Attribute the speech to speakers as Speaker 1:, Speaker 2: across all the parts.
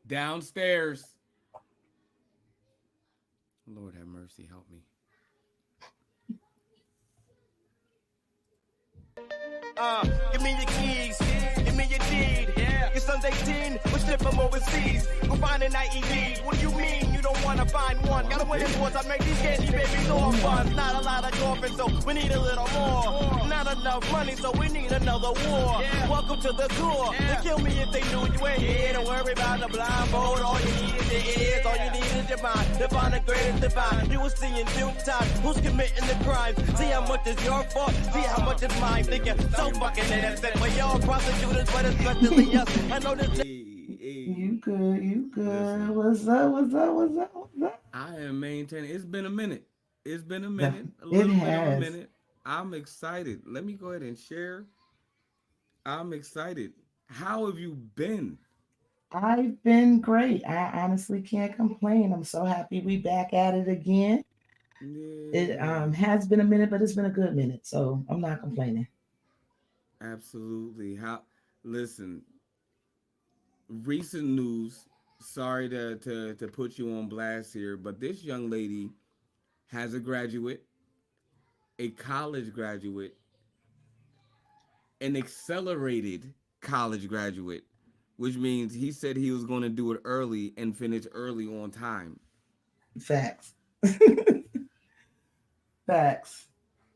Speaker 1: Downstairs. Lord have mercy, help me.
Speaker 2: Give me your keys, give me your deed. Your son's 18, we're shipped from overseas. Go find an IED. What do you mean you don't wanna find one? Gotta win it towards I make these candy babies all fun. Not a lot of orphans, so we need a little more. Not enough money, so we need another war. Welcome to the tour. They kill me if they knew you ain't here. Don't worry about the blindfold. All you need is your ears, all you need is your mind. To find the greatest divine. You will see in due time who's committing the crime. See how much is your fault, see how much is mine. Thinking so fucking innocent. We're all prosecutors, but especially us. I know this.
Speaker 3: You good, you good. What's up, what's up, what's up, what's up?
Speaker 1: I am maintaining. It's been a minute. It's been a minute. A
Speaker 3: It
Speaker 1: little bit of a
Speaker 3: has.
Speaker 1: minute. I'm excited. Let me go ahead and share. I'm excited. How have you been?
Speaker 3: I've been great. I honestly can't complain. I'm so happy we back at it again. It
Speaker 1: Yeah,
Speaker 3: has been a minute, but it's been a good minute, so I'm not complaining.
Speaker 1: absolutely. How? Listen, recent news. Sorry to put you on blast here, but this young lady has a graduate, a college graduate, an accelerated college graduate, which means he said he was going to do it early and finish early on time.
Speaker 3: Facts. Facts.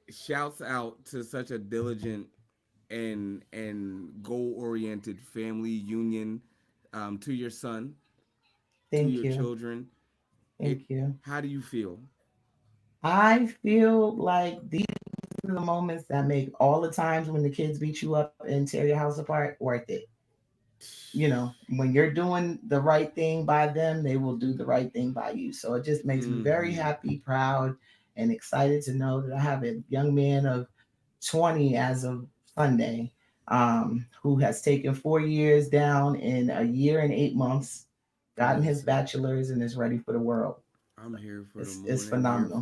Speaker 1: Shouts out to such a diligent and goal oriented family union, to your son, to
Speaker 3: Thank
Speaker 1: your
Speaker 3: you.
Speaker 1: children. It.
Speaker 3: Thank you.
Speaker 1: How do you feel?
Speaker 3: I feel like these are the moments that make all the times when the kids beat you up and tear your house apart worth it. You know, when you're doing the right thing by them, they will do the right thing by you. So it just makes me very
Speaker 1: Hmm.
Speaker 3: happy, proud, and excited to know that I have a young man of 20 as of Sunday, who has taken 4 years down in a year and 8 months, gotten his
Speaker 1: Listen,
Speaker 3: bachelor's, and is ready for the world.
Speaker 1: I'm here for the
Speaker 3: It's
Speaker 1: morning. I'm here
Speaker 3: phenomenal.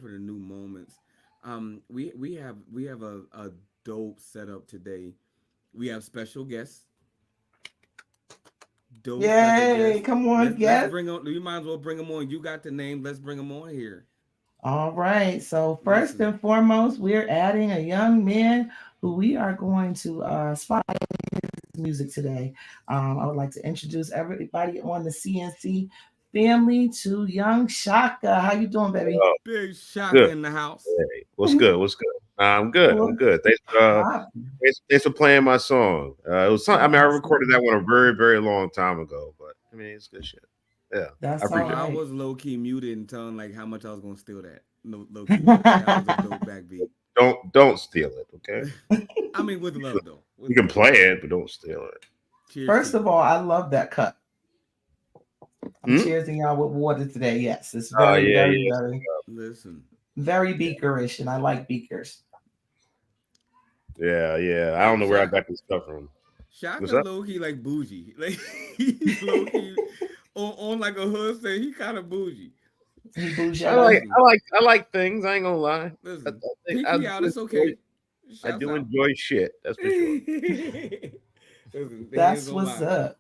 Speaker 1: for the new moments. We have a dope setup today. We have special guests, dope special
Speaker 3: Yay!
Speaker 1: guests.
Speaker 3: Come on,
Speaker 1: Let's
Speaker 3: guest.
Speaker 1: bring on. We might as well bring them on. You got the name. Let's bring them on here.
Speaker 3: All right. So first
Speaker 1: Listen.
Speaker 3: and foremost, we're adding a young man who we are going to spotlight his music today. I would like to introduce everybody on the CNC family to Young Shaka. How you doing, baby?
Speaker 4: Oh,
Speaker 1: Big Shaka
Speaker 4: good.
Speaker 1: in the house.
Speaker 4: Hey, what's good? What's good? I'm good. I'm
Speaker 3: Well,
Speaker 4: good.
Speaker 3: pop.
Speaker 4: Thanks for playing my song. It was. I mean, I recorded
Speaker 3: Absolutely.
Speaker 4: that one a very, very long time ago, but I mean, it's good shit. Yeah, I
Speaker 3: That's
Speaker 1: Oh,
Speaker 3: all
Speaker 4: appreciate
Speaker 1: I
Speaker 4: it.
Speaker 3: right.
Speaker 1: was low key muted and telling like how much I was gonna steal that. No, low key, that was a dope backbeat.
Speaker 4: Don't steal it, okay?
Speaker 1: I mean, with love though. With
Speaker 4: You can
Speaker 1: love.
Speaker 4: play it, but don't steal it.
Speaker 1: Cheers to
Speaker 3: First of
Speaker 1: you.
Speaker 3: all, I love that cut. I'm
Speaker 4: Hmm?
Speaker 3: cheersing y'all with water today. Yes, it's
Speaker 4: Oh
Speaker 3: very,
Speaker 4: yeah,
Speaker 3: very,
Speaker 4: yeah,
Speaker 3: very,
Speaker 1: Listen,
Speaker 3: very beakerish, and I like beakers.
Speaker 4: yeah. I
Speaker 1: hey,
Speaker 4: don't know where I got this stuff from. What's
Speaker 1: Shaka
Speaker 4: up?
Speaker 1: low key like bougie. Like he's low key on like a hood say he kind of bougie.
Speaker 3: He
Speaker 4: I
Speaker 3: bougie.
Speaker 4: like,
Speaker 1: Listen,
Speaker 4: I like, I like things. I ain't gonna lie.
Speaker 1: listen.
Speaker 4: I,
Speaker 1: Pick
Speaker 4: I
Speaker 1: me out.
Speaker 4: do
Speaker 1: It's
Speaker 4: enjoy.
Speaker 1: okay.
Speaker 4: I
Speaker 1: Shouts
Speaker 4: do
Speaker 1: out.
Speaker 4: enjoy shit. That's for sure.
Speaker 1: Listen, they ain't
Speaker 3: That's
Speaker 1: gonna
Speaker 3: what's
Speaker 1: lie.
Speaker 3: up.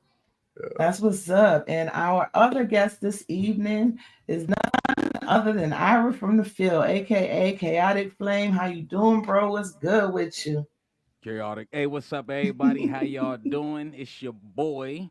Speaker 3: That's what's up. And our other guest this evening is none other than Ira from the field, aka Chaotic Flame. How you doing, bro? What's good with you?
Speaker 5: Chaotic. Hey, what's up, everybody? How y'all doing? It's your boy.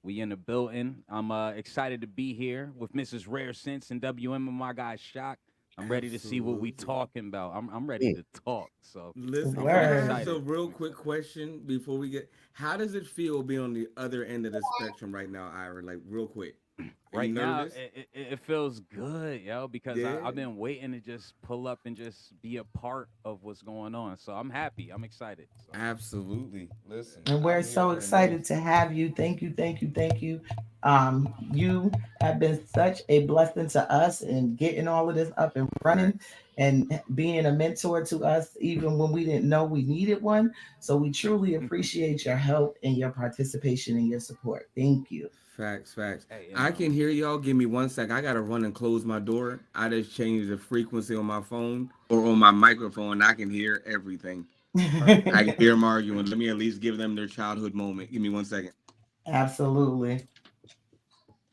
Speaker 5: We in the building. I'm excited to be here with Mrs. Rare Sense and WM and my guy Shock. I'm ready to see what we
Speaker 1: Absolutely.
Speaker 5: talking about. I'm ready
Speaker 4: Mm.
Speaker 5: to talk. So
Speaker 1: Listen, can
Speaker 5: I'm
Speaker 1: I
Speaker 3: Word.
Speaker 1: ask a
Speaker 5: excited.
Speaker 1: real
Speaker 5: I'm
Speaker 1: quick
Speaker 5: excited.
Speaker 1: question before we get? How does it feel being on the other end of the spectrum right now, Ira? Like real quick. Are you
Speaker 5: Right now,
Speaker 1: nervous?
Speaker 5: it feels good, yo, because
Speaker 1: Yeah.
Speaker 5: I've been waiting to just pull up and just be a part of what's going on. So I'm happy. I'm excited. So
Speaker 1: Absolutely. Listen,
Speaker 3: And we're
Speaker 1: I'm here
Speaker 3: so
Speaker 1: for the news.
Speaker 3: excited to have you. Thank you, thank you, thank you. You have been such a blessing to us in getting all of this up and running
Speaker 1: Facts.
Speaker 3: and being a mentor to us, even when we didn't know we needed one. So we truly appreciate your help and your participation and your support. Thank you.
Speaker 1: Facts, facts.
Speaker 5: hey,
Speaker 1: I can hear y'all. Give me one sec. I gotta run and close my door. I just changed the frequency on my phone or on my microphone. I can hear everything. I
Speaker 5: perfect.
Speaker 1: can hear them arguing. Let me at least give them their childhood moment. Give me one second.
Speaker 3: Absolutely.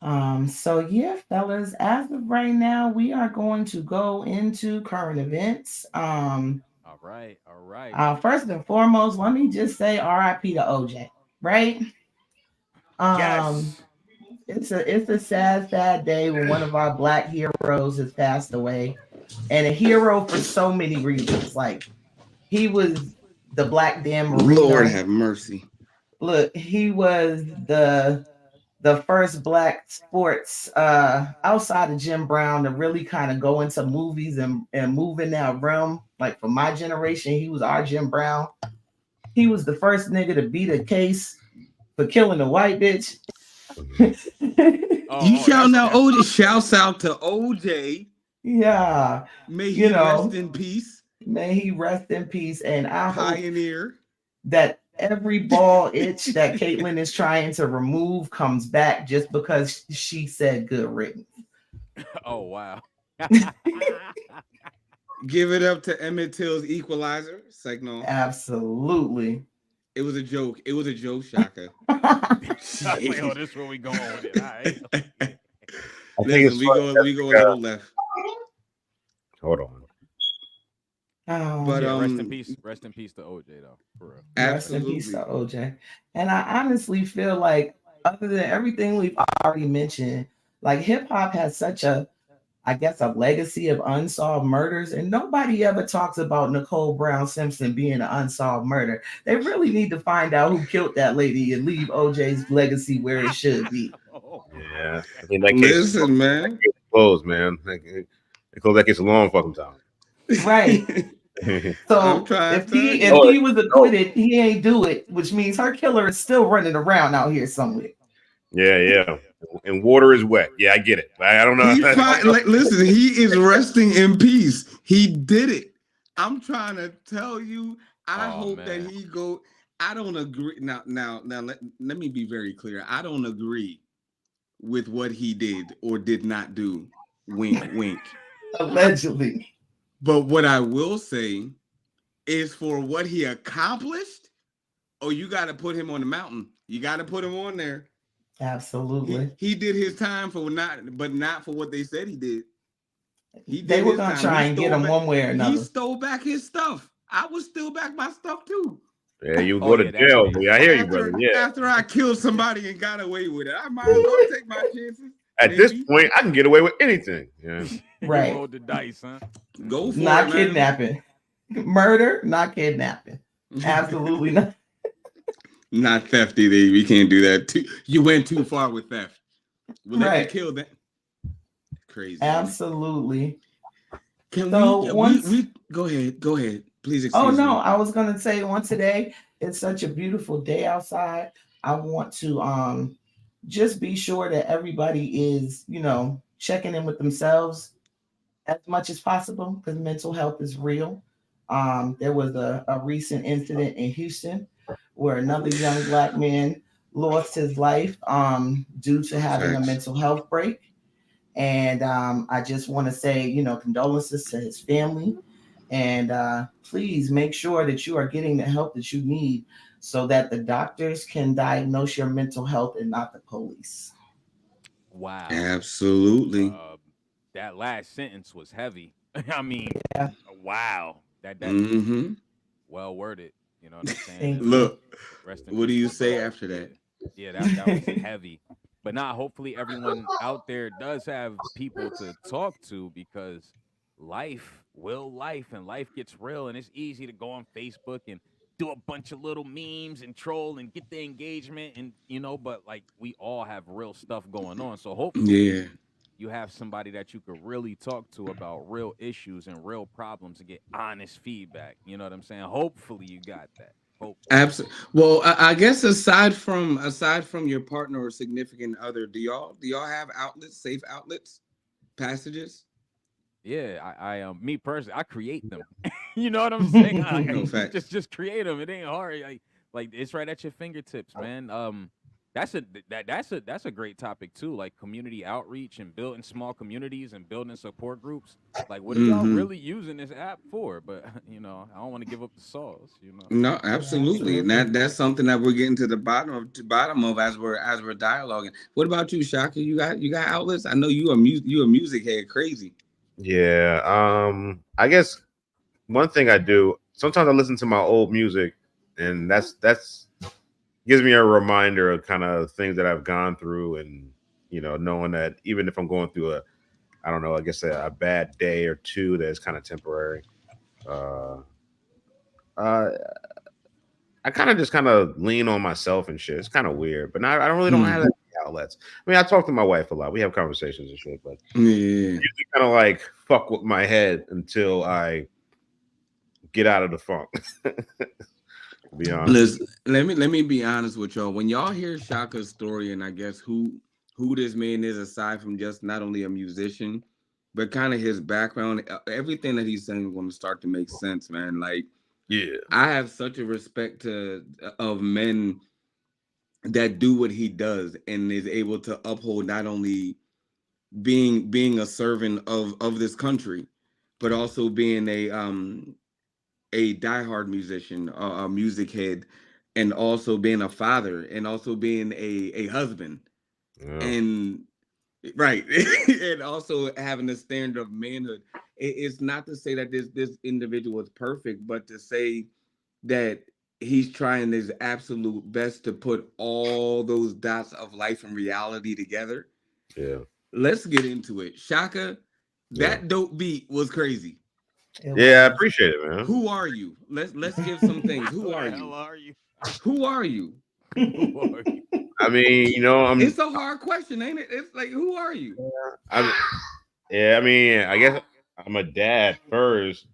Speaker 3: So yeah, fellas, as of right now, we are going to go into current events.
Speaker 5: All right, all right.
Speaker 3: First and foremost, let me just say RIP to OJ, right? Um,
Speaker 5: Yes.
Speaker 3: it's a sad, sad day when one of our black heroes has passed away. And a hero for so many reasons. Like he was the Black Dan
Speaker 1: Lord
Speaker 3: Marino.
Speaker 1: have mercy.
Speaker 3: Look, he was the first black sports outside of Jim Brown to really kind of go into movies and move in that realm. Like for my generation, he was our Jim Brown. He was the first nigga to beat a case for killing a white bitch.
Speaker 5: Oh,
Speaker 1: You
Speaker 5: oh,
Speaker 1: shouting out
Speaker 5: that's
Speaker 1: OJ? Shouts out to OJ.
Speaker 3: Yeah,
Speaker 1: May
Speaker 3: you
Speaker 1: he rest
Speaker 3: know,
Speaker 1: in peace.
Speaker 3: may he rest in peace. And I hope
Speaker 1: Pioneer.
Speaker 3: that every ball itch that Caitlyn is trying to remove comes back just because she said good riddance.
Speaker 5: oh wow.
Speaker 1: Give it up to Emmett Till's equalizer. Signal.
Speaker 3: Absolutely.
Speaker 1: It was a joke. It was a joke, Shaka.
Speaker 5: I was like, oh, this is where we going with it. All right.
Speaker 4: I think
Speaker 1: Listen,
Speaker 4: it's
Speaker 1: we
Speaker 4: funny.
Speaker 1: go a little left.
Speaker 4: Hold on.
Speaker 1: But
Speaker 5: Yeah, rest in peace. Rest in peace to OJ though, for real.
Speaker 3: Rest in peace
Speaker 1: absolutely.
Speaker 3: to OJ. And I honestly feel like, other than everything we've already mentioned, like hip hop has such a, I guess, a legacy of unsolved murders, and nobody ever talks about Nicole Brown Simpson being an unsolved murder. They really need to find out who killed that lady and leave OJ's legacy where it should be.
Speaker 5: Oh
Speaker 4: Yeah,
Speaker 5: man.
Speaker 4: I think that case is
Speaker 1: Listen, man.
Speaker 4: closed, man. They closed that case a long fucking time.
Speaker 3: Right.
Speaker 1: I'm
Speaker 3: So
Speaker 1: trying
Speaker 3: if
Speaker 1: to tell
Speaker 3: he
Speaker 1: you.
Speaker 3: if
Speaker 4: Oh,
Speaker 3: he was
Speaker 4: no.
Speaker 3: acquitted, he ain't do it, which means her killer is still running around out here somewhere.
Speaker 4: Yeah, yeah. And water is wet. Yeah, I get it. I don't know. I
Speaker 1: He
Speaker 4: don't
Speaker 1: fine.
Speaker 4: know.
Speaker 1: Like, listen, he is resting in peace. He did it. I'm trying to tell you. I
Speaker 5: Oh
Speaker 1: hope that
Speaker 5: man.
Speaker 1: he go. I don't agree. Now. Let me be very clear. I don't agree with what he did or did not do. Wink, wink.
Speaker 3: Allegedly.
Speaker 1: But what I will say is for what he accomplished. Oh, you got to put him on the mountain. You got to put him on there. He
Speaker 3: Absolutely.
Speaker 1: he did his time for not for what they said he did. He
Speaker 3: They
Speaker 1: did
Speaker 3: were
Speaker 1: his
Speaker 3: gonna
Speaker 1: time. He
Speaker 3: try and get
Speaker 1: stole
Speaker 3: him
Speaker 1: back.
Speaker 3: one way or
Speaker 1: He
Speaker 3: another.
Speaker 1: stole back his stuff. I would steal back my stuff too.
Speaker 4: Yeah, you
Speaker 5: Oh
Speaker 4: go to
Speaker 5: yeah, that's
Speaker 4: jail.
Speaker 5: me.
Speaker 4: Yeah, I hear you, brother.
Speaker 1: After
Speaker 4: Yeah.
Speaker 1: after I killed somebody and got away with it, I might as well take my chances.
Speaker 4: At this
Speaker 1: Maybe
Speaker 4: point, I can get away with anything. Yeah.
Speaker 5: You
Speaker 3: Right.
Speaker 5: rolled the dice, huh?
Speaker 1: go for it,
Speaker 3: Not
Speaker 1: man.
Speaker 3: kidnapping. Murder, not kidnapping. Absolutely not.
Speaker 1: Not thefty. We can't do that. You went too far with theft. We'll let you
Speaker 3: Right.
Speaker 1: kill that. Crazy, man.
Speaker 3: Absolutely.
Speaker 1: Can
Speaker 3: So once,
Speaker 1: we go ahead. Go ahead. Please
Speaker 3: oh
Speaker 1: excuse
Speaker 3: no,
Speaker 1: me.
Speaker 3: I was gonna say on today, it's such a beautiful day outside. I want to just be sure that everybody is, checking in with themselves as much as possible because mental health is real. There was a recent incident in Houston where another young black man lost his life due to having a
Speaker 1: Facts.
Speaker 3: mental health break. And I just want to say, condolences to his family. And please make sure that you are getting the help that you need so that the doctors can diagnose your mental health and not the police.
Speaker 5: Wow.
Speaker 1: Absolutely.
Speaker 5: Uh, that last sentence was heavy. I mean,
Speaker 3: Yeah,
Speaker 5: wow. That's
Speaker 1: Mm-hmm.
Speaker 5: well worded. You know what I'm saying?
Speaker 3: thank
Speaker 5: And
Speaker 3: you.
Speaker 1: Look,
Speaker 5: rest in
Speaker 1: what do
Speaker 5: peace
Speaker 1: you
Speaker 5: to
Speaker 1: say
Speaker 5: bro.
Speaker 1: after that?
Speaker 5: Yeah, that was heavy. But now, hopefully, everyone out there does have people to talk to because life, and life gets real, and it's easy to go on Facebook and do a bunch of little memes and troll and get the engagement, and but like we all have real stuff going on. So hopefully,
Speaker 1: Yeah.
Speaker 5: you have somebody that you could really talk to about real issues and real problems and get honest feedback. You know what I'm saying? Hopefully, you got that. Hopefully.
Speaker 1: Absolutely. Well, I guess aside from your partner or significant other, do y'all have outlets, safe outlets, passages?
Speaker 5: Yeah, me personally, I create them. You know what I'm saying?
Speaker 1: No
Speaker 5: I
Speaker 1: facts.
Speaker 5: just create them. It ain't hard. Like it's right at your fingertips, man. That's a great topic too. Like community outreach and building small communities and building support groups. Like, what are y'all
Speaker 1: Mm-hmm.
Speaker 5: really using this app for? But I don't want to give up the sauce.
Speaker 1: No,
Speaker 3: Yeah,
Speaker 1: absolutely. And
Speaker 3: absolutely.
Speaker 1: that's something that we're getting to the bottom of as we're dialoguing. What about you, Shaka? You got outlets? I know you a music head crazy.
Speaker 4: Yeah. I guess one thing I do sometimes I listen to my old music, and that's gives me a reminder of kind of things that I've gone through, and knowing that even if I'm going through I don't know, I guess a bad day or two that's kind of temporary. Uh, uh, I kind of just kind of lean on myself and shit. It's kind of weird, but I don't really don't have
Speaker 1: Mm.
Speaker 4: that many outlets. I mean, I talk to my wife a lot. We have conversations and shit, but
Speaker 1: Yeah.
Speaker 4: usually kind of like fuck with my head until I get out of the funk. To be honest with
Speaker 1: Listen, let me be honest with y'all. When y'all hear Shaka's story, and I guess who this man is, aside from just not only a musician, but kind of his background, everything that he's saying is going to start to make sense, man. Like
Speaker 4: you.
Speaker 1: I have such a respect to of men that do what he does and is able to uphold not only being a servant of this country, but also being a diehard musician, a music head, and also being a father, and also being a husband,
Speaker 4: Yeah,
Speaker 1: and right, and also having a standard of manhood. It's not to say that this individual is perfect, but to say that he's trying his absolute best to put all those dots of life and reality together.
Speaker 4: yeah,
Speaker 1: Let's get into it. Shaka,
Speaker 4: yeah,
Speaker 1: that dope beat was crazy.
Speaker 3: It
Speaker 4: yeah. I
Speaker 3: was.
Speaker 4: appreciate it, man.
Speaker 1: Who are you? Let's give some things. Who
Speaker 5: Who
Speaker 1: are
Speaker 5: the hell
Speaker 1: you?
Speaker 5: are you?
Speaker 1: Who are you?
Speaker 5: Who are you?
Speaker 4: I mean,
Speaker 1: It's a hard question, ain't it? It's like, who are you?
Speaker 4: I'm, yeah. I mean, I guess I'm a dad first.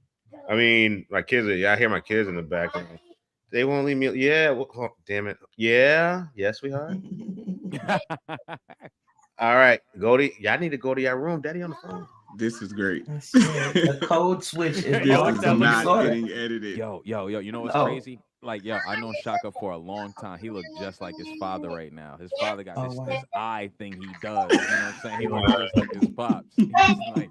Speaker 4: I mean, my kids are. Yeah, I hear my kids in the background. They won't leave me. Yeah. Oh, damn it. Yeah. Yes, we are. All right. Go to. Y'all need to go to your room. Daddy on the phone.
Speaker 1: This is great.
Speaker 3: That's it. The code switch is
Speaker 5: Yo,
Speaker 1: This
Speaker 5: look
Speaker 3: on
Speaker 5: at
Speaker 1: is
Speaker 5: that!
Speaker 3: from
Speaker 5: Look at
Speaker 1: not
Speaker 3: Minnesota.
Speaker 1: getting edited.
Speaker 5: yo. You know what's
Speaker 3: No.
Speaker 5: crazy? Like, yo, I known Shaka for a long time. He looked just like his father right now. His father got
Speaker 3: Oh
Speaker 5: this
Speaker 3: wow.
Speaker 5: eye thing he does. You know what I'm saying? He looks just like his pops. He's like,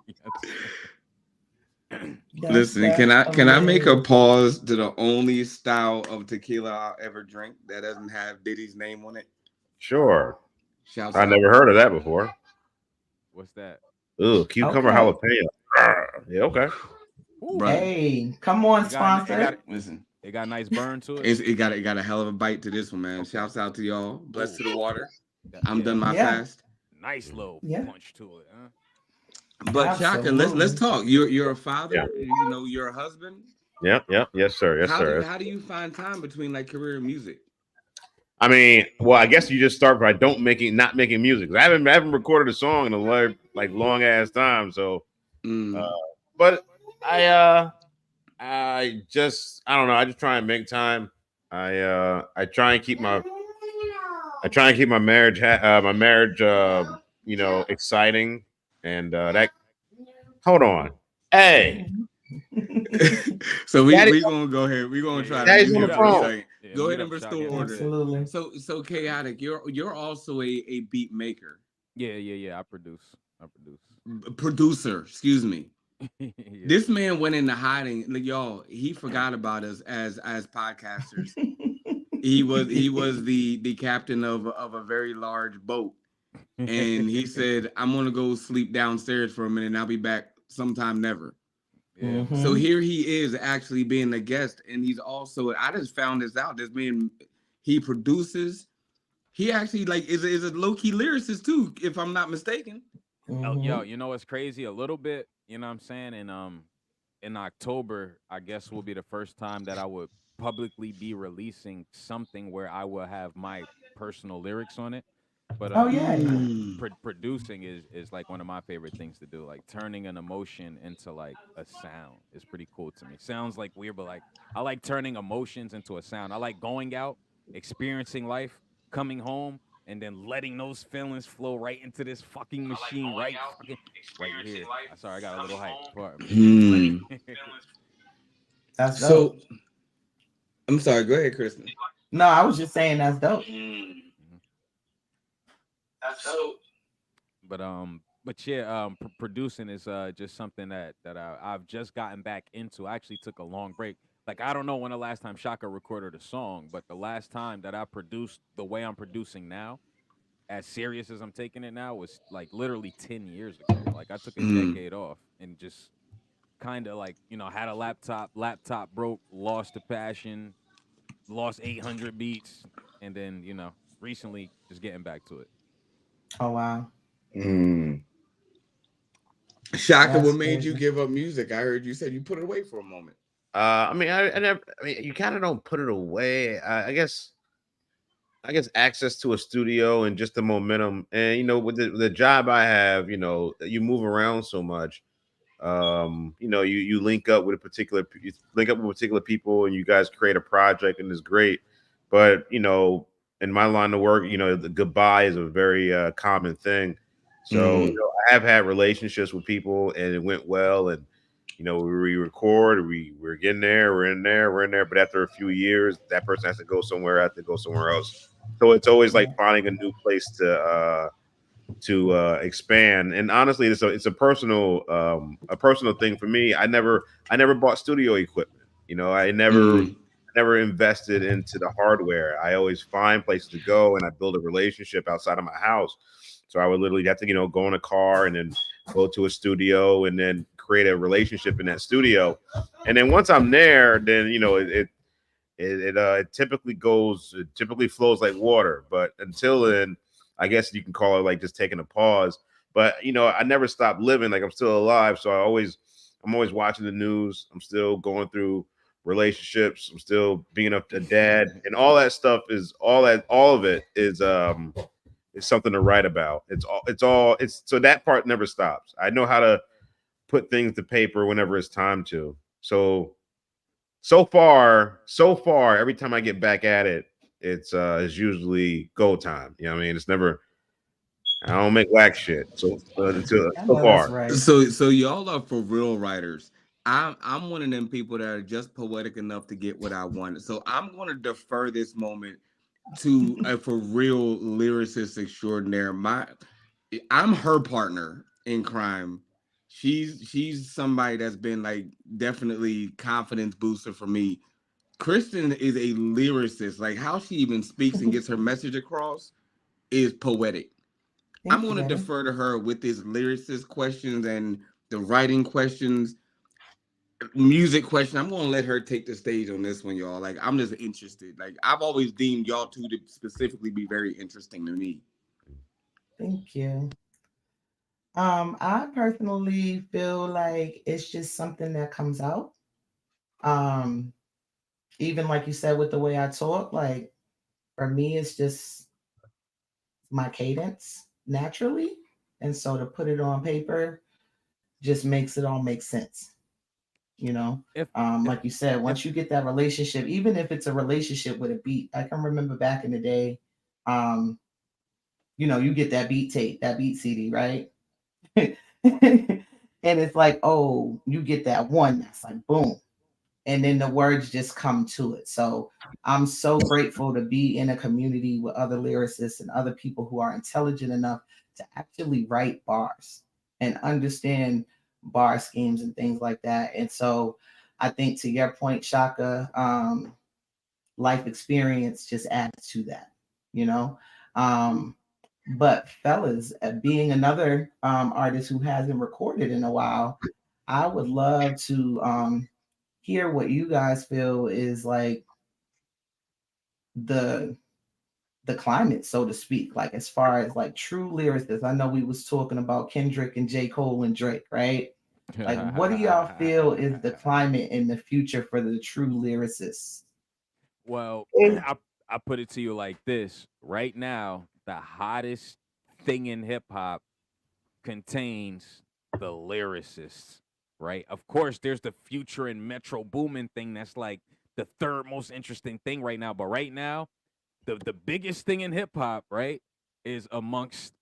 Speaker 1: Listen, can
Speaker 3: That's
Speaker 1: I make a
Speaker 3: hilarious.
Speaker 1: pause to the only style of tequila I'll ever drink that doesn't have Diddy's name on it?
Speaker 4: Sure.
Speaker 1: Shouts
Speaker 4: I
Speaker 1: out.
Speaker 4: never heard of that before.
Speaker 5: what's that?
Speaker 4: Ooh, cucumber
Speaker 3: Okay.
Speaker 4: jalapeno. Yeah. Okay.
Speaker 5: Ooh,
Speaker 1: Brother.
Speaker 3: Hey, come on,
Speaker 5: it got it
Speaker 3: sponsor.
Speaker 5: got
Speaker 1: Listen.
Speaker 5: it got a nice burn to it.
Speaker 1: It got a hell of a bite to this one, man.
Speaker 5: Okay.
Speaker 1: Shouts out to y'all. Blessed
Speaker 5: Ooh,
Speaker 1: to the water. I'm
Speaker 5: yeah,
Speaker 1: done my
Speaker 3: Yeah,
Speaker 1: fast.
Speaker 5: nice little
Speaker 3: yeah,
Speaker 5: punch to it, huh?
Speaker 1: But Shaka, let's
Speaker 3: absolutely.
Speaker 1: talk. You're a
Speaker 4: Yeah.
Speaker 1: father. You're a husband.
Speaker 4: Yep. Yep. Yes, sir. Yes, sir.
Speaker 1: How do you find time between like career and music?
Speaker 4: I mean, well, I guess you just start by not making music. I haven't recorded a song in a long ass time. So, uh,
Speaker 1: Mm.
Speaker 4: but I don't know. I just try and make time. I try and keep my marriage exciting, and that hold on. Hey,
Speaker 1: So we
Speaker 4: daddy,
Speaker 1: we gonna go ahead. We gonna try to
Speaker 4: daddy's
Speaker 1: mute
Speaker 4: on the
Speaker 5: Mute
Speaker 1: him
Speaker 5: up,
Speaker 1: for a
Speaker 5: mute
Speaker 4: phone.
Speaker 5: up.
Speaker 1: second.
Speaker 5: Yeah,
Speaker 1: Go
Speaker 5: mute
Speaker 1: ahead
Speaker 5: up,
Speaker 1: and
Speaker 5: Shaka.
Speaker 1: restore
Speaker 5: Yeah, mute
Speaker 1: order.
Speaker 5: up.
Speaker 3: Absolutely.
Speaker 1: So chaotic. You're also a beat maker,
Speaker 5: Yeah. I produce.
Speaker 1: producer. Excuse me.
Speaker 5: Yeah.
Speaker 1: This man went into hiding. Like, y'all, he forgot about us as podcasters. He was the captain of a very large boat, and he said, "I'm gonna go sleep downstairs for a minute, and I'll be back sometime never."
Speaker 5: Yeah,
Speaker 1: So
Speaker 5: man.
Speaker 3: Hmm.
Speaker 1: here he is actually being a guest, and he's also, I just found this out. This man, he produces. He actually like is a low key lyricist too, if I'm not mistaken.
Speaker 5: Oh, yo,
Speaker 3: Hmm.
Speaker 5: you know what's crazy? A little bit, you know what I'm saying? And in October, I guess will be the first time that I would publicly be releasing something where I will have my personal lyrics on it. But
Speaker 3: Oh yay.
Speaker 1: Mm.
Speaker 5: producing is like one of my favorite things to do. Like turning an emotion into like a sound is pretty cool to me. Sounds like weird, but like I like turning emotions into a sound. I like going out, experiencing life, coming home, and then letting those feelings flow right into this fucking machine, right fucking right here. Sorry, I got a little hype. Pardon
Speaker 1: Hmm.
Speaker 5: me.
Speaker 3: That's
Speaker 1: So
Speaker 3: dope.
Speaker 1: I'm sorry. Go ahead, Kristen.
Speaker 3: No, I was just saying that's dope.
Speaker 5: Mhm. But yeah, producing is just something that I've just gotten back into. I actually took a long break. Like I don't know when the last time Shaka recorded a song, but the last time that I produced the way I'm producing now, as serious as I'm taking it now, was like literally 10 years ago. Like I took a
Speaker 1: Mm.
Speaker 5: decade off and just kind of like had a laptop broke, lost the passion, lost 800 beats, and then recently just getting back to it.
Speaker 3: Oh wow,
Speaker 4: Mm.
Speaker 1: Shaka, what
Speaker 3: that's
Speaker 1: made you
Speaker 3: crazy.
Speaker 1: give up music? I heard you said you put it away for a moment.
Speaker 4: I mean, I never. I mean, you kind of don't put it away. I guess access to a studio and just the momentum, and with the job I have, you move around so much. You link up with particular people, and you guys create a project, and it's great. But in my line of work, the goodbye is a very common thing. So
Speaker 1: Mm.
Speaker 4: I have had relationships with people, and it went well, and we record, we're getting there, we're in there. But after a few years, that person has to go somewhere, I have to go somewhere else. So it's always like
Speaker 3: Yeah.
Speaker 4: finding a new place to expand. And honestly, it's a personal thing for me. I never bought studio equipment.
Speaker 1: Mm.
Speaker 4: I never invested into the hardware. I always find places to go, and I build a relationship outside of my house. So I would literally have to go in a car and then go to a studio and then create a relationship in that studio. And then once I'm there, then it typically flows like water. But until then, I guess you can call it like just taking a pause. But I never stopped living. Like I'm still alive. So I'm always watching the news. I'm still going through relationships. I'm still being a dad, and all that stuff all of it is something to write about. It's so that part never stops. I know how to put things to paper whenever it's time to. So far, every time I get back at it, it's usually go time. You know what I mean? It's never. I don't make whack shit.
Speaker 3: I
Speaker 4: So
Speaker 3: know that's
Speaker 4: far.
Speaker 3: right.
Speaker 1: So y'all are for real writers. I'm one of them people that are just poetic enough to get what I wanted. So I'm going to defer this moment to a for real lyricist extraordinaire. I'm her partner in crime. She's somebody that's been like definitely confidence booster for me. Kristen is a lyricist. Like how she even speaks and gets her message across is poetic. I'm
Speaker 3: Thank
Speaker 1: going
Speaker 3: you,
Speaker 1: to
Speaker 3: baby.
Speaker 1: defer to her with these lyricist questions and the writing questions, music question. I'm going to let her take the stage on this one, y'all. Like I'm just interested. Like I've always deemed y'all two to specifically be very interesting to me.
Speaker 3: Thank you. I personally feel like it's just something that comes out. Um, Even like you said with the way I talk, like for me, it's just my cadence naturally. And so to put it on paper just makes it all make sense, you know?
Speaker 5: If if
Speaker 3: Like you said,
Speaker 5: if
Speaker 3: once you get that relationship, even if it's a relationship with a beat, I can remember back in the day, um, you get that beat tape, that beat CD, right? And it's like, oh, you get that one that's like boom, and then the words just come to it. So I'm so grateful to be in a community with other lyricists and other people who are intelligent enough to actually write bars and understand bar schemes and things like that. And so I think to your point, Shaka, life experience just adds to that, you know. Um, but fellas, being another artist who hasn't recorded in a while, I would love to hear what you guys feel is like the the climate, so to speak, like as far as like true lyricists. I know we was talking about Kendrick and J. Cole and Drake, right? Like what do y'all feel is the climate in the future for the true lyricists?
Speaker 5: well,
Speaker 6: And
Speaker 5: I put it to you like this: right now, the hottest thing in hip hop contains the lyricists, right? Of course, there's the future and Metro Boomin thing that's like the third most interesting thing right now. But right now, the biggest thing in hip hop, right, is amongst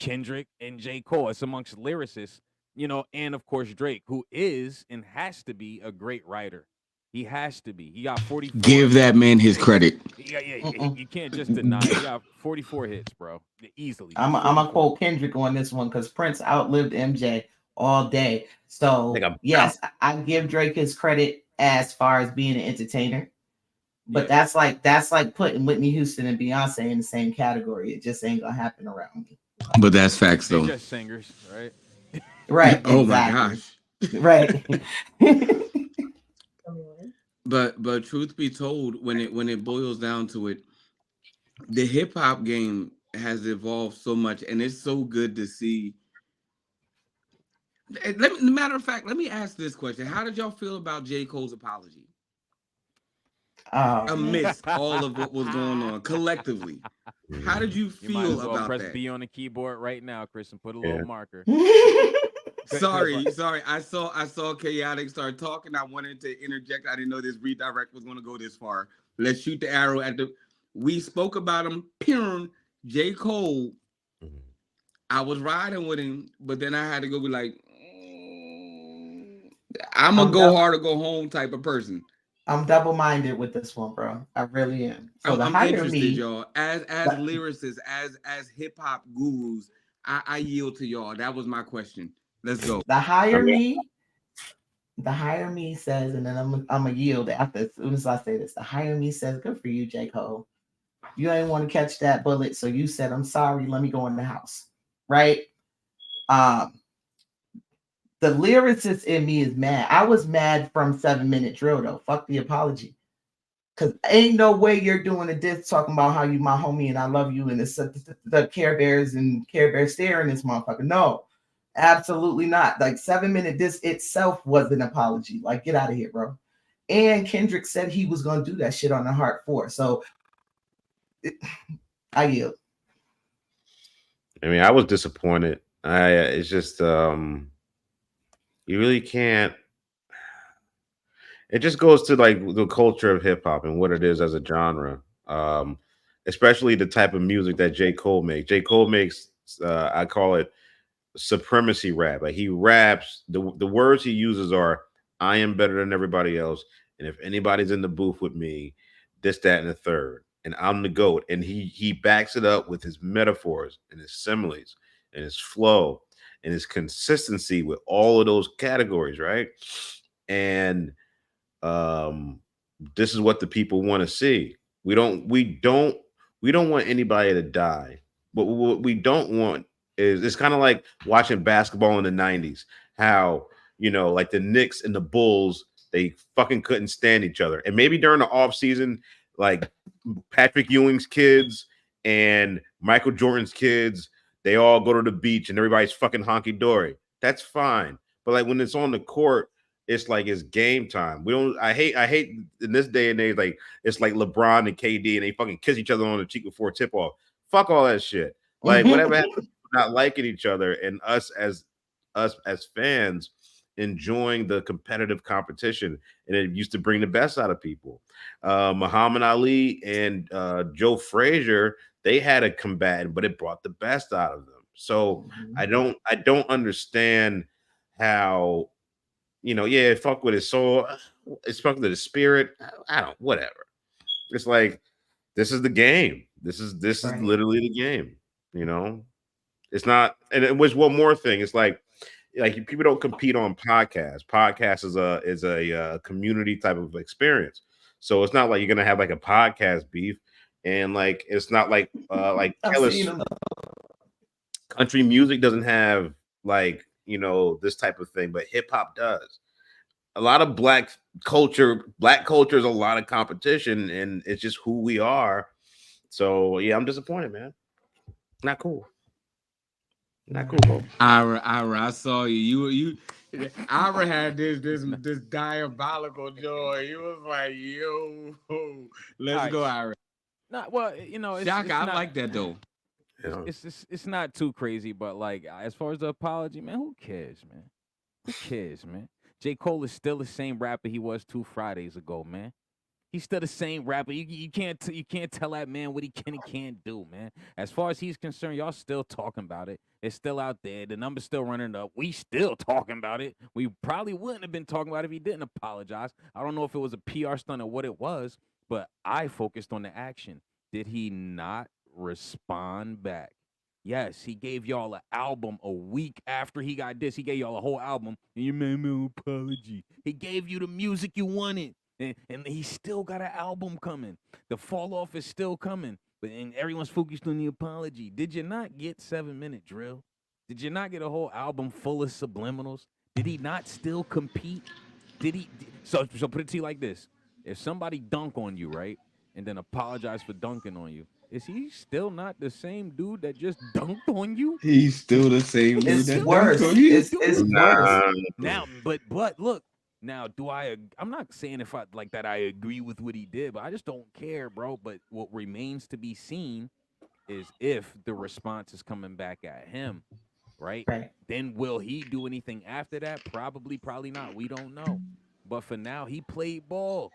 Speaker 5: Kendrick and J. Cole. It's amongst lyricists, and of course Drake, who is and has to be a great writer. He has to be. He got 44.
Speaker 1: Give that man his
Speaker 5: Ex-
Speaker 1: credit.
Speaker 5: yeah, yeah.
Speaker 3: Mm-mm.
Speaker 5: You can't just deny it. He got 44 hits, bro. Easily
Speaker 3: I'm gonna
Speaker 5: 44.
Speaker 3: quote Kendrick on this one because Prince outlived MJ all day. So
Speaker 4: Nigga,
Speaker 3: yes, I give Drake his credit as far as being an entertainer, but
Speaker 5: Yeah,
Speaker 3: that's like putting Whitney Houston and Beyonce in the same category. It just ain't gonna happen around me.
Speaker 1: But that's facts
Speaker 5: they
Speaker 1: though.
Speaker 5: just singers, right?
Speaker 3: Right,
Speaker 1: Oh my
Speaker 3: exactly.
Speaker 1: gosh.
Speaker 3: Right.
Speaker 1: But truth be told, when it boils down to it, the hip hop game has evolved so much, and it's so good to see. Matter of fact, let me ask this question: how did y'all feel about J. Cole's apology
Speaker 3: Oh man.
Speaker 1: amidst all of what was going on collectively? How did you
Speaker 5: You might
Speaker 1: feel
Speaker 5: as well
Speaker 1: about
Speaker 5: press
Speaker 1: that?
Speaker 5: B on the keyboard right now, Chris, and put a little
Speaker 4: yeah.
Speaker 5: marker. Cause like,
Speaker 1: Sorry. I saw chaotic start talking. I wanted to interject. I didn't know this redirect was going to go this far. Let's shoot the arrow at the. We spoke about him. Pure J. Cole.
Speaker 4: Mhm.
Speaker 1: I was riding with him, but then I had to go be like, I'm a
Speaker 3: I'm
Speaker 1: go
Speaker 3: dou-
Speaker 1: hard or go home type of person.
Speaker 3: I'm double minded with this one, bro. I really am. So
Speaker 1: I'm,
Speaker 3: the
Speaker 1: I'm
Speaker 3: higher
Speaker 1: interested,
Speaker 3: me,
Speaker 1: y'all. As
Speaker 3: the,
Speaker 1: lyricists, as hip hop gurus, I yield to y'all. That was my question. Let's go.
Speaker 3: the
Speaker 4: I
Speaker 3: higher
Speaker 4: mean,
Speaker 3: me, the higher me says, and then I'm a yield after as soon as I say this. The higher me says, "Good for you, J Cole. You ain't want to catch that bullet, so you said, I'm sorry. Let me go in the house." Right? Um, the lyricist in me is mad. I was mad from 7 Minute Drill though. Fuck the apology. Cause ain't no way you're doing a diss talking about how you my homie and I love you and it's the Care Bears and Care Bears staring this motherfucker. No, absolutely not. Like 7 Minute diss itself was an apology. Like get out of here, bro. And Kendrick said he was gonna do that shit on the Heart 4. So I yield.
Speaker 4: I was disappointed. It's just you really can't. It just goes to like the culture of hip hop and what it is as a genre. Especially the type of music that J. Cole makes. J. Cole makes I call it supremacy rap. Like he raps, the words he uses are "I am better than everybody else," and if anybody's in the booth with me, this, that, and the third, and I'm the goat. And he backs it up with his metaphors and his similes and his flow and his consistency with all of those categories, right? And um this is what the people want to see. We don't want anybody to die, but what we don't want is, it's kind of like watching basketball in the 90s, how like the Knicks and the Bulls, they fucking couldn't stand each other, and maybe during the off season, like Patrick Ewing's kids and Michael Jordan's kids, they all go to the beach and everybody's fucking honky dory. That's fine. But like when it's on the court, it's like it's game time. We don't. I hate in this day and age, like it's like LeBron and KD and they fucking kiss each other on the cheek before tip off. Fuck all that shit. Like whatever happens, not liking each other, and us as fans enjoying the competitive competition, and it used to bring the best out of people. Muhammad Ali and Joe Frazier, they had a combatant, but it brought the best out of them. So I don't understand how, yeah, fuck with his soul, it's fuck with his spirit. I don't, whatever. It's like this is the game. This is
Speaker 3: Right.
Speaker 4: literally the game. You know, it's not. And it was one more thing. It's like people don't compete on podcasts. Podcast is a community type of experience. So it's not like you're gonna have like a podcast beef, and like it's not like
Speaker 3: I've
Speaker 4: Taylor
Speaker 3: seen them.
Speaker 4: country music doesn't have like this type of thing, but hip hop does. A lot of black culture is a lot of competition, and it's just who we are. So yeah, I'm disappointed, man. Not cool. Not cool, bro.
Speaker 1: Ira, I saw you. Ira had this diabolical joy. He was like, "Yo,
Speaker 5: all
Speaker 1: let's
Speaker 5: right.
Speaker 1: go, Ira."
Speaker 5: Not well,
Speaker 1: Shaka,
Speaker 5: it's
Speaker 1: I
Speaker 5: not
Speaker 1: like that though.
Speaker 4: You know?
Speaker 5: it's not too crazy, but like as far as the apology, man, who cares, man? Who cares, man? J. Cole is still the same rapper he was 2 Fridays ago, man. He's still the same rapper. You can't tell that man what he can and can't do, man. As far as he's concerned, y'all still talking about it. It's still out there. The number's still running up. We still talking about it. We probably wouldn't have been talking about it if he didn't apologize. I don't know if it was a PR stunt or what it was, but I focused on the action. Did he not respond back? Yes, he gave y'all an album a week after he got this. He gave y'all a whole album, and you made me an apology. He gave you the music you wanted, and he still got an album coming. The fall off is still coming, but and everyone's focused on the apology. Did you not get 7 Minute Drill? Did you not get a whole album full of subliminals? Did he not still compete? Did he? So put it to you like this: if somebody dunk on you, right, and then apologize for dunking on you, is he still not the same dude that just dunked on you?
Speaker 1: He's still the same dude
Speaker 3: It's
Speaker 1: that
Speaker 3: worse.
Speaker 1: dunked on you.
Speaker 3: It's worse.
Speaker 5: Now, but look, now do I? I'm not saying if I like that I agree with what he did, but I just don't care, bro. But what remains to be seen is if the response is coming back at him, right?
Speaker 3: Right.
Speaker 5: Then will he do anything after that? Probably, probably not. We don't know. But for now, he played ball.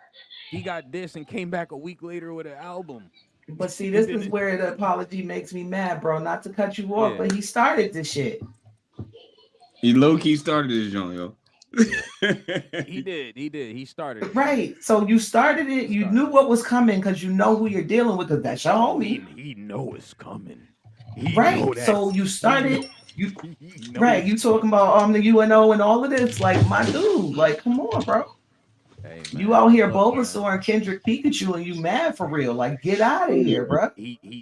Speaker 5: He got this and came back a week later with an album.
Speaker 3: But see,
Speaker 5: And
Speaker 3: this
Speaker 5: then
Speaker 3: is where the apology makes me mad, bro. Not to cut you off,
Speaker 5: Yeah.
Speaker 3: but he started this shit.
Speaker 1: He low key started this joint, yo.
Speaker 5: He did. He started it.
Speaker 3: Right. So you started it. You knew what was coming because you know who you're dealing with because that's your homie.
Speaker 5: He know it's coming. He
Speaker 3: Right.
Speaker 5: know that.
Speaker 3: So you started. You
Speaker 5: He know
Speaker 3: right.
Speaker 5: it's
Speaker 3: You talking about the UNO and all of this. Like, my dude. Like, come on, bro.
Speaker 5: Hey,
Speaker 3: You
Speaker 5: man,
Speaker 3: out here
Speaker 5: look, man.
Speaker 3: Bulbasaur and Kendrick Pikachu and you mad for real. Like, get out of here, bro.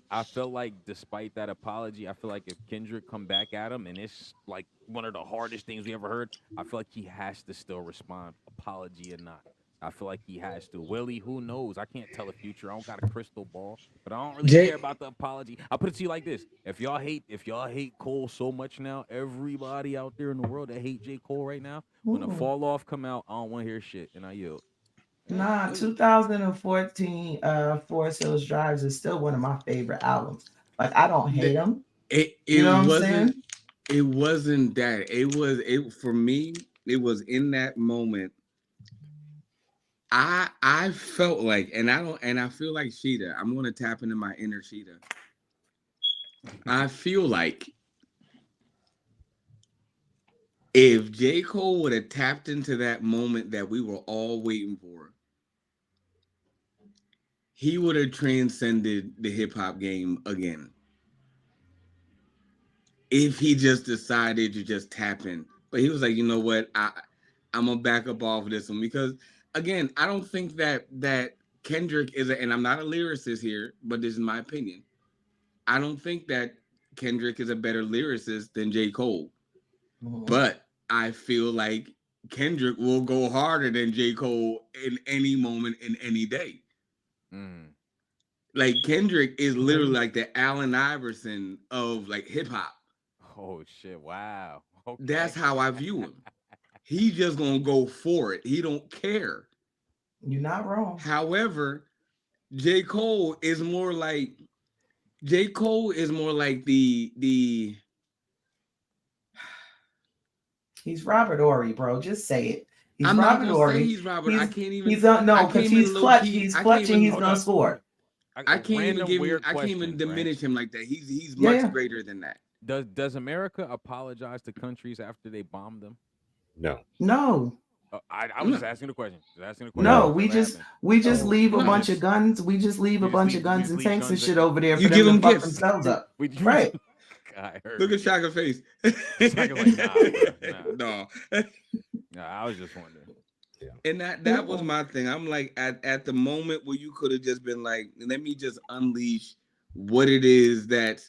Speaker 5: I feel like despite that apology, I feel like if Kendrick come back at him and it's like one of the hardest things we ever heard, I feel like he has to still respond, apology or not. I feel like he has to. Willie, who knows? I can't tell the future. I don't got a crystal ball, but I don't really
Speaker 1: Jay-
Speaker 5: care about the apology. I'll put it to you like this: if y'all hate Cole so much now, everybody out there in the world that hate J. Cole right now, when the
Speaker 3: Ooh.
Speaker 5: fall off come out, I don't want to hear shit, and I yield.
Speaker 3: Nah, 2014 Forest Hills Drives is still one of my favorite albums. Like, I don't hate them.
Speaker 1: It
Speaker 3: You know what I'm
Speaker 1: wasn't
Speaker 3: saying?
Speaker 1: it wasn't that. It for me, it was in that moment. I felt like, and I feel like Sheeta. I'm gonna tap into my inner Sheeta. I feel like if J. Cole would have tapped into that moment that we were all waiting for, he would have transcended the hip hop game again. If he just decided to just tap in. But he was like, you know what? I'm gonna back up off of this one because again, I don't think that Kendrick is and I'm not a lyricist here, but this is my opinion. I don't think that Kendrick is a better lyricist than J. Cole.
Speaker 3: Mhm.
Speaker 1: But I feel like Kendrick will go harder than J. Cole in any moment in any day.
Speaker 5: Mm.
Speaker 1: Like Kendrick is literally like the Allen Iverson of like hip hop.
Speaker 5: Oh shit! Wow. Okay.
Speaker 1: That's how I view him. He just gonna go for it. He don't care.
Speaker 3: You're not wrong.
Speaker 1: However, J. Cole is more like the
Speaker 3: He's Robert Ory, bro. Just say it. He's
Speaker 1: I'm not
Speaker 3: Robert
Speaker 1: gonna
Speaker 3: Ory.
Speaker 1: say he's Robert. I can't even.
Speaker 3: He's no,
Speaker 1: I
Speaker 3: because
Speaker 1: can't
Speaker 3: he's
Speaker 1: even
Speaker 3: clutch.
Speaker 1: low-key-
Speaker 3: He's
Speaker 1: I can't
Speaker 3: clutching.
Speaker 1: even-
Speaker 3: He's
Speaker 1: hold
Speaker 3: gonna
Speaker 1: up.
Speaker 3: score.
Speaker 1: I can't even give him. I can't even
Speaker 5: question,
Speaker 1: diminish
Speaker 5: right?
Speaker 1: him like that. He's
Speaker 3: Yeah,
Speaker 1: much
Speaker 3: yeah.
Speaker 1: greater than that.
Speaker 5: Does America apologize to countries after they bomb them?
Speaker 4: No.
Speaker 3: No,
Speaker 5: I was just asking the question. Just asking the question.
Speaker 3: no.
Speaker 5: It
Speaker 3: We
Speaker 5: never
Speaker 3: just
Speaker 5: happened.
Speaker 3: leave a
Speaker 1: No.
Speaker 3: bunch of guns. We just leave a bunch of guns and
Speaker 5: leave
Speaker 3: tanks and
Speaker 5: guns
Speaker 3: shit
Speaker 5: and-
Speaker 3: over there
Speaker 1: You
Speaker 3: for
Speaker 1: give
Speaker 3: them to
Speaker 1: them
Speaker 3: fuck
Speaker 1: gifts.
Speaker 3: themselves up.
Speaker 5: We
Speaker 3: Right.
Speaker 5: I heard.
Speaker 1: Look
Speaker 5: you.
Speaker 1: at Shaka's face.
Speaker 5: Shaka's like, nah,
Speaker 1: no.
Speaker 5: Nah, I was just wondering.
Speaker 1: And that was my thing. I'm like at the moment where you could have just been like, let me just unleash what it is that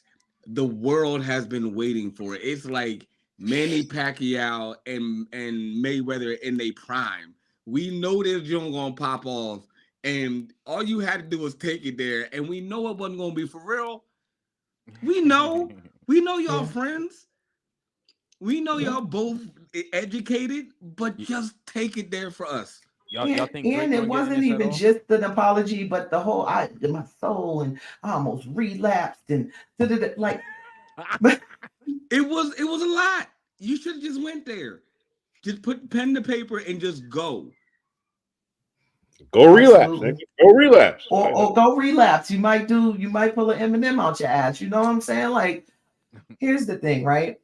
Speaker 1: the world has been waiting for. It's like Manny Pacquiao and Mayweather in their prime. We know this joint gonna pop off, and all you had to do was take it there, and we know it wasn't gonna be for real. We know y'all
Speaker 3: Yeah.
Speaker 1: friends. We know
Speaker 3: Yeah.
Speaker 1: y'all both educated, but
Speaker 5: Y-
Speaker 1: just take it there for us.
Speaker 5: y'all think Drake
Speaker 3: And it
Speaker 5: gonna get in
Speaker 3: wasn't
Speaker 5: this at
Speaker 3: even
Speaker 5: all?
Speaker 3: just an apology, but the whole my soul and I almost relapsed and like
Speaker 1: It was a lot. You should have just went there. Just put pen to paper and just go.
Speaker 4: Go relapse, nigga.
Speaker 3: Absolutely.
Speaker 4: Go relapse.
Speaker 3: Or go relapse. You might pull an Eminem out your ass. You know what I'm saying? Like, here's the thing, right?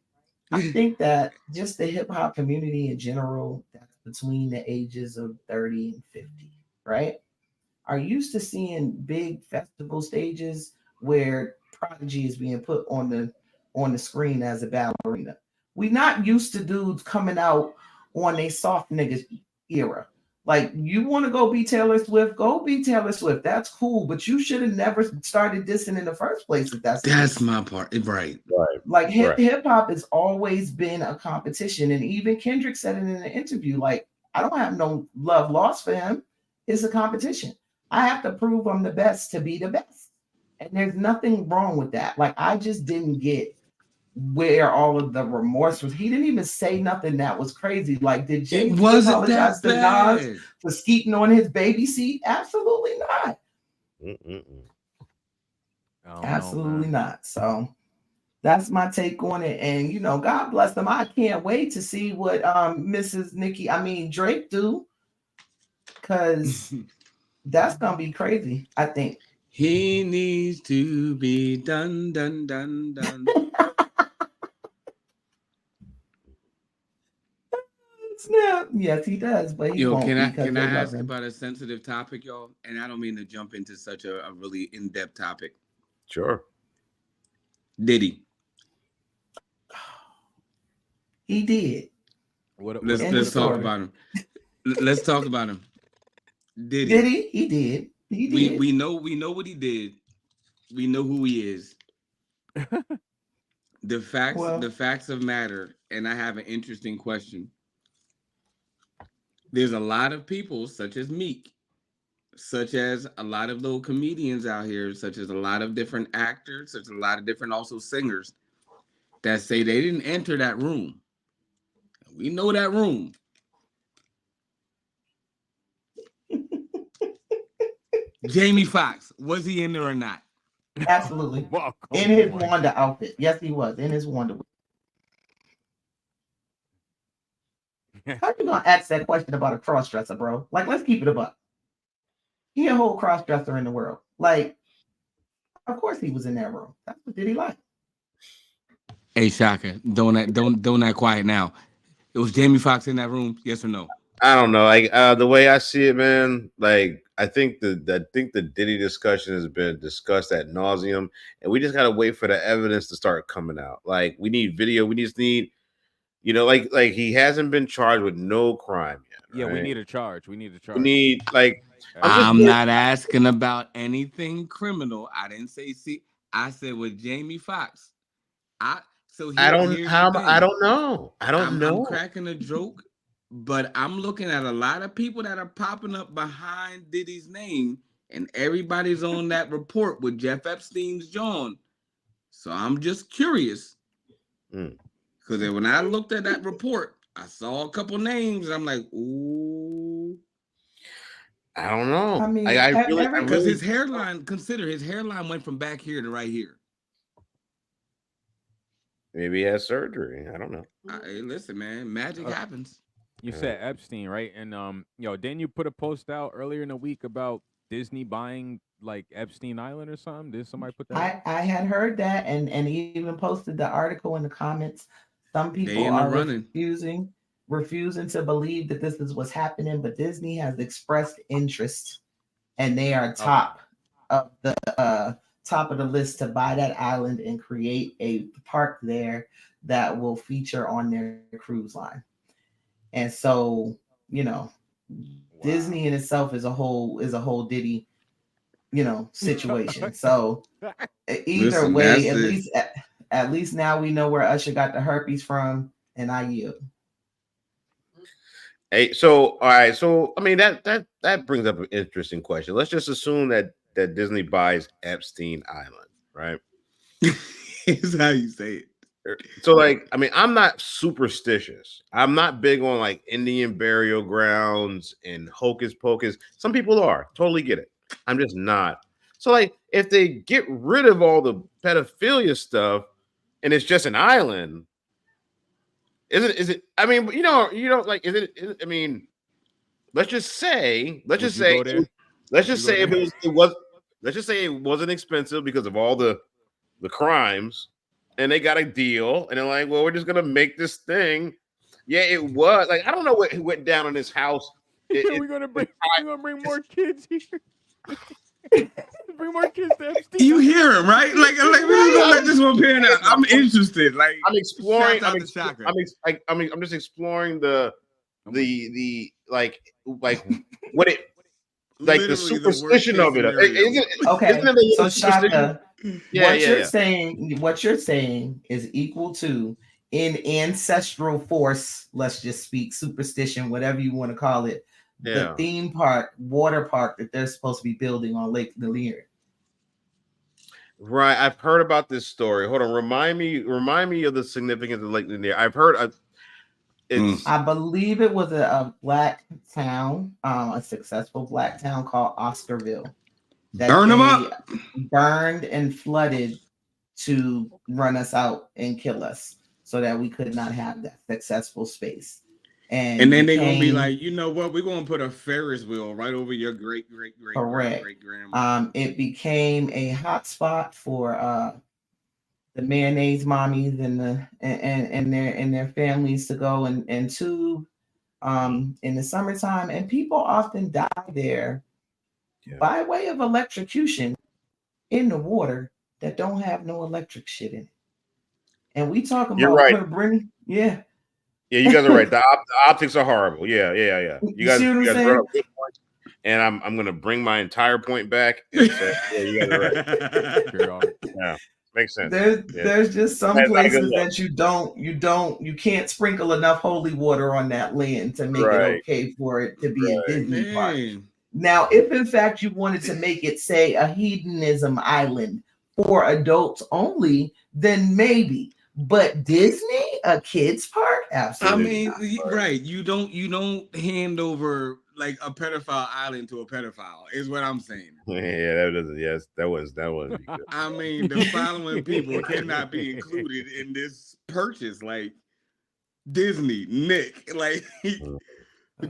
Speaker 3: I think that just the hip hop community in general, that's between the ages of 30 and 50, right? Are used to seeing big festival stages where Prodigy is being put on the screen as a ballerina. We not used to dudes coming out on a soft nigga era. Like, you want to go be Taylor Swift, go be Taylor Swift. That's cool, but you should have never started dissing in the first place if that's the
Speaker 1: That's
Speaker 3: case.
Speaker 1: my part. Right.
Speaker 4: Right,
Speaker 3: Like,
Speaker 4: right.
Speaker 3: hip hop has always been a competition, and even Kendrick said it in an interview. Like, I don't have no love lost for him. It's a competition. I have to prove I'm the best to be the best, and there's nothing wrong with that. Like, I just didn't get where all of the remorse was. He didn't even say nothing that was crazy. Like, did
Speaker 1: It
Speaker 3: Jay Z
Speaker 1: wasn't
Speaker 3: apologize
Speaker 1: that
Speaker 3: to Nas
Speaker 1: bad.
Speaker 3: for skeeting on his baby seat? Absolutely not.
Speaker 4: Mm-mm-mm.
Speaker 5: I don't know,
Speaker 3: Absolutely
Speaker 5: man.
Speaker 3: not. So that's my take on it. And God bless them. I can't wait to see what Mrs. Drake do, because that's gonna be crazy, I think.
Speaker 1: He needs to be done, done, done, done.
Speaker 3: Snap. Yes, he does, but he
Speaker 1: Yo,
Speaker 3: won't
Speaker 1: can
Speaker 3: be
Speaker 1: I
Speaker 3: because
Speaker 1: can
Speaker 3: they
Speaker 1: I
Speaker 3: love
Speaker 1: ask
Speaker 3: him.
Speaker 1: about a sensitive topic, y'all? And I don't mean to jump into such a really in-depth topic.
Speaker 4: Sure.
Speaker 1: Diddy.
Speaker 3: He did.
Speaker 5: What
Speaker 1: Let's
Speaker 3: End of
Speaker 5: what
Speaker 1: let's talk
Speaker 5: about him?
Speaker 3: story.
Speaker 1: about him. Let's talk about him.
Speaker 3: Did
Speaker 1: Diddy.
Speaker 3: he? He did. He
Speaker 1: We
Speaker 3: did.
Speaker 1: we know what he did. We know who he is. The
Speaker 3: Well,
Speaker 1: facts of matter. And I have an interesting question. There's a lot of people, such as Meek, such as a lot of little comedians out here, such as a lot of different actors, such as a lot of different also singers that say they didn't enter that room. We know that room. Jamie Foxx, was he in there or not?
Speaker 3: absolutely. In
Speaker 5: Oh
Speaker 3: his
Speaker 5: my
Speaker 3: Wanda outfit. Yes, he was. In his Wanda.
Speaker 5: god.
Speaker 3: How you gonna ask that question about a cross dresser, bro? Like, let's keep it above. He a whole cross dresser in the world. Like, of course he was in that room. That's what did he like.
Speaker 1: Hey Shaka, don't that quiet now. It was Jamie Foxx in that room, yes or no?
Speaker 4: I don't know. Like the way I see it, man. Like I think the Diddy discussion has been discussed at nauseum, and we just gotta wait for the evidence to start coming out. Like we need video. We just need, like he hasn't been charged with no crime yet,
Speaker 5: Yeah, we
Speaker 4: right?
Speaker 5: need a charge. We need a
Speaker 4: We
Speaker 5: charge.
Speaker 4: need like I'm just
Speaker 1: I'm
Speaker 4: waiting.
Speaker 1: not asking about anything criminal. I didn't say see. I said with Jamie Foxx. I so here's the
Speaker 4: I
Speaker 1: thing.
Speaker 4: don't know. I don't
Speaker 1: I'm
Speaker 4: know.
Speaker 1: cracking a joke, but I'm looking at a lot of people that are popping up behind Diddy's name, and everybody's on that report with Jeff Epstein's John. So I'm just curious
Speaker 4: Mm.
Speaker 1: because when I looked at that report, I saw a couple names. And I'm like, ooh,
Speaker 4: I don't know.
Speaker 3: I
Speaker 4: I,
Speaker 3: mean,
Speaker 4: I really, I
Speaker 1: because
Speaker 3: every
Speaker 4: really
Speaker 1: his hairline. Consider his hairline went from back here to right here.
Speaker 4: maybe he has surgery. I don't know.
Speaker 1: Hey, listen, man, magic
Speaker 5: Uh,
Speaker 1: happens.
Speaker 5: you
Speaker 4: Yeah.
Speaker 5: said Epstein, right? And didn't you put a post out earlier in the week about Disney buying like Epstein Island or something? Did somebody put that out?
Speaker 3: I had heard that, and even posted the article in the comments. Some people
Speaker 1: They in the
Speaker 3: are
Speaker 1: running.
Speaker 3: refusing to believe that this is what's happening, but Disney has expressed interest, and they are
Speaker 5: Okay.
Speaker 3: of the top of the list to buy that island and create a park there that will feature on their cruise line. And so, you know, Disney
Speaker 5: Wow.
Speaker 3: in itself is a whole Diddy, situation. So either
Speaker 1: Listen,
Speaker 3: way,
Speaker 1: that's it.
Speaker 3: at least now we know where Usher got the herpes from, and I yield.
Speaker 4: Hey, so all right, so I mean that brings up an interesting question. Let's just assume that Disney buys Epstein Island, right?
Speaker 1: It's how you say it.
Speaker 4: So like, I mean, I'm not superstitious. I'm not big on like Indian burial grounds and hocus pocus. Some people are. Totally get it. I'm just not. So like, if they get rid of all the pedophilia stuff and it's just an island, is it I mean, like is it I mean, let's just say,
Speaker 5: Would you go there?
Speaker 4: let's
Speaker 5: Would you
Speaker 4: just
Speaker 5: go
Speaker 4: say if
Speaker 5: there?
Speaker 4: let's just say it wasn't expensive because of all the crimes, and they got a deal, and they're like, well, we're just gonna make this thing. Yeah, it was like I don't know what went down in this house.
Speaker 5: we're gonna bring more kids here. Bring more kids to Epstein.
Speaker 1: You hear him, right? Like we're just gonna let this one pan out. I'm interested. Like,
Speaker 4: I'm exploring.
Speaker 1: shouts out to Shaka.
Speaker 4: I'm just exploring the
Speaker 5: Oh
Speaker 4: the like what it like the
Speaker 1: Literally the worst
Speaker 4: superstition
Speaker 1: case
Speaker 4: of it.
Speaker 1: scenario.
Speaker 3: Okay,
Speaker 4: Isn't it a little
Speaker 3: so
Speaker 4: superstition?
Speaker 3: Shaka,
Speaker 4: Yeah,
Speaker 3: what you're saying is equal to in ancestral force. Let's just speak superstition, whatever you want to call it. The
Speaker 4: Yeah.
Speaker 3: theme park, water park that they're supposed to be building on Lake Lanier.
Speaker 4: Right. I've heard about this story. Hold on. Remind me of the significance of Lake Lanier. It's
Speaker 3: I believe it was a black town, a successful black town called Oscarville. That
Speaker 1: Burn them
Speaker 3: they
Speaker 1: up.
Speaker 3: burned and flooded to run us out and kill us so that we could not have that successful space.
Speaker 1: And then they're gonna be like, you know what? We're gonna put a Ferris wheel right over your great
Speaker 3: correct.
Speaker 1: grandma.
Speaker 3: It became a hot spot for the mayonnaise mommies and their families to go and tube in the summertime, and people often die there by way of electrocution in the water that don't have no electric shit in it. And we talking
Speaker 4: You're
Speaker 3: about
Speaker 4: right.
Speaker 3: bring
Speaker 4: Yeah, you guys are right. The optics are horrible. Yeah. You guys,
Speaker 3: see what I'm
Speaker 4: brought
Speaker 3: saying?
Speaker 4: up good points, and I'm gonna bring my entire point back. And say, yeah, you guys are right. Yeah, makes sense.
Speaker 3: There's just some
Speaker 4: That's not a good
Speaker 3: places
Speaker 4: look.
Speaker 3: that you can't sprinkle enough holy water on that land to make it
Speaker 4: Right.
Speaker 3: okay for it to be a Disney park.
Speaker 1: Man.
Speaker 3: Now, if in fact you wanted to make it, say, a hedonism island for adults only, then maybe. But Disney, a kids park,
Speaker 1: I
Speaker 3: absolutely.
Speaker 1: mean,
Speaker 3: not.
Speaker 1: right? You don't hand over like a pedophile island to a pedophile. Is what I'm saying.
Speaker 4: Yeah, that doesn't. Yes, that was good.
Speaker 1: I mean, the following people cannot be included in this purchase. Like Disney, Nick, like.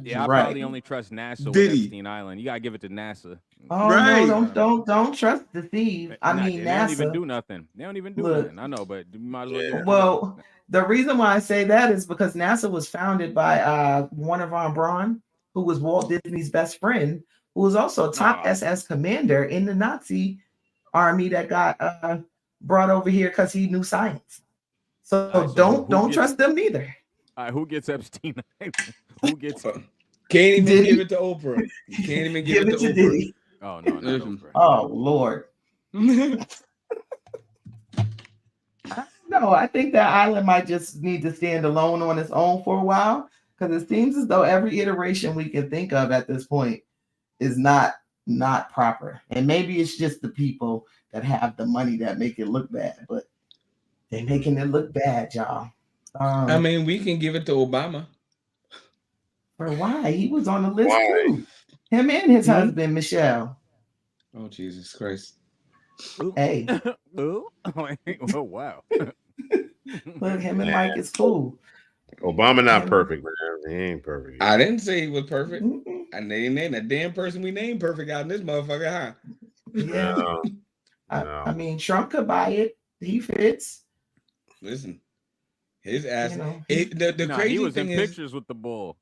Speaker 5: Yeah, I
Speaker 3: Right.
Speaker 5: probably only trust NASA with
Speaker 1: Diddy.
Speaker 5: Epstein Island. You gotta give it to NASA.
Speaker 3: Oh
Speaker 1: Right.
Speaker 3: no, don't trust the thief. I mean,
Speaker 5: they don't even
Speaker 3: NASA.
Speaker 5: do nothing. They don't even do
Speaker 3: Look.
Speaker 5: nothing. I know, but you might as well. give it to
Speaker 3: Well,
Speaker 5: them.
Speaker 3: the reason why I say that is because NASA was founded by Warner von Braun, who was Walt Disney's best friend, who was also a top
Speaker 5: Aw.
Speaker 3: SS commander in the Nazi army that got brought over here because he knew science. So
Speaker 5: All right, so
Speaker 3: don't
Speaker 5: who
Speaker 3: trust them neither.
Speaker 5: All right, who gets Epstein? Who gets?
Speaker 1: Can't even
Speaker 3: Diddy.
Speaker 1: give it to Oprah. Can't even
Speaker 3: Give it to Diddy.
Speaker 5: Oh no, not
Speaker 1: Listen.
Speaker 5: Oprah.
Speaker 3: Oh Lord.
Speaker 1: Oprah.
Speaker 3: No, I think that island might just need to stand alone on its own for a while, because it seems as though every iteration we can think of at this point is not proper. And maybe it's just the people that have the money that make it look bad, but they're making it look bad, y'all.
Speaker 1: I mean, we can give it to Obama.
Speaker 3: For why? He was on the list
Speaker 4: Why?
Speaker 3: too. Him and his
Speaker 1: Mhm.
Speaker 3: husband, Michelle.
Speaker 1: Oh Jesus Christ!
Speaker 5: Ooh.
Speaker 3: Hey,
Speaker 5: Ooh. Oh wow.
Speaker 3: look, him and Mike is cool.
Speaker 4: Obama not perfect, man. He ain't perfect.
Speaker 1: I didn't say he was perfect.
Speaker 3: Mm-mm.
Speaker 1: I named that damn person we named perfect out in this motherfucker, huh?
Speaker 3: Yeah.
Speaker 4: No.
Speaker 3: I mean, Trump could buy it. He fits.
Speaker 1: Listen, his ass.
Speaker 3: You know,
Speaker 1: The
Speaker 5: Nah,
Speaker 1: crazy
Speaker 5: he was in
Speaker 1: thing is,
Speaker 5: pictures with the bull.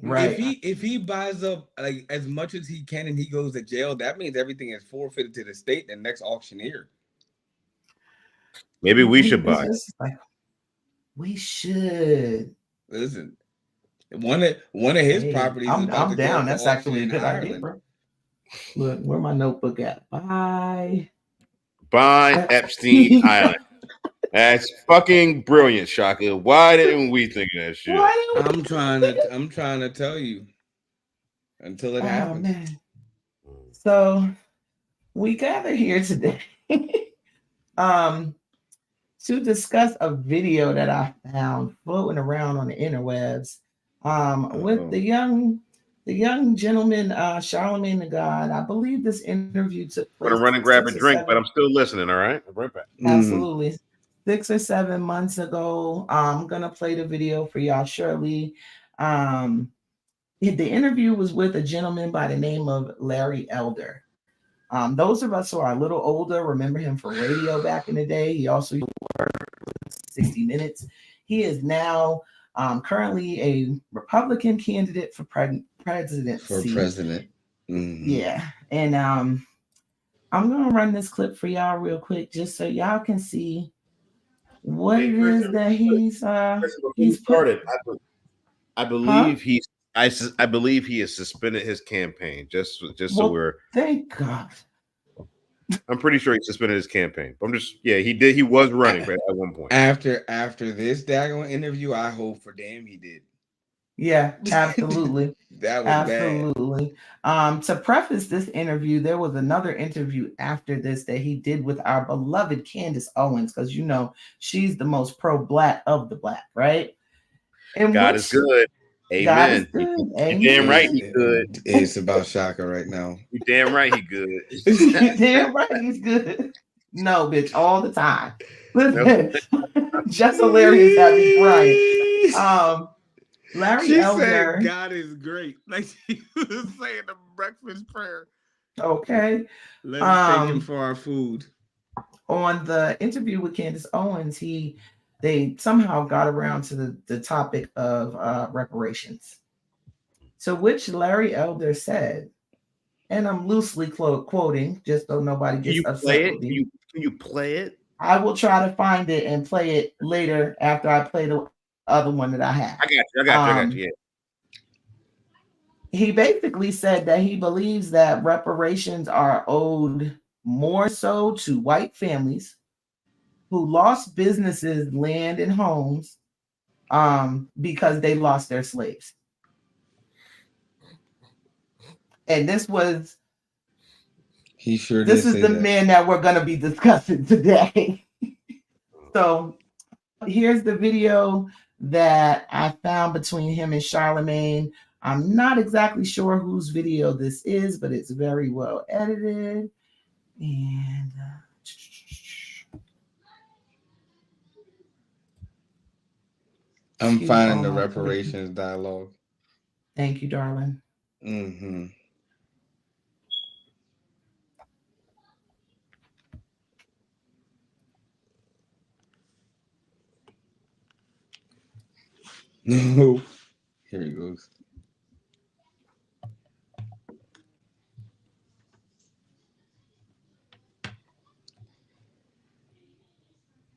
Speaker 3: Right.
Speaker 1: if he buys up like as much as he can and he goes to jail, that means everything is forfeited to the state. The next auctioneer.
Speaker 4: Maybe we should
Speaker 3: It's
Speaker 4: buy.
Speaker 3: just like, we should.
Speaker 1: Listen, one of his
Speaker 3: Hey,
Speaker 1: properties. Is
Speaker 3: I'm
Speaker 1: about to go
Speaker 3: down.
Speaker 1: up
Speaker 3: That's
Speaker 1: for auction
Speaker 3: actually a
Speaker 1: in
Speaker 3: good idea,
Speaker 1: Ireland.
Speaker 3: bro. Look, where my notebook at? Bye.
Speaker 4: Buy Epstein Island. That's fucking brilliant, Shaka. Why didn't we think of that shit?
Speaker 3: Why don't
Speaker 1: I'm trying to tell you until it
Speaker 3: Oh
Speaker 1: happens.
Speaker 3: man. So we gather here today to discuss a video that I found floating around on the interwebs with the young gentleman Charlemagne the God. I believe this interview took
Speaker 4: I'm
Speaker 3: place
Speaker 4: gonna run and grab a
Speaker 3: 6 or
Speaker 4: drink, but
Speaker 3: 7
Speaker 4: I'm still listening. All right, I'm right back.
Speaker 3: Absolutely. 6 or 7 months ago. I'm gonna play the video for y'all shortly. The interview was with a gentleman by the name of Larry Elder. Those of us who are a little older remember him from radio back in the day. He also used to work 60 Minutes. He is now currently a Republican candidate for
Speaker 1: For
Speaker 3: presidency.
Speaker 1: president.
Speaker 3: Yeah. And I'm going to run this clip for y'all real quick just so y'all can see what
Speaker 4: Hey,
Speaker 3: it
Speaker 4: Chris,
Speaker 3: is that
Speaker 4: before you
Speaker 3: he's put.
Speaker 4: started, I
Speaker 3: Huh?
Speaker 4: believe I believe he has suspended his campaign. Just so
Speaker 3: Well,
Speaker 4: we're,
Speaker 3: thank God.
Speaker 4: I'm pretty sure he suspended his campaign. I'm just, yeah, he did. He was running at one point.
Speaker 1: After this daggone interview, I hope for damn he did.
Speaker 3: Yeah, absolutely.
Speaker 1: That was bad.
Speaker 3: Absolutely. To preface this interview, there was another interview after this that he did with our beloved Candace Owens, because you know she's the most pro-black of the black, right? In
Speaker 4: God is
Speaker 3: which
Speaker 4: good.
Speaker 3: God is
Speaker 4: Amen.
Speaker 3: good.
Speaker 4: You damn right
Speaker 1: It's,
Speaker 3: Amen.
Speaker 4: he good.
Speaker 1: it's about Shaka right now.
Speaker 4: You damn right he good.
Speaker 3: Damn right, he's good. No, bitch, all the time.
Speaker 4: No,
Speaker 3: Listen, just hilarious, have me crying. Um, Larry
Speaker 1: She said,
Speaker 3: Elder.
Speaker 1: "God is great," like she was saying the breakfast prayer.
Speaker 3: Okay.
Speaker 1: Let us thank Him
Speaker 3: Um,
Speaker 1: for our food.
Speaker 3: on the interview with Candace Owens, they somehow got around to the topic of reparations. To which Larry Elder said, and I'm loosely quoting, just so nobody
Speaker 4: can
Speaker 3: gets
Speaker 4: you play
Speaker 3: upset
Speaker 4: it?
Speaker 3: with me.
Speaker 4: Can you play it?
Speaker 3: I will try to find it and play it later after I play the other one that I have.
Speaker 4: I got you. I got you. I
Speaker 3: Um,
Speaker 4: got you. Yeah.
Speaker 3: he basically said that he believes that reparations are owed more so to white families who lost businesses, land, and homes because they lost their slaves. And
Speaker 1: He sure
Speaker 3: this
Speaker 1: did
Speaker 3: is
Speaker 1: say
Speaker 3: the
Speaker 1: that.
Speaker 3: man that we're going to be discussing today. So here's the video that I found between him and Charlemagne. I'm not exactly sure whose video this is, but it's very well edited. And
Speaker 1: I'm
Speaker 3: excuse all
Speaker 1: finding the
Speaker 3: my
Speaker 1: reparations dialogue.
Speaker 3: thank you, darling.
Speaker 1: Mm-hmm. No. Here he goes.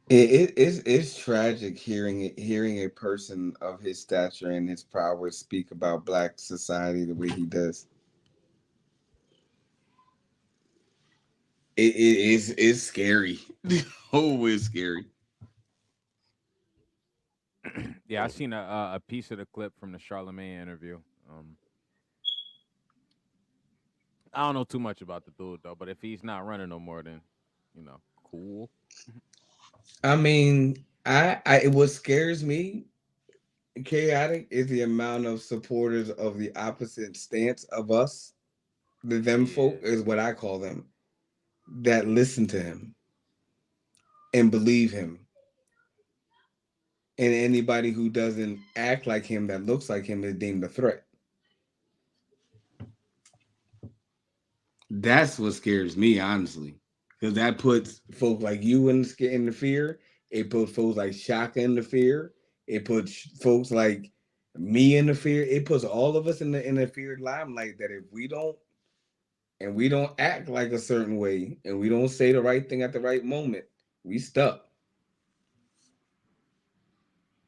Speaker 1: It's tragic hearing a person of his stature and his prowess speak about black society the way he does. It's scary. Oh, it's scary.
Speaker 5: Yeah, I seen a piece of the clip from the Charlemagne interview. I don't know too much about the dude though, but if he's not running no more, then cool.
Speaker 1: I mean, I what scares me, chaotic, is the amount of supporters of the opposite stance of us. The them
Speaker 5: Yeah,
Speaker 1: folk is what I call them, that listen to him and believe him. And anybody who doesn't act like him that looks like him is deemed a threat. That's what scares me, honestly, because that puts folk like you in the fear. It puts folks like Shaka in the fear. It puts folks like me in the fear. It puts all of us in the feared limelight that if we don't act like a certain way and we don't say the right thing at the right moment, we stuck.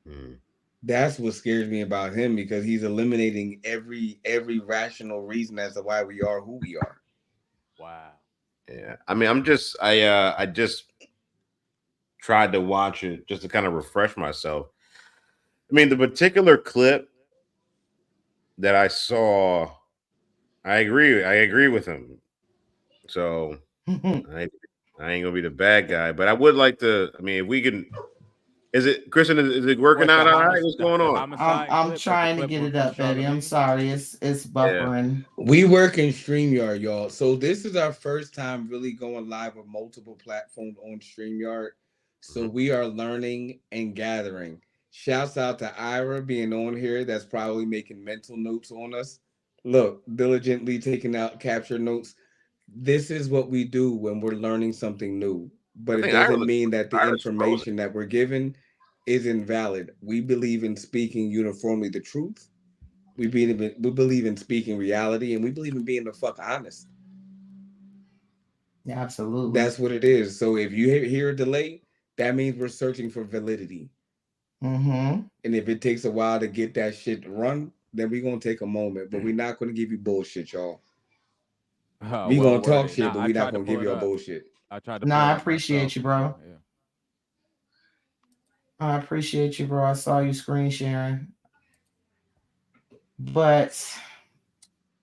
Speaker 4: Mm.
Speaker 1: That's what scares me about him because he's eliminating every rational reason as to why we are who we are.
Speaker 5: wow.
Speaker 4: Yeah. I mean, I just tried to watch it just to kind of refresh myself. I mean, the particular clip that I saw, I agree. I agree with him. So I I ain't gonna be the bad guy, but I would like to. I mean, if we can, is it Kristen? Is it working
Speaker 5: What
Speaker 4: out all right? What's going
Speaker 5: the
Speaker 4: on?
Speaker 5: homicide
Speaker 3: I'm
Speaker 5: clip, like the
Speaker 3: trying to
Speaker 5: clip
Speaker 3: get it
Speaker 5: from
Speaker 3: up, baby. I'm
Speaker 5: Charlemagne?
Speaker 3: sorry. It's
Speaker 4: Yeah.
Speaker 3: buffering.
Speaker 1: We work in StreamYard, y'all. So this is our first time really going live with multiple platforms on StreamYard. So
Speaker 4: Mhm.
Speaker 1: we are learning and gathering. Shouts out to Ira being on here. That's probably making mental notes on us. Look, diligently taking out capture notes. This is what we do when we're learning something new. But
Speaker 4: I
Speaker 1: it
Speaker 4: think Ira
Speaker 1: doesn't
Speaker 4: looks
Speaker 1: mean that the
Speaker 4: Ira's frozen.
Speaker 1: information that we're given is invalid. We believe in speaking uniformly the truth. We believe in speaking reality, and we believe in being the fuck honest.
Speaker 3: Yeah, absolutely.
Speaker 1: That's what it is. So if you hear a delay, that means we're searching for validity.
Speaker 3: Mm-hmm.
Speaker 1: And if it takes a while to get that shit run, then we're gonna take a moment. But we're not gonna give you bullshit, y'all. We
Speaker 5: Well
Speaker 1: gonna talk
Speaker 5: worded.
Speaker 1: shit,
Speaker 5: Nah,
Speaker 1: but
Speaker 5: I
Speaker 1: we're not
Speaker 5: tried to
Speaker 1: gonna
Speaker 5: pull
Speaker 1: give
Speaker 5: it
Speaker 1: y'all
Speaker 5: up.
Speaker 1: bullshit.
Speaker 5: I tried to
Speaker 3: No,
Speaker 5: pull it
Speaker 3: I
Speaker 5: up myself.
Speaker 3: appreciate you,
Speaker 5: Yeah,
Speaker 3: bro.
Speaker 5: yeah.
Speaker 3: I appreciate you, bro. I saw you screen sharing. But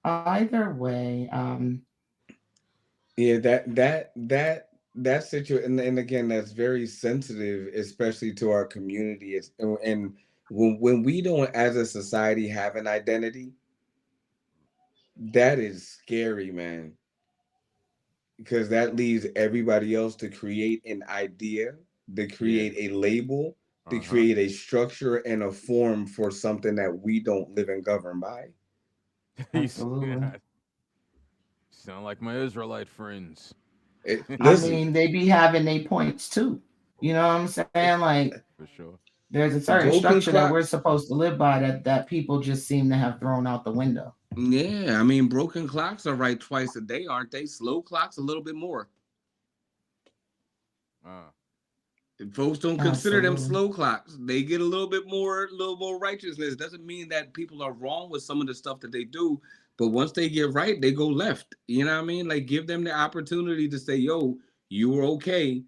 Speaker 3: either way,
Speaker 1: Yeah, that situation, and again, that's very sensitive, especially to our community. And when we don't, as a society, have an identity, that is scary, man, because that leaves everybody else to create an idea, to
Speaker 5: Yeah.
Speaker 1: create a label, to
Speaker 5: Uh-huh.
Speaker 1: create a structure and a form for something that we don't live and govern by.
Speaker 5: You s-
Speaker 3: absolutely.
Speaker 5: sound like my Israelite friends.
Speaker 3: I
Speaker 1: Listen,
Speaker 3: mean, they be having their points too. You know what I'm saying? Like,
Speaker 5: For sure.
Speaker 3: there's a certain
Speaker 1: broken
Speaker 3: structure that we're
Speaker 1: clocks.
Speaker 3: supposed to live by that people just seem to have thrown out the window.
Speaker 1: Yeah, I mean, broken clocks are right twice a day, aren't they? Slow clocks a little bit more.
Speaker 5: Uh,
Speaker 1: Folks don't consider them
Speaker 3: Absolutely.
Speaker 1: slow clocks. They get a little more righteousness. Doesn't mean that people are wrong with some of the stuff that they do, but once they get right, they go left. You know what I mean? Like give them the opportunity to say, "Yo, you were okay.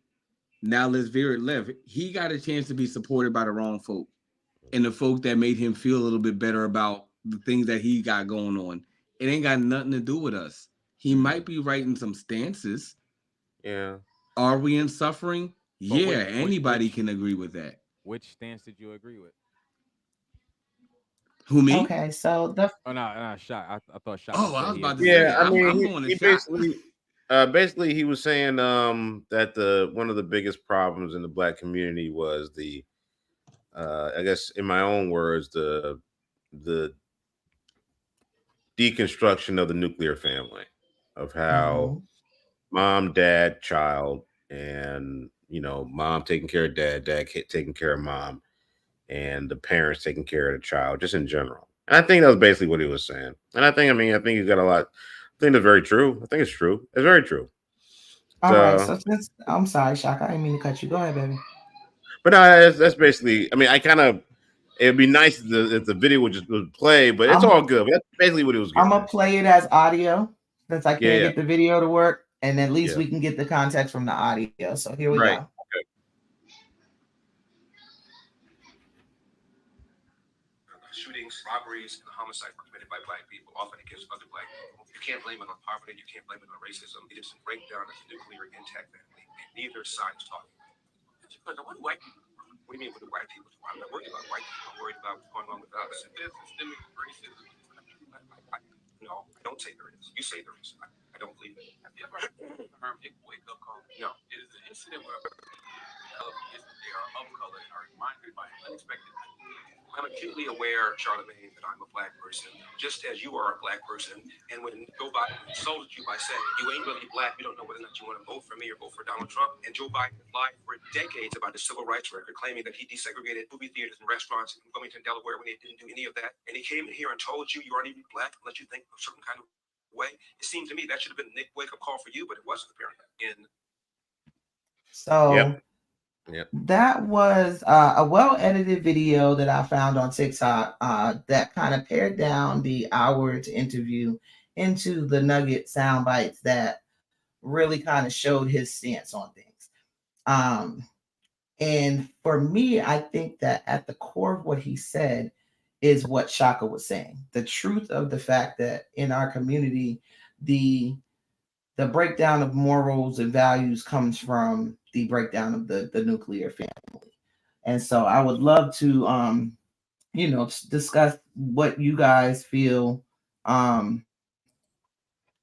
Speaker 1: Now let's veer it left." He got a chance to be supported by the wrong folk and the folk that made him feel a little bit better about the things that he got going on. It ain't got nothing to do with us. He
Speaker 5: mm.
Speaker 1: might be right in some stances.
Speaker 4: Yeah.
Speaker 1: Are we in suffering?
Speaker 5: But
Speaker 1: Yeah, anybody can agree with that.
Speaker 5: which stance did you agree with?
Speaker 1: Who me?
Speaker 3: Okay, so the
Speaker 5: Oh no, no, Shot. I thought Shot
Speaker 1: Oh,
Speaker 5: just
Speaker 1: I
Speaker 5: said
Speaker 1: was
Speaker 5: he
Speaker 1: about to
Speaker 5: agreed
Speaker 1: say
Speaker 5: with
Speaker 4: Yeah, I
Speaker 5: it.
Speaker 1: I'm
Speaker 4: mean,
Speaker 1: going to
Speaker 4: he
Speaker 1: shot.
Speaker 4: basically he was saying that the one of the biggest problems in the black community was the I guess in my own words the deconstruction of the nuclear family, of how
Speaker 3: mhm.
Speaker 4: mom, dad, child, and mom taking care of dad, taking care of mom, and the parents taking care of the child, just in general. And I think that was basically what he was saying. And I think he's got a lot. I think that's very true. I think it's true. It's very true.
Speaker 3: All right.
Speaker 4: So,
Speaker 3: So since I'm sorry, Shaka, I didn't mean to cut you. Go ahead, baby.
Speaker 4: but no, that's basically. I mean, I kind of. It'd be nice if the video would play, but it's
Speaker 3: I'm
Speaker 4: all good. But that's basically what he was
Speaker 3: I'm
Speaker 4: getting
Speaker 3: gonna
Speaker 4: at.
Speaker 3: play it as audio since I
Speaker 4: Yeah,
Speaker 3: can't
Speaker 4: yeah,
Speaker 3: get the video to work, and at least
Speaker 4: yeah.
Speaker 3: we can get the context from the audio. So here we go.
Speaker 4: Right.
Speaker 3: Shootings, robberies, and homicides were committed by black people, often against other black people. You can't blame it on poverty. You can't blame it on racism. It is a breakdown of the nuclear intact family, and neither side is talking about it. But what do white people do? What do you mean, what do white people do? I'm not worried about white people. I'm worried about what's going on with us. There's systemic racism in this country. No, I don't say there is. You say there is. I don't believe it. Have you ever heard Nick wake up call? No. It is an incident where is that they are of color and are reminded by an unexpected. I'm acutely aware, Charlemagne, that I'm a black person, just as you are a black person. And when Joe Biden insulted you by saying you ain't really black, you don't know whether or not you want to vote for me or vote for Donald Trump. And Joe Biden lied for decades about his civil rights record, claiming that he desegregated movie theaters and restaurants in Wilmington, Delaware, when he didn't do any of that. And he came in here and told you aren't even black, let you think a certain kind of way. It seemed to me that should have been a Nick wake-up call for you, but it wasn't apparently.
Speaker 4: Yep.
Speaker 3: So
Speaker 4: Yep.
Speaker 3: that was a well edited video that I found on TikTok that kind of pared down the hour to interview into the nugget sound bites that really kind of showed his stance on things. Um, and for me, I think that at the core of what he said is what Shaka was saying, the truth of the fact that in our community, the the breakdown of morals and values comes from the breakdown of the nuclear family. And so I would love to discuss what you guys feel um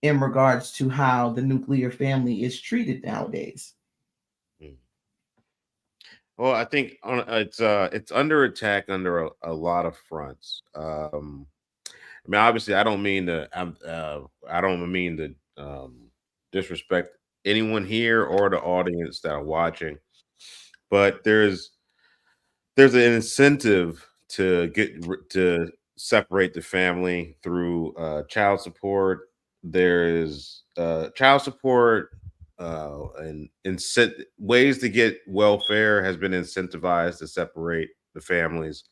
Speaker 3: in regards to how the nuclear family is treated nowadays.
Speaker 4: Mm. Well, I think it's under attack under a lot of fronts. I mean, obviously, I don't mean to disrespect anyone here or the audience that are watching, but there's an incentive to to separate the family through child support. There's child support and ways to get welfare has been incentivized to separate the families,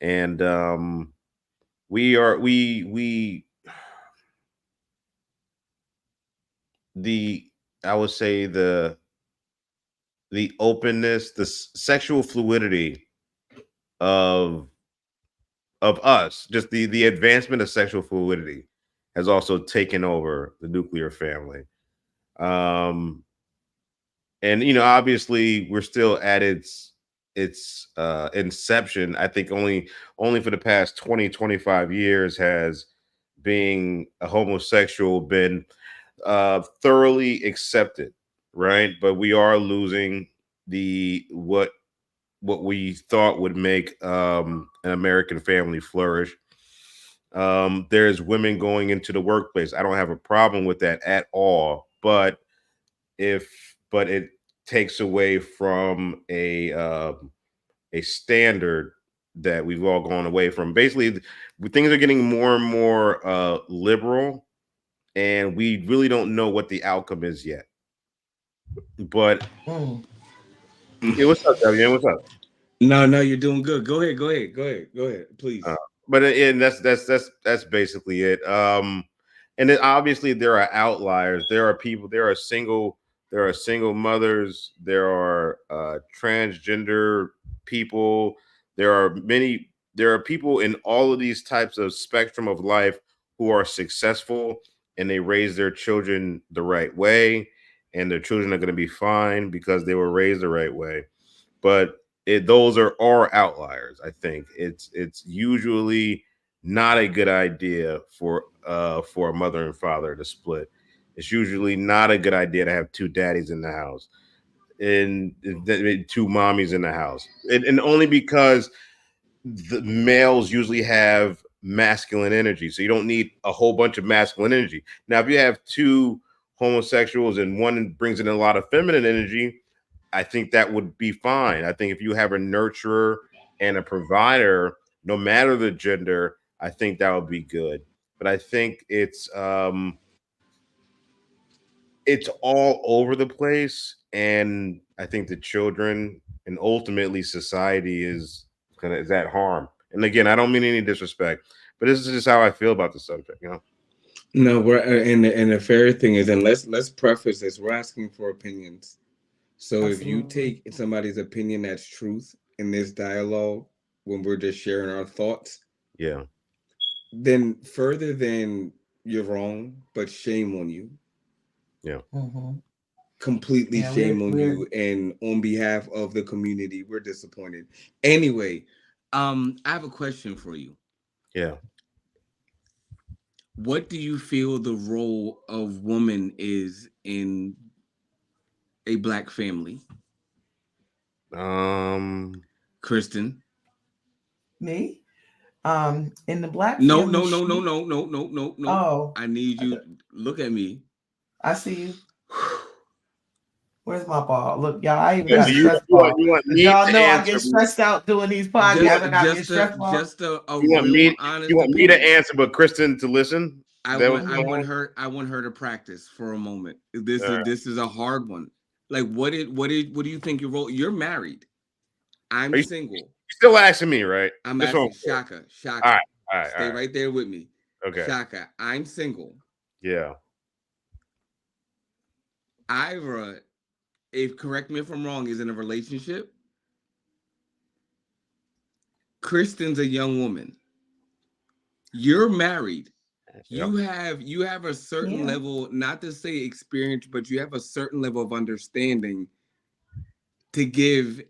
Speaker 4: and we the I would say the openness, the sexual fluidity of us, just the advancement of sexual fluidity has also taken over the nuclear family. Um, and obviously, we're still at its inception. I think only for the past 20-25 years has being a homosexual been thoroughly accepted, right? But we are losing the what we thought would make an American family flourish. There's women going into the workplace. I don't have a problem with that at all. If but it takes away from a standard that we've all gone away from. Basically, things are getting more and more liberal, and we really don't know what the outcome is yet. But
Speaker 3: Mm.
Speaker 4: yeah, what's up, Debbie? What's up?
Speaker 1: No, no, you're doing good. Go ahead, go ahead,
Speaker 4: Uh,
Speaker 1: please.
Speaker 4: but and that's basically it. And then obviously there are outliers. There are people. There are single mothers. There are transgender people. There are many. There are people in all of these types of spectrum of life who are successful and they raise their children the right way, and their children are going to be fine because they were raised the right way. But those are outliers. I think it's usually not a good idea for a mother and father to split. It's usually not a good idea to have two daddies in the house and two mommies in the house, and only because the males usually have masculine energy, so you don't need a whole bunch of masculine energy. Now, if you have two homosexuals and one brings in a lot of feminine energy, I think that would be fine. I think if you have a nurturer and a provider, no matter the gender, I think that would be good. But I think it's all over the place, and I think the children and ultimately society is at harm. And again, I don't mean any disrespect, but this is just how I feel about the subject.
Speaker 1: No, we're and the fair thing is, and let's preface this: we're asking for opinions. So if you
Speaker 3: Absolutely.
Speaker 1: take somebody's opinion that's truth in this dialogue, when we're just sharing our thoughts,
Speaker 4: Yeah,
Speaker 1: then further than you're wrong, but shame on you.
Speaker 4: yeah,
Speaker 3: Hmm.
Speaker 1: Completely
Speaker 3: Yeah,
Speaker 1: shame on
Speaker 3: we're
Speaker 1: you. And on behalf of the community, we're disappointed. Anyway, I have a question for you.
Speaker 4: yeah.
Speaker 1: What do you feel the role of woman is in a black family?
Speaker 4: Um,
Speaker 1: Kristen?
Speaker 3: me. In the black
Speaker 1: No,
Speaker 3: family,
Speaker 1: no, no, no,
Speaker 3: she.
Speaker 1: no, no, no, no, no.
Speaker 3: Oh,
Speaker 1: I need
Speaker 3: I,
Speaker 1: you.
Speaker 3: th-
Speaker 1: Look at me.
Speaker 3: I see you. Where's my ball? Look, y'all, I even
Speaker 4: yeah,
Speaker 3: got
Speaker 4: do
Speaker 3: a
Speaker 4: you
Speaker 3: stress
Speaker 4: you want
Speaker 3: ball.
Speaker 4: you want
Speaker 3: Because
Speaker 4: me
Speaker 3: y'all
Speaker 4: to
Speaker 3: know I
Speaker 4: answer?
Speaker 3: get stressed out doing these podcasts. I
Speaker 1: just
Speaker 3: got me a
Speaker 1: just a
Speaker 3: stress ball.
Speaker 1: a
Speaker 4: You want
Speaker 1: real
Speaker 4: me? You
Speaker 1: honest
Speaker 4: want me to
Speaker 1: opinion.
Speaker 4: answer, but Kristen to listen? Is that what's going on?
Speaker 1: I want her to practice for a moment.
Speaker 4: Uh,
Speaker 1: This is a hard one. Like what do you think your role? You're married. I'm
Speaker 4: are you
Speaker 1: single.
Speaker 4: still asking me, right?
Speaker 1: I'm
Speaker 4: Just so I'm
Speaker 1: asking
Speaker 4: clear.
Speaker 1: Shaka.
Speaker 4: All
Speaker 1: Shaka.
Speaker 4: right, all right, all
Speaker 1: Stay
Speaker 4: right.
Speaker 1: right there with me.
Speaker 4: Okay.
Speaker 1: Shaka, I'm single.
Speaker 4: Yeah.
Speaker 1: Ira, if correct me if I'm wrong, is in a relationship. Kristen's a young woman. You're married.
Speaker 4: Yep.
Speaker 1: You have a certain
Speaker 3: Yeah.
Speaker 1: level, not to say experience, but you have a certain level of understanding to give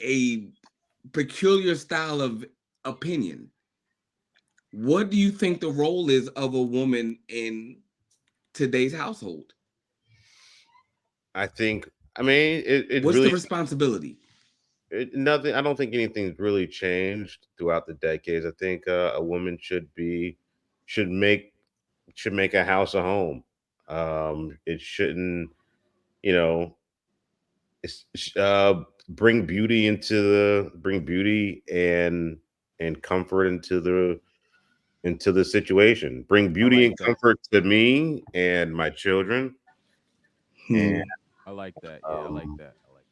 Speaker 1: a peculiar style of opinion. What do you think the role is of a woman in today's household?
Speaker 4: I think. I mean, it
Speaker 1: What's the
Speaker 4: really
Speaker 1: responsibility?
Speaker 4: Nothing. I don't think anything's really changed throughout the decades. I think a woman should make should make a house a home. It shouldn't, you know, bring beauty bring beauty and comfort into the situation. Bring
Speaker 1: I
Speaker 4: beauty
Speaker 1: like
Speaker 4: and
Speaker 1: that.
Speaker 4: comfort to me and my children, and
Speaker 3: Hmm.
Speaker 5: I like that. Yeah, I like
Speaker 4: um,
Speaker 5: that. I like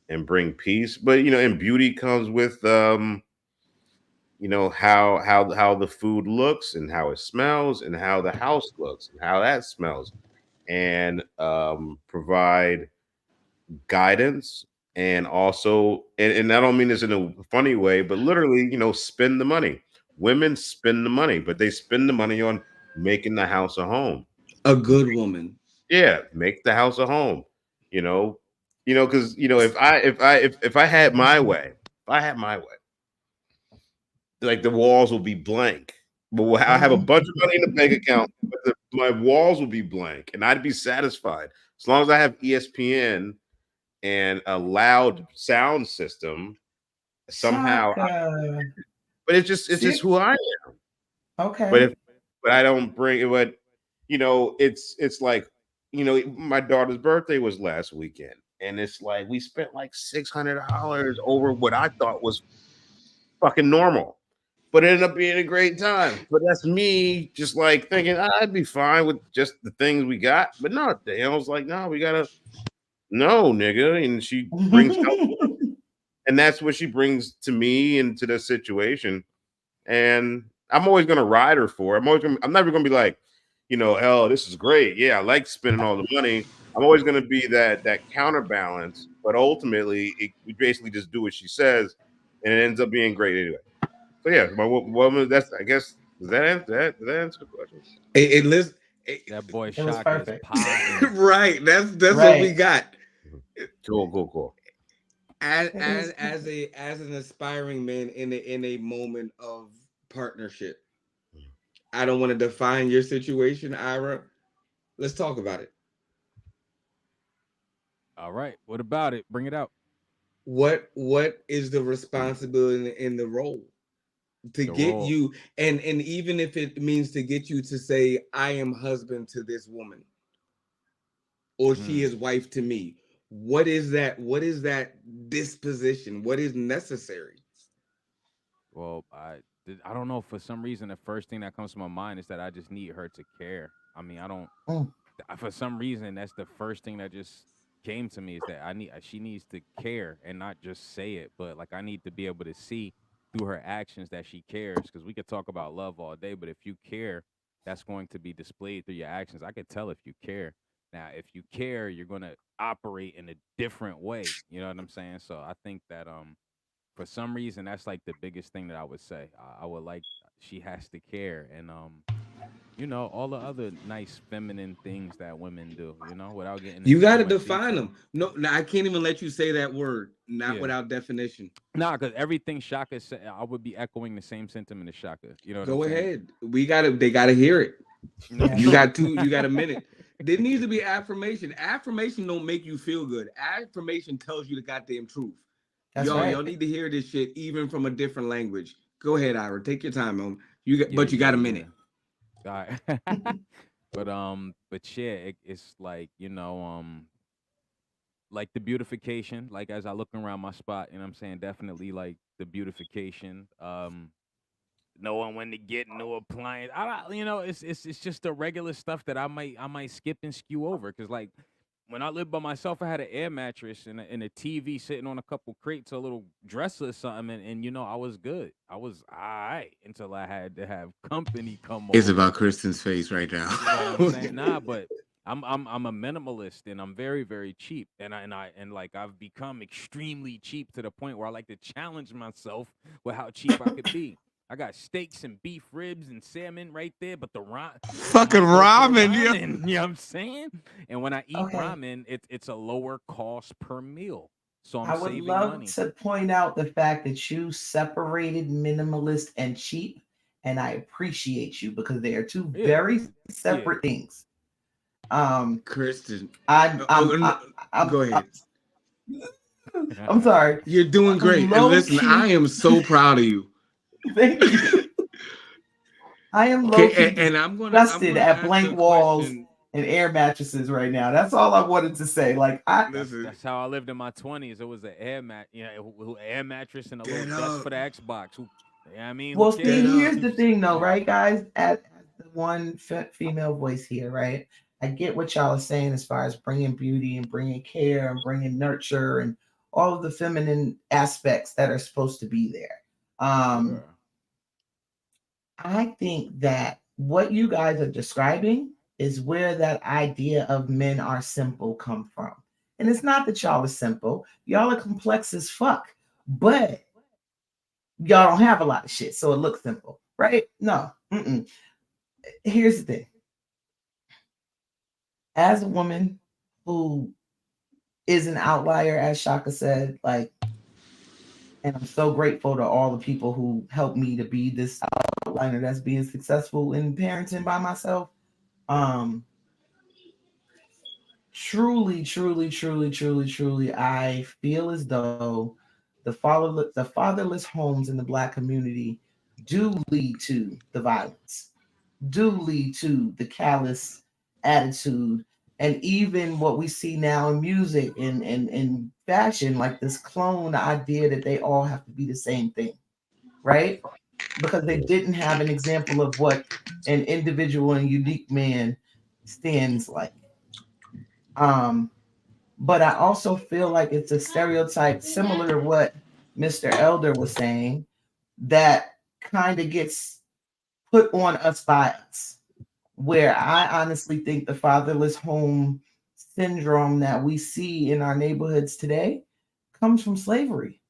Speaker 4: and bring peace. But and beauty comes with how the food looks and how it smells and how the house looks and how that smells, and provide guidance, and also, and I don't mean this in a funny way, but literally, spend the money. Women spend the money, but they spend the money on making the house a home.
Speaker 1: A good woman.
Speaker 4: Yeah, make the house a home. You know, because if I had my way, if I had my way, like the walls will be blank. But I have a
Speaker 3: Mhm.
Speaker 4: bunch of money in the bank account, but my walls will be blank, and I'd be satisfied as long as I have ESPN and a loud sound system. Somehow,
Speaker 3: Shaka.
Speaker 4: but it's just
Speaker 3: See?
Speaker 4: who I am. But
Speaker 3: Okay.
Speaker 4: if but I don't bring it, but it's like my daughter's birthday was last weekend, and it's like we spent like $600 over what I thought was fucking normal. But it ended up being a great time. But that's me just like thinking I'd be fine with just the things we got. But no, Dale's like, no, we gotta no, nigga. And she brings help, and that's what she brings to me into the situation. And I'm always gonna ride her for it. I'm never gonna be like, hell, this is great. Yeah, I like spending all the money. I'm always gonna be that counterbalance, but ultimately we basically just do what she says, and it ends up being great anyway. So yeah, my woman. That's I guess does that answer the question?
Speaker 1: It listen,
Speaker 5: that. That boy
Speaker 3: It was
Speaker 5: Shaka is
Speaker 3: perfect.
Speaker 5: potting.
Speaker 1: right. That's what we
Speaker 3: Right.
Speaker 1: got.
Speaker 4: Mhm. Cool, cool, cool.
Speaker 1: As
Speaker 3: It
Speaker 1: as
Speaker 3: was
Speaker 1: as
Speaker 3: perfect.
Speaker 1: a as an aspiring man in a moment of partnership. I don't want to define your situation, Ira. Let's talk about it.
Speaker 5: All right. What about it? Bring it out.
Speaker 1: What is the responsibility in the role to
Speaker 5: The
Speaker 1: get
Speaker 5: role.
Speaker 1: you, and even if it means to get you to say I am husband to this woman, or she
Speaker 5: Hmm.
Speaker 1: is wife to me. What is that disposition? What is necessary?
Speaker 5: Well, I don't know. For some reason, the first thing that comes to my mind is that I just need her to care. I mean, I don't.
Speaker 3: Mm.
Speaker 5: For some reason, that's the first thing that just came to me is that she needs to care and not just say it, but like I need to be able to see through her actions that she cares. Because we could talk about love all day, but if you care, that's going to be displayed through your actions. I could tell if you care. Now, if you care, you're going to operate in a different way. You know what I'm saying? So I think that for some reason that's like the biggest thing that I would say. I would like she has to care, and all the other nice feminine things that women do, without getting
Speaker 1: You
Speaker 5: into
Speaker 1: got
Speaker 5: too
Speaker 1: to
Speaker 5: much
Speaker 1: define
Speaker 5: detail.
Speaker 1: them. No, I can't even let you say that word. Not
Speaker 5: Yeah.
Speaker 1: without definition.
Speaker 5: Nah, because everything Shaka said, I would be echoing the same sentiment as Shaka. You know what I'm
Speaker 1: Go
Speaker 5: saying?
Speaker 1: ahead. We got to. They got to hear it. You
Speaker 3: Yes.
Speaker 1: got two. You got a minute. There needs to be affirmation. Affirmation don't make you feel good. Affirmation tells you the goddamn truth.
Speaker 3: That's
Speaker 1: Y'all
Speaker 3: right.
Speaker 1: need to hear this shit even from a different language. Go ahead, Ira. Take your time, man.
Speaker 5: Yeah,
Speaker 1: But you
Speaker 5: yeah,
Speaker 1: got a
Speaker 5: yeah.
Speaker 1: minute.
Speaker 5: All right. but yeah, it's like like the beautification. Like as I look around my spot, and I'm saying definitely like the beautification. Knowing when to get new appliance. I don't, it's just the regular stuff that I might skip and skew over because like when I lived by myself, I had an air mattress and a TV sitting on a couple crates, a little dresser or something, and I was good. I was all right until I had to have company come
Speaker 1: It's
Speaker 5: over.
Speaker 1: about Kristen's face right now.
Speaker 5: You know what I'm saying? Nah, but I'm a minimalist and I'm very very cheap and like I've become extremely cheap to the point where I like to challenge myself with how cheap I could be. I got steaks and beef ribs and salmon right there, but I
Speaker 1: Fucking
Speaker 5: might go for
Speaker 1: ramen, yo.
Speaker 5: ramen. You know what I'm saying? And when I eat
Speaker 3: Okay.
Speaker 5: ramen, it's a lower cost per meal, so I'm
Speaker 3: I would
Speaker 5: saving
Speaker 3: love
Speaker 5: money.
Speaker 3: to point out the fact that you separated minimalist and cheap, and I appreciate you because they are two
Speaker 5: Yeah,
Speaker 3: very separate
Speaker 5: yeah.
Speaker 3: things. Um,
Speaker 1: Kristen.
Speaker 3: I'm,
Speaker 1: Oh,
Speaker 3: I'm,
Speaker 1: no,
Speaker 3: I, I'm,
Speaker 1: go
Speaker 3: I'm
Speaker 1: ahead.
Speaker 3: I'm sorry.
Speaker 1: You're doing great. And
Speaker 3: Low
Speaker 1: listen, I
Speaker 3: key,
Speaker 1: am so proud of you.
Speaker 3: thank you. I am low
Speaker 1: Okay,
Speaker 3: key
Speaker 1: and I'm
Speaker 3: disgusted
Speaker 1: gonna
Speaker 3: at
Speaker 1: ask
Speaker 3: blank
Speaker 1: a
Speaker 3: walls
Speaker 1: question.
Speaker 3: and air mattresses right now. That's all I wanted to say. Like I,
Speaker 1: Listen,
Speaker 5: That's how I lived in my 20s. It was an air mattress and a little
Speaker 1: get
Speaker 5: desk
Speaker 1: up,
Speaker 5: for the Xbox. Who, yeah, I mean, who
Speaker 3: well,
Speaker 1: get
Speaker 3: see,
Speaker 5: cares?
Speaker 1: up.
Speaker 3: here's the thing, though, right, guys? As the one female voice here, right? I get what y'all are saying as far as bringing beauty and bringing care and bringing nurture and all of the feminine aspects that are supposed to be there. Um,
Speaker 5: Yeah.
Speaker 3: I think that what you guys are describing is where that idea of men are simple come from. And it's not that y'all are simple. Y'all are complex as fuck. But y'all don't have a lot of shit, so it looks simple, right? No. Mm-mm. Here's the thing. As a woman who is an outlier, as Shaka said, like, and I'm so grateful to all the people who helped me to be this outliner that's being successful in parenting by myself. Um, truly, I feel as though the fatherless homes in the Black community do lead to the violence, do lead to the callous attitude, and even what we see now in music and fashion, like this clone idea that they all have to be the same thing, right? Because they didn't have an example of what an individual and unique man stands like. Um, but I also feel like it's a stereotype similar to what Mr. Elder was saying that kind of gets put on us by us. Where I honestly think the fatherless home syndrome that we see in our neighborhoods today comes from slavery.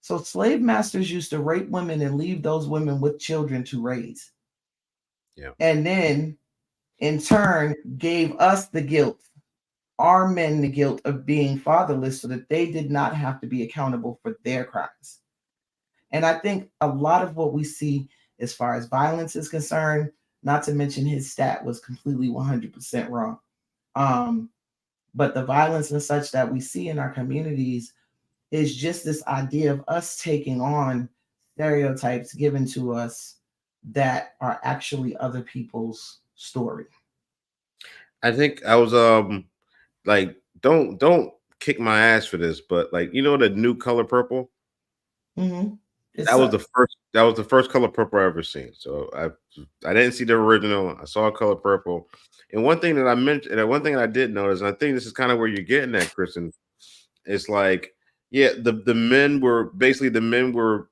Speaker 3: So slave masters used to rape women and leave those women with children to raise.
Speaker 4: Yeah.
Speaker 3: And then in turn gave us the guilt, our men the guilt of being fatherless so that they did not have to be accountable for their crimes. And I think a lot of what we see as far as violence is concerned, not to mention his stat was completely 100% wrong. Um, but the violence and such that we see in our communities is just this idea of us taking on stereotypes given to us that are actually other people's story.
Speaker 4: I think I was like don't kick my ass for this, but like you know the new color purple.
Speaker 3: Mm-hmm. It
Speaker 4: That was the
Speaker 3: sucks.
Speaker 4: first. That was the first color purple I ever seen. So I didn't see the original. I saw color purple, and one thing that I mentioned, and one thing I did notice, and I think this is kind of where you're getting at, Kristen. It's like, yeah, the men were basically the men were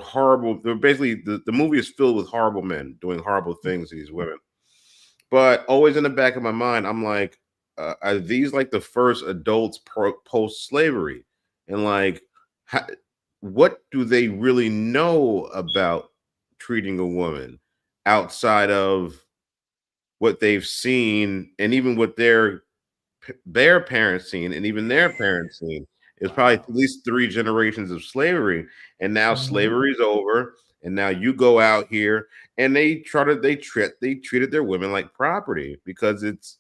Speaker 4: horrible. They're basically the movie is filled with horrible men doing horrible things to these women. But always in the back of my mind, I'm like, are these like the first adults post slavery? And like, how, what do they really know about treating a woman outside of what they've seen and even what their parents seen and even their parents seen? It's probably at
Speaker 5: Wow.
Speaker 4: least three generations of slavery, and now
Speaker 3: Mm-hmm.
Speaker 4: slavery's over, and now you go out here and they treated their women like property because it's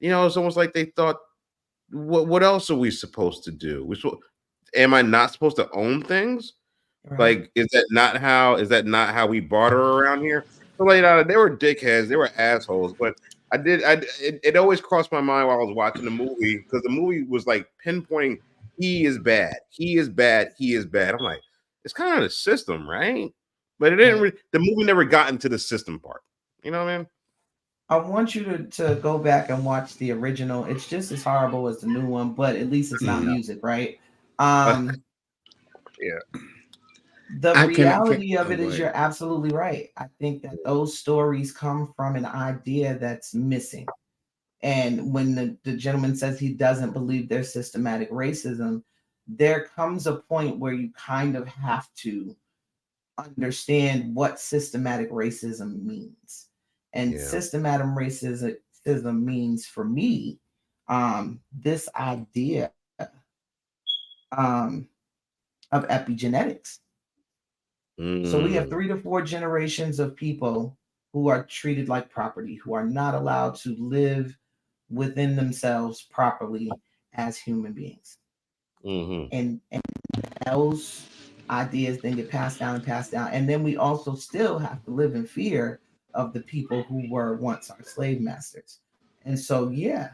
Speaker 4: almost like they thought, what else are we supposed to do? Am I not supposed to own things?
Speaker 3: Right.
Speaker 4: Like, is that not how we barter around here? So like, they were dickheads, they were assholes, but it always crossed my mind while I was watching the movie because the movie was like pinpointing he is bad, he is bad, he is bad. I'm like, it's kind of the system, right? But it didn't.
Speaker 3: Right.
Speaker 4: The movie never got into the system part. You know what I mean?
Speaker 3: I want you to go back and watch the original. It's just as horrible as the new one, but at least it's not
Speaker 4: Mm.
Speaker 3: music, right? Um,
Speaker 4: Yeah,
Speaker 3: the
Speaker 1: I can.
Speaker 3: reality of
Speaker 1: Oh,
Speaker 3: it
Speaker 1: go
Speaker 3: is
Speaker 1: ahead.
Speaker 3: you're absolutely right. I think that those stories come from an idea that's missing. And when the gentleman says he doesn't believe there's systematic racism, there comes a point where you kind of have to understand what systematic racism means. And
Speaker 4: yeah.
Speaker 3: systematic racism means for me, this idea um, of epigenetics. So we have
Speaker 4: Mm,
Speaker 3: 3 to 4 generations of people who are treated like property, who are not allowed to live within themselves properly as human beings.
Speaker 4: Mm-hmm.
Speaker 3: and those ideas then get passed down, and then we also still have to live in fear of the people who were once our slave masters. And so, yeah,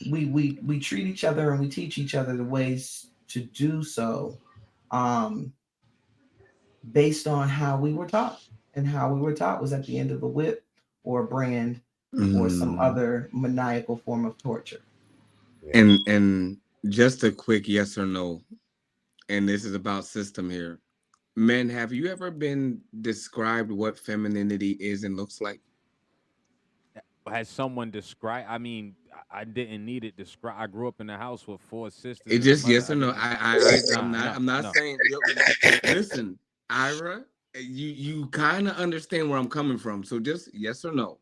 Speaker 3: we treat each other and we teach each other the ways to do so, um, based on how we were taught. And how we were taught was at the end of the whip or brand or some
Speaker 1: Mm.
Speaker 3: other maniacal form of torture.
Speaker 4: Yeah.
Speaker 1: And just a quick yes or no, and this is about system here. Men, have you ever been described what femininity is and looks like?
Speaker 5: Has someone describe? I mean, I didn't need it described. I grew up in a house with four sisters
Speaker 1: It
Speaker 5: and a
Speaker 1: just
Speaker 5: mother.
Speaker 1: yes
Speaker 5: I
Speaker 1: or no.
Speaker 5: didn't.
Speaker 1: I'm
Speaker 5: Nah,
Speaker 1: not.
Speaker 5: no,
Speaker 1: I'm not
Speaker 5: no.
Speaker 1: saying. Listen, Ira, you kind of understand where I'm coming from. So just yes or no.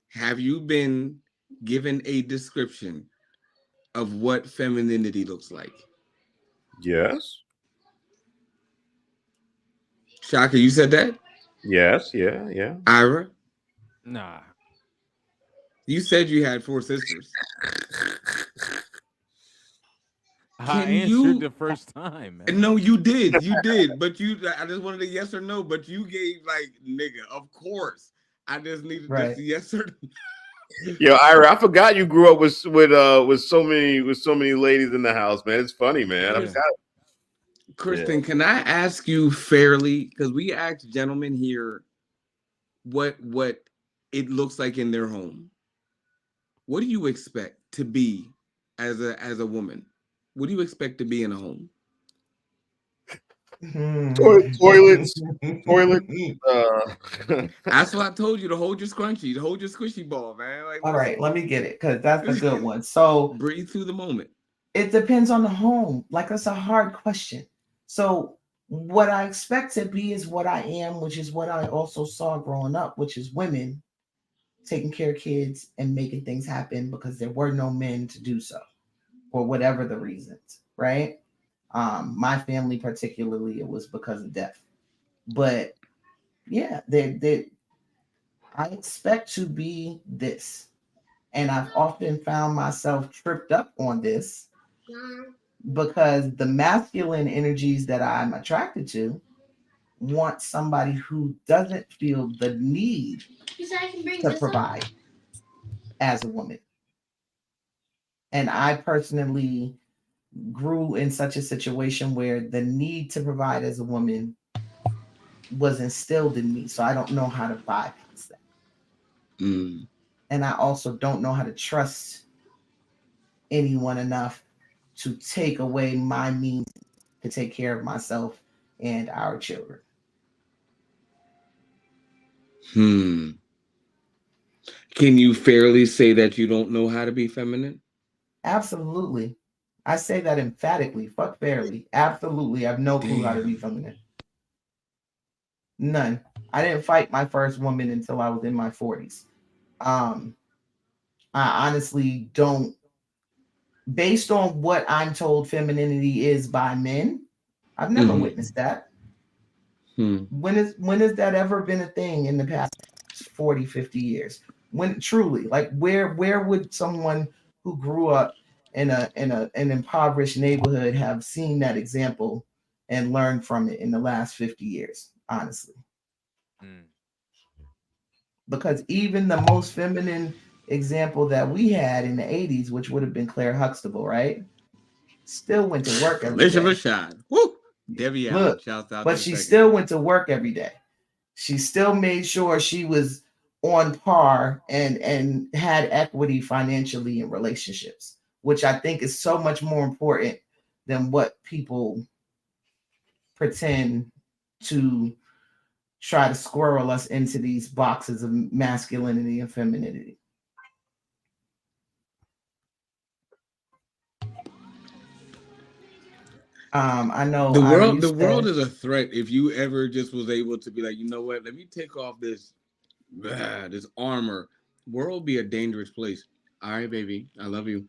Speaker 1: Have you been given a description of what femininity looks like?
Speaker 4: Yes.
Speaker 1: Shaka, you said that.
Speaker 4: Yes. Yeah. Yeah.
Speaker 1: Ira,
Speaker 5: Nah.
Speaker 1: you said you had four sisters.
Speaker 5: I
Speaker 1: Can
Speaker 5: answered
Speaker 1: you?
Speaker 5: the first time, man.
Speaker 1: No, you did. You did. But you, I just wanted a yes or no. But you gave like nigga. Of course. I just needed just
Speaker 3: Right.
Speaker 1: a yes or no.
Speaker 4: Yo, Ira, I forgot you grew up with so many ladies in the house, man. It's funny, man. I
Speaker 5: Yeah.
Speaker 4: forgot. Yeah.
Speaker 1: Kristen, can I ask you fairly? Because we asked gentlemen here what it looks like in their home. What do you expect to be as a woman? What do you expect to be in a home?
Speaker 4: Toilets, toilets. Uh,
Speaker 1: That's what I told you to hold your scrunchie, to hold your squishy ball, man. Like,
Speaker 3: All right, let me get it because that's a
Speaker 1: listen,
Speaker 3: good one. So
Speaker 1: breathe through the moment.
Speaker 3: it depends on the home. Like, that's a hard question. So what I expect to be is what I am, which is what I also saw growing up, which is women taking care of kids and making things happen because there were no men to do so for whatever the reasons, right? My family particularly, it was because of death. But yeah, I expect to be this. And I've often found myself tripped up on this because the masculine energies that I'm attracted to want somebody who doesn't feel the need to provide as a woman. And I personally grew in such a situation where the need to provide as a woman was instilled in me. So I don't know how to bypass that.
Speaker 1: Mm.
Speaker 3: And I also don't know how to trust anyone enough to take away my means to take care of myself and our children.
Speaker 1: Hmm. Can you fairly say that you don't know how to be feminine?
Speaker 3: Absolutely. I say that emphatically. Fuck fairly. Absolutely. I have no clue how to be
Speaker 1: Damn.
Speaker 3: feminine. None. I didn't fight my first woman until I was in my 40s. Um, I honestly don't, based on what I'm told femininity is by men, I've never
Speaker 1: Mm-hmm.
Speaker 3: witnessed that.
Speaker 1: Hmm.
Speaker 3: When has that ever been a thing in the past 40, 50 years? When truly, like where would someone who grew up in an impoverished neighborhood have seen that example and learned from it in the last 50 years, honestly?
Speaker 5: Mm.
Speaker 3: Because even the most feminine example that we had in the 80s, which would have been Claire Huxtable, right? Still went to work every
Speaker 1: Alicia
Speaker 3: day.
Speaker 1: Rashad. Woo! Debbie Allen.
Speaker 3: Look,
Speaker 1: Shouts out to
Speaker 3: but
Speaker 1: the
Speaker 3: she
Speaker 1: second.
Speaker 3: still went to work every day. She still made sure she was on par and had equity financially in relationships, which I think is so much more important than what people pretend to try to squirrel us into these boxes of masculinity and femininity. I know,
Speaker 1: The
Speaker 3: Ira,
Speaker 1: world,
Speaker 3: you
Speaker 1: the world
Speaker 3: said,
Speaker 1: is a threat if you ever just was able to be like, you know what? Let me take off this armor. World be a dangerous place. All right, baby, I love you,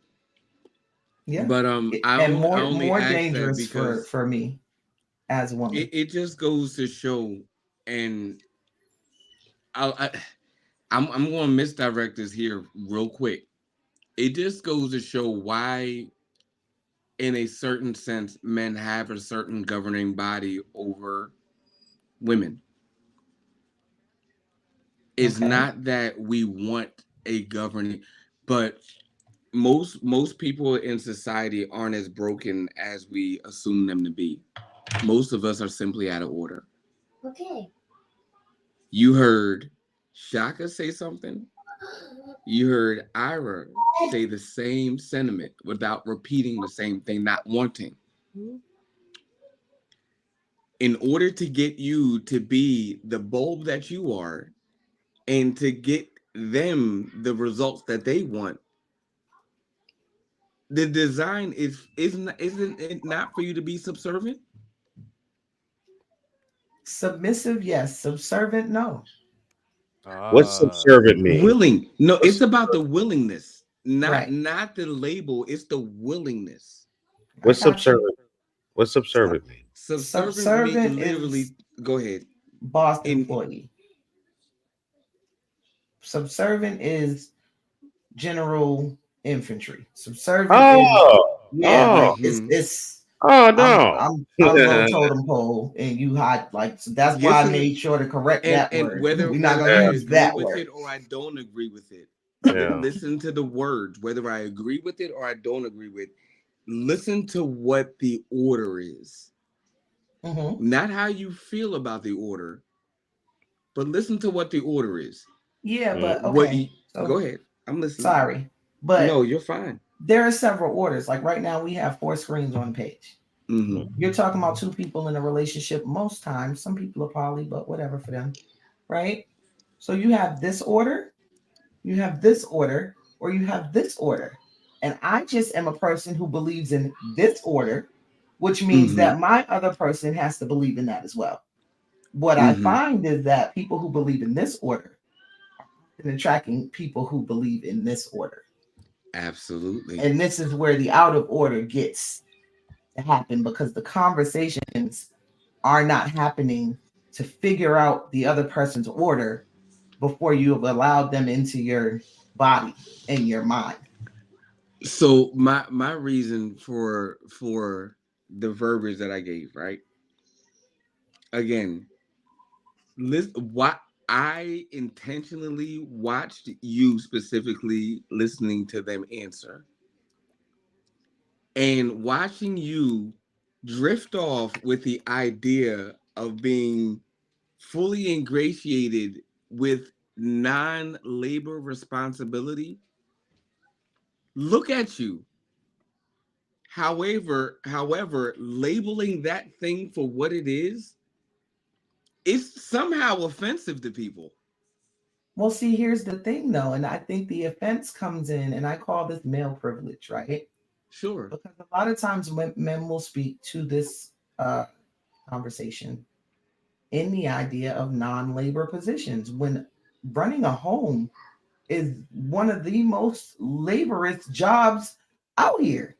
Speaker 3: yeah,
Speaker 1: but
Speaker 3: and
Speaker 1: I
Speaker 3: more
Speaker 1: only
Speaker 3: more
Speaker 1: ask that
Speaker 3: dangerous for
Speaker 1: because
Speaker 3: for me as a woman.
Speaker 1: it just goes to show, and I, I I'm going to misdirect this here real quick. It just goes to show why in a certain sense, men have a certain governing body over women. It's
Speaker 3: Okay.
Speaker 1: not that we want a governing, but most people in society aren't as broken as we assume them to be. Most of us are simply out of order.
Speaker 2: Okay.
Speaker 1: You heard Shaka say something. You heard Ira say the same sentiment without repeating the same thing, not wanting. In order to get you to be the bulb that you are and to get them the results that they want, the design isn't it not for you to be subservient?
Speaker 3: Submissive, yes. Subservient, no.
Speaker 4: What's
Speaker 5: Ah,
Speaker 4: subservient mean?
Speaker 1: Willing. No,
Speaker 4: What's
Speaker 1: it's about the willingness. Not
Speaker 3: Right.
Speaker 1: not the label, it's the willingness.
Speaker 3: I
Speaker 4: what's
Speaker 3: got you.
Speaker 4: subservient? What's
Speaker 3: Sub-
Speaker 4: subservient mean?
Speaker 1: Subservient me
Speaker 3: Subservient is
Speaker 1: literally go ahead.
Speaker 3: boss
Speaker 1: In
Speaker 3: employee. Subservient is general infantry. Subservient is,
Speaker 4: Oh,
Speaker 3: yeah,
Speaker 4: oh,
Speaker 3: like
Speaker 1: mm-hmm.
Speaker 3: it's
Speaker 4: oh
Speaker 3: I'm
Speaker 4: no.
Speaker 3: I'm I'm low totem pole and you high, like, so that's why I
Speaker 1: Yes, and
Speaker 3: made sure to correct that
Speaker 1: and
Speaker 3: word.
Speaker 1: whether
Speaker 3: We're not
Speaker 1: whether
Speaker 3: gonna
Speaker 1: I
Speaker 4: Yeah,
Speaker 3: use
Speaker 1: agree
Speaker 3: that
Speaker 1: with
Speaker 3: word.
Speaker 1: it or I don't agree with it,
Speaker 4: yeah.
Speaker 1: listen to the words. Whether I agree with it or I don't agree with, listen to what the order is.
Speaker 3: Hmm.
Speaker 1: Not how you feel about the order, but listen to what the order is.
Speaker 3: Yeah,
Speaker 4: Mm,
Speaker 3: but
Speaker 1: What
Speaker 3: okay.
Speaker 1: you, go
Speaker 3: So
Speaker 1: ahead. I'm listening.
Speaker 3: sorry, but
Speaker 1: No, you're fine.
Speaker 3: there are several orders. Like right now, we have four screens on page.
Speaker 1: Mm-hmm.
Speaker 4: mm,
Speaker 3: You're talking about two people in a relationship. Most times, some people are poly, but whatever for them, right? So you have this order, you have this order, or you have this order. And I just am a person who believes in this order, which means
Speaker 1: Mm-hmm.
Speaker 3: that my other person has to believe in that as well. What I
Speaker 1: Mm-hmm.
Speaker 3: find is that people who believe in this order are attracting people who believe in this order.
Speaker 1: Absolutely.
Speaker 3: And this is where the out of order gets to happen because the conversations are not happening to figure out the other person's order before you have allowed them into your body and your mind.
Speaker 1: So my reason for the verbiage that I gave, right? Again, what I intentionally watched you specifically listening to them answer and watching you drift off with the idea of being fully ingratiated with non-labor responsibility. Look at you. However, labeling that thing for what it is somehow offensive to people.
Speaker 3: Well, see, here's the thing though, and I think the offense comes in, and I call this male privilege, right?
Speaker 1: Sure.
Speaker 3: Because a lot of times when men will speak to this uh, conversation in the idea of non labor positions when running a home is one of the most laborious jobs out here.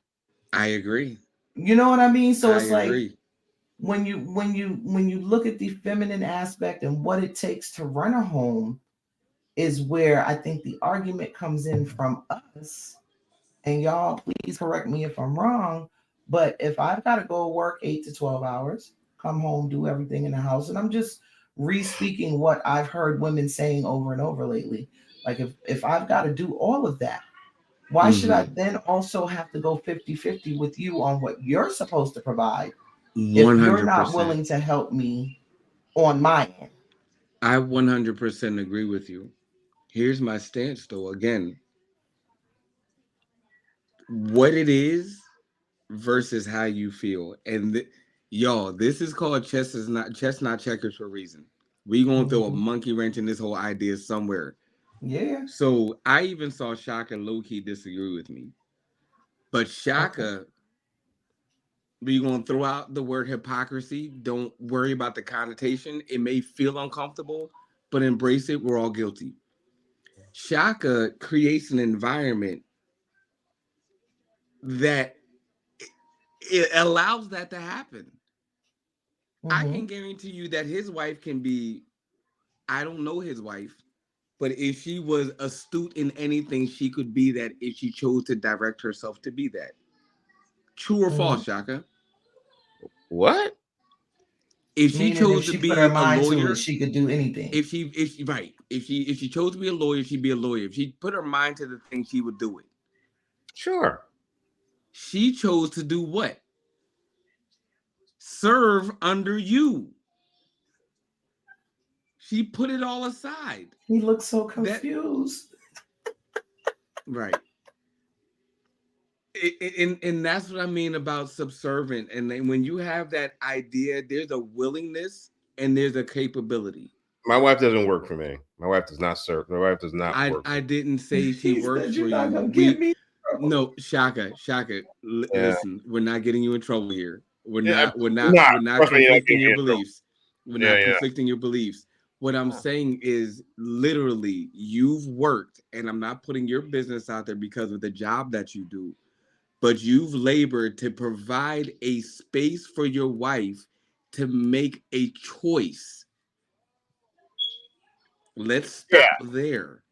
Speaker 1: I agree.
Speaker 3: You know what I mean? So
Speaker 1: I
Speaker 3: it's like
Speaker 1: agree.
Speaker 3: when you look at the feminine aspect and what it takes to run a home is where I think the argument comes in from us. And y'all, please correct me if I'm wrong. But if I've got to go work 8 to 12 hours, come home, do everything in the house, and I'm just re-speaking what I've heard women saying over and over lately. Like if I've got to do all of that, why should I
Speaker 1: Mm-hmm.
Speaker 3: then also have to go 50-50 with you on what you're supposed to provide if
Speaker 1: One
Speaker 3: you're
Speaker 1: hundred
Speaker 3: not
Speaker 1: percent.
Speaker 3: willing to help me on my end?
Speaker 1: I 100% agree with you. Here's my stance, though. Again, what it is versus how you feel, and y'all, this is called chestnut checkers for a reason. We gonna throw a
Speaker 3: Mhm.
Speaker 1: monkey wrench in this whole idea somewhere.
Speaker 3: Yeah.
Speaker 1: So I even saw Shaka low key disagree with me, but
Speaker 3: Okay.
Speaker 1: Shaka, we gonna throw out the word hypocrisy. Don't worry about the connotation. It may feel uncomfortable, but embrace it. We're all guilty. Shaka creates an environment that it allows that to happen. I can
Speaker 3: Hmm.
Speaker 1: guarantee you that his wife can be, I don't know his wife, but if she was astute in anything, she could be that if she chose to direct herself to be that. True or
Speaker 3: Mhm.
Speaker 1: false, Shaka?
Speaker 4: What?
Speaker 1: If she
Speaker 3: Meaning, if
Speaker 1: chose to
Speaker 3: she put her
Speaker 1: be a
Speaker 3: mind to it,
Speaker 1: lawyer,
Speaker 3: she could do anything.
Speaker 1: if she right, if she chose to be a lawyer, she'd be a lawyer. If she put her mind to the thing, she would do it.
Speaker 4: Sure.
Speaker 1: She chose to do what? Serve under you. She put it all aside.
Speaker 3: He looks so
Speaker 1: That
Speaker 3: confused.
Speaker 1: right. And that's what I mean about subservient. And then when you have that idea, there's a willingness and there's a capability.
Speaker 4: My wife doesn't work for me. My wife does not serve. My wife does not
Speaker 1: I
Speaker 4: work for
Speaker 1: I didn't say she
Speaker 3: He
Speaker 1: works
Speaker 3: said,
Speaker 1: for
Speaker 3: "You're not
Speaker 1: you.
Speaker 3: gonna get
Speaker 1: We
Speaker 3: me."
Speaker 1: no Shaka.
Speaker 4: me.
Speaker 1: Listen, we're not getting you in trouble here. We're
Speaker 4: Yeah,
Speaker 1: not. We're not.
Speaker 4: nah,
Speaker 1: We're not
Speaker 4: trust me, you're not
Speaker 1: conflicting
Speaker 4: getting
Speaker 1: your
Speaker 4: me in trouble.
Speaker 1: beliefs. We're
Speaker 4: Yeah,
Speaker 1: not
Speaker 4: yeah.
Speaker 1: conflicting your beliefs. What I'm saying is literally you've worked, and I'm not putting your business out there because of the job that you do, but you've labored to provide a space for your wife to make a choice. Let's
Speaker 4: Yeah,
Speaker 1: stop there.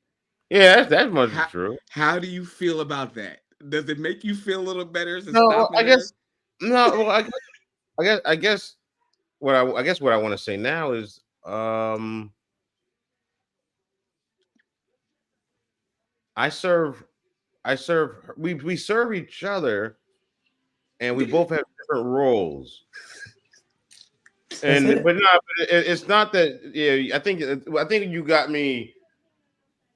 Speaker 4: yeah, that's much is
Speaker 1: How
Speaker 4: true.
Speaker 1: how do you feel about that? Does it make you feel a little better to
Speaker 4: No, well,
Speaker 1: stopping
Speaker 4: I
Speaker 1: there?
Speaker 4: guess no. Well, I guess what I want to say now is I serve we serve each other, and we both have different roles.
Speaker 3: That's
Speaker 4: And
Speaker 3: it.
Speaker 4: but not it's not that. Yeah, I think you got me.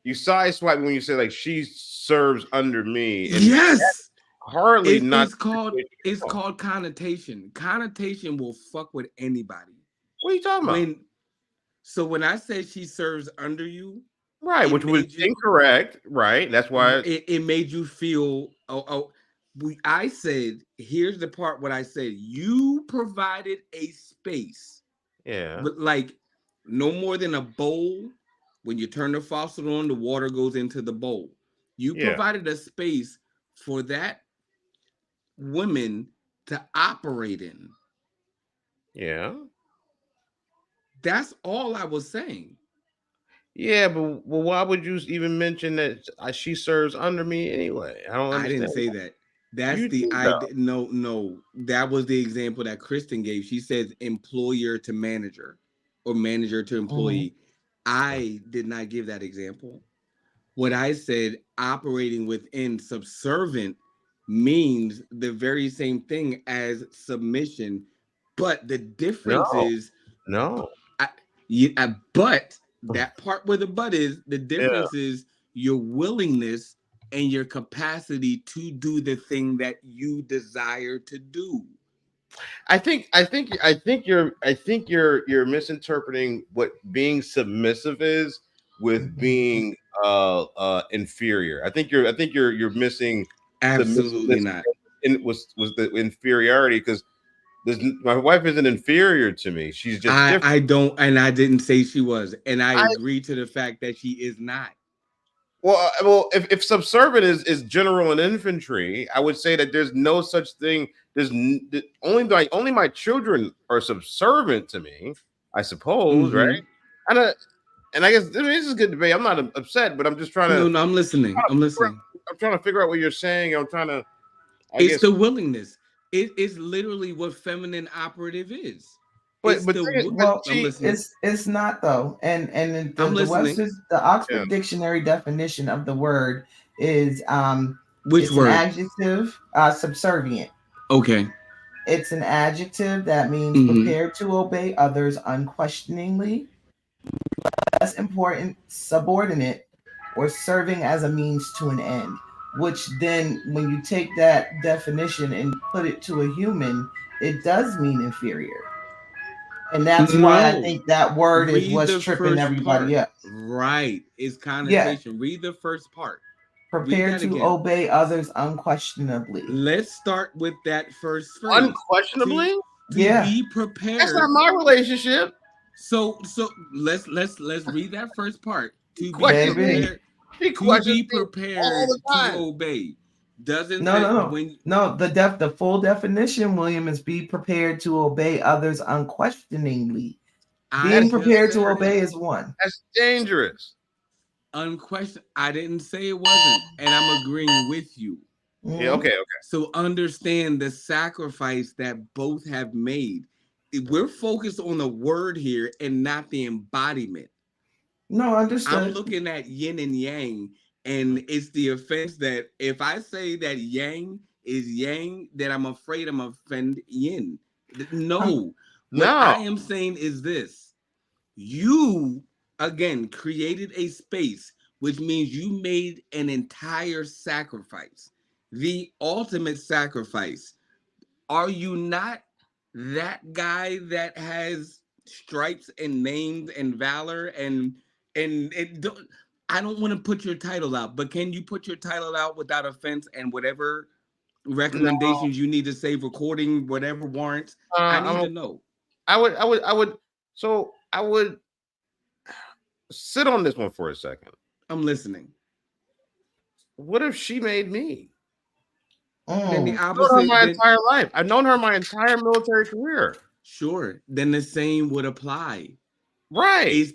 Speaker 4: You sideswipe when you say like she serves under me, and
Speaker 1: Yes.
Speaker 4: hardly
Speaker 1: It's
Speaker 4: not
Speaker 1: it's
Speaker 4: the
Speaker 1: called
Speaker 4: situation at
Speaker 1: it's
Speaker 4: all.
Speaker 1: called connotation. Connotation will fuck with anybody.
Speaker 4: What are you talking about?
Speaker 1: When when I say she serves under you,
Speaker 4: Right,
Speaker 1: it
Speaker 4: which was
Speaker 1: made you
Speaker 4: incorrect. Right, that's why.
Speaker 1: it made you feel I said here's the part what I said you provided a space
Speaker 4: Yeah,
Speaker 1: but like no more than a bowl. When you turn the faucet on, the water goes into the bowl. You
Speaker 4: yeah,
Speaker 1: provided a space for that woman to operate in.
Speaker 4: yeah,
Speaker 1: That's all I was saying.
Speaker 4: yeah. But well, why would you even mention that she serves under me anyway? I don't
Speaker 1: I didn't
Speaker 4: understand.
Speaker 1: say that. That's
Speaker 4: You
Speaker 1: the
Speaker 4: do though.
Speaker 1: idea. No. That was the example that Kristen gave. She says employer to manager or manager to
Speaker 3: Mhm.
Speaker 1: employee. I did not give that example. What I said, operating within subservient means the very same thing as submission, but the difference
Speaker 4: No,
Speaker 1: is,
Speaker 4: no.
Speaker 1: I, but that part where the but is, the
Speaker 4: Yeah.
Speaker 1: difference is your willingness and your capacity to do the thing that you desire to do.
Speaker 4: I think you're misinterpreting what being submissive is with being inferior. I think you're missing
Speaker 1: Absolutely
Speaker 4: submissiveness
Speaker 1: not.
Speaker 4: was the inferiority because my wife isn't inferior to me. She's just different.
Speaker 1: I don't, and I didn't say she was, and I
Speaker 4: I
Speaker 1: agree to the fact that she is not.
Speaker 4: if subservient is general and infantry, I would say that there's no such thing. Only my children are subservient to me, I suppose, right?
Speaker 1: Mm-hmm.
Speaker 4: And and I guess this is good debate. I'm not upset, but I'm just trying
Speaker 1: No,
Speaker 4: to
Speaker 1: no, I'm listening. I'm listening.
Speaker 4: I'm trying to figure out what you're saying. I'm trying to, I
Speaker 1: It's
Speaker 4: guess,
Speaker 1: the willingness. It's literally what feminine operative is.
Speaker 4: but
Speaker 1: It's
Speaker 4: but
Speaker 1: the.
Speaker 4: but
Speaker 3: Well,
Speaker 1: I'm
Speaker 4: she,
Speaker 1: listening.
Speaker 3: it's not though, and
Speaker 1: I'm
Speaker 3: the
Speaker 1: listening.
Speaker 3: Webster's the
Speaker 4: yeah,
Speaker 3: Oxford Dictionary definition of the word is
Speaker 1: Which
Speaker 3: it's an
Speaker 1: word?
Speaker 3: adjective, subservient.
Speaker 1: Okay.
Speaker 3: It's an adjective that means
Speaker 1: Mm-hmm.
Speaker 3: prepared to obey others unquestioningly, less important, subordinate, or serving as a means to an end. Which then, when you take that definition and put it to a human, it does mean inferior. And that's why I
Speaker 1: No.
Speaker 3: think that word is
Speaker 1: Read
Speaker 3: what's
Speaker 1: the
Speaker 3: tripping
Speaker 1: first
Speaker 3: everybody
Speaker 1: part.
Speaker 3: up.
Speaker 1: Right. It's
Speaker 3: Yeah,
Speaker 1: connotation. Read the first part. Read
Speaker 3: prepared
Speaker 1: that
Speaker 3: to
Speaker 1: again.
Speaker 3: obey others unquestionably.
Speaker 1: Let's start with that first phrase. To
Speaker 4: unquestionably,
Speaker 1: to
Speaker 3: Yeah,
Speaker 1: be
Speaker 4: that's not
Speaker 1: prepared.
Speaker 4: my relationship.
Speaker 1: So let's read that first part. To be
Speaker 3: baby.
Speaker 4: Me.
Speaker 1: prepared.
Speaker 4: She
Speaker 1: To
Speaker 4: questions
Speaker 1: be
Speaker 4: me all
Speaker 1: prepared
Speaker 4: the
Speaker 1: to
Speaker 4: time.
Speaker 1: obey. Doesn't
Speaker 3: No,
Speaker 1: say
Speaker 3: no, no.
Speaker 1: when.
Speaker 3: No, the full definition, William, is be prepared to obey others unquestioningly.
Speaker 1: I
Speaker 3: Being
Speaker 4: That's
Speaker 1: just
Speaker 3: prepared to
Speaker 1: said
Speaker 3: obey
Speaker 1: that.
Speaker 3: is one.
Speaker 4: that's dangerous.
Speaker 1: Unquestioned. I didn't say it wasn't, and I'm agreeing with you.
Speaker 4: Yeah,
Speaker 3: Mm-hmm.
Speaker 4: okay, okay.
Speaker 1: So understand the sacrifice that both have made. We're focused on the word here and not the embodiment.
Speaker 3: No,
Speaker 1: I'm
Speaker 3: understood.
Speaker 1: looking at yin and yang, and it's the offense that if I say that yang is yang, then I'm afraid I'm offend yin.
Speaker 3: Um,
Speaker 1: No, what
Speaker 4: No.
Speaker 1: I am saying is this: you again created a space, which means you made an entire sacrifice, the ultimate sacrifice. Are you not that guy that has stripes and names and valor and it don't, I don't want to put your title out, but can you put your title out without offense and whatever
Speaker 4: No.
Speaker 1: recommendations you need to say, recording, whatever warrants? I need
Speaker 4: I'm,
Speaker 1: to know.
Speaker 4: I would. So I would sit on this one for a second.
Speaker 1: I'm listening.
Speaker 4: What if she made me?
Speaker 1: Then the
Speaker 3: mm.
Speaker 4: I've known her
Speaker 1: opposite,
Speaker 4: my
Speaker 1: then
Speaker 4: entire life. I've known her my entire military career.
Speaker 1: sure, then the same would apply.
Speaker 4: Right.
Speaker 1: It's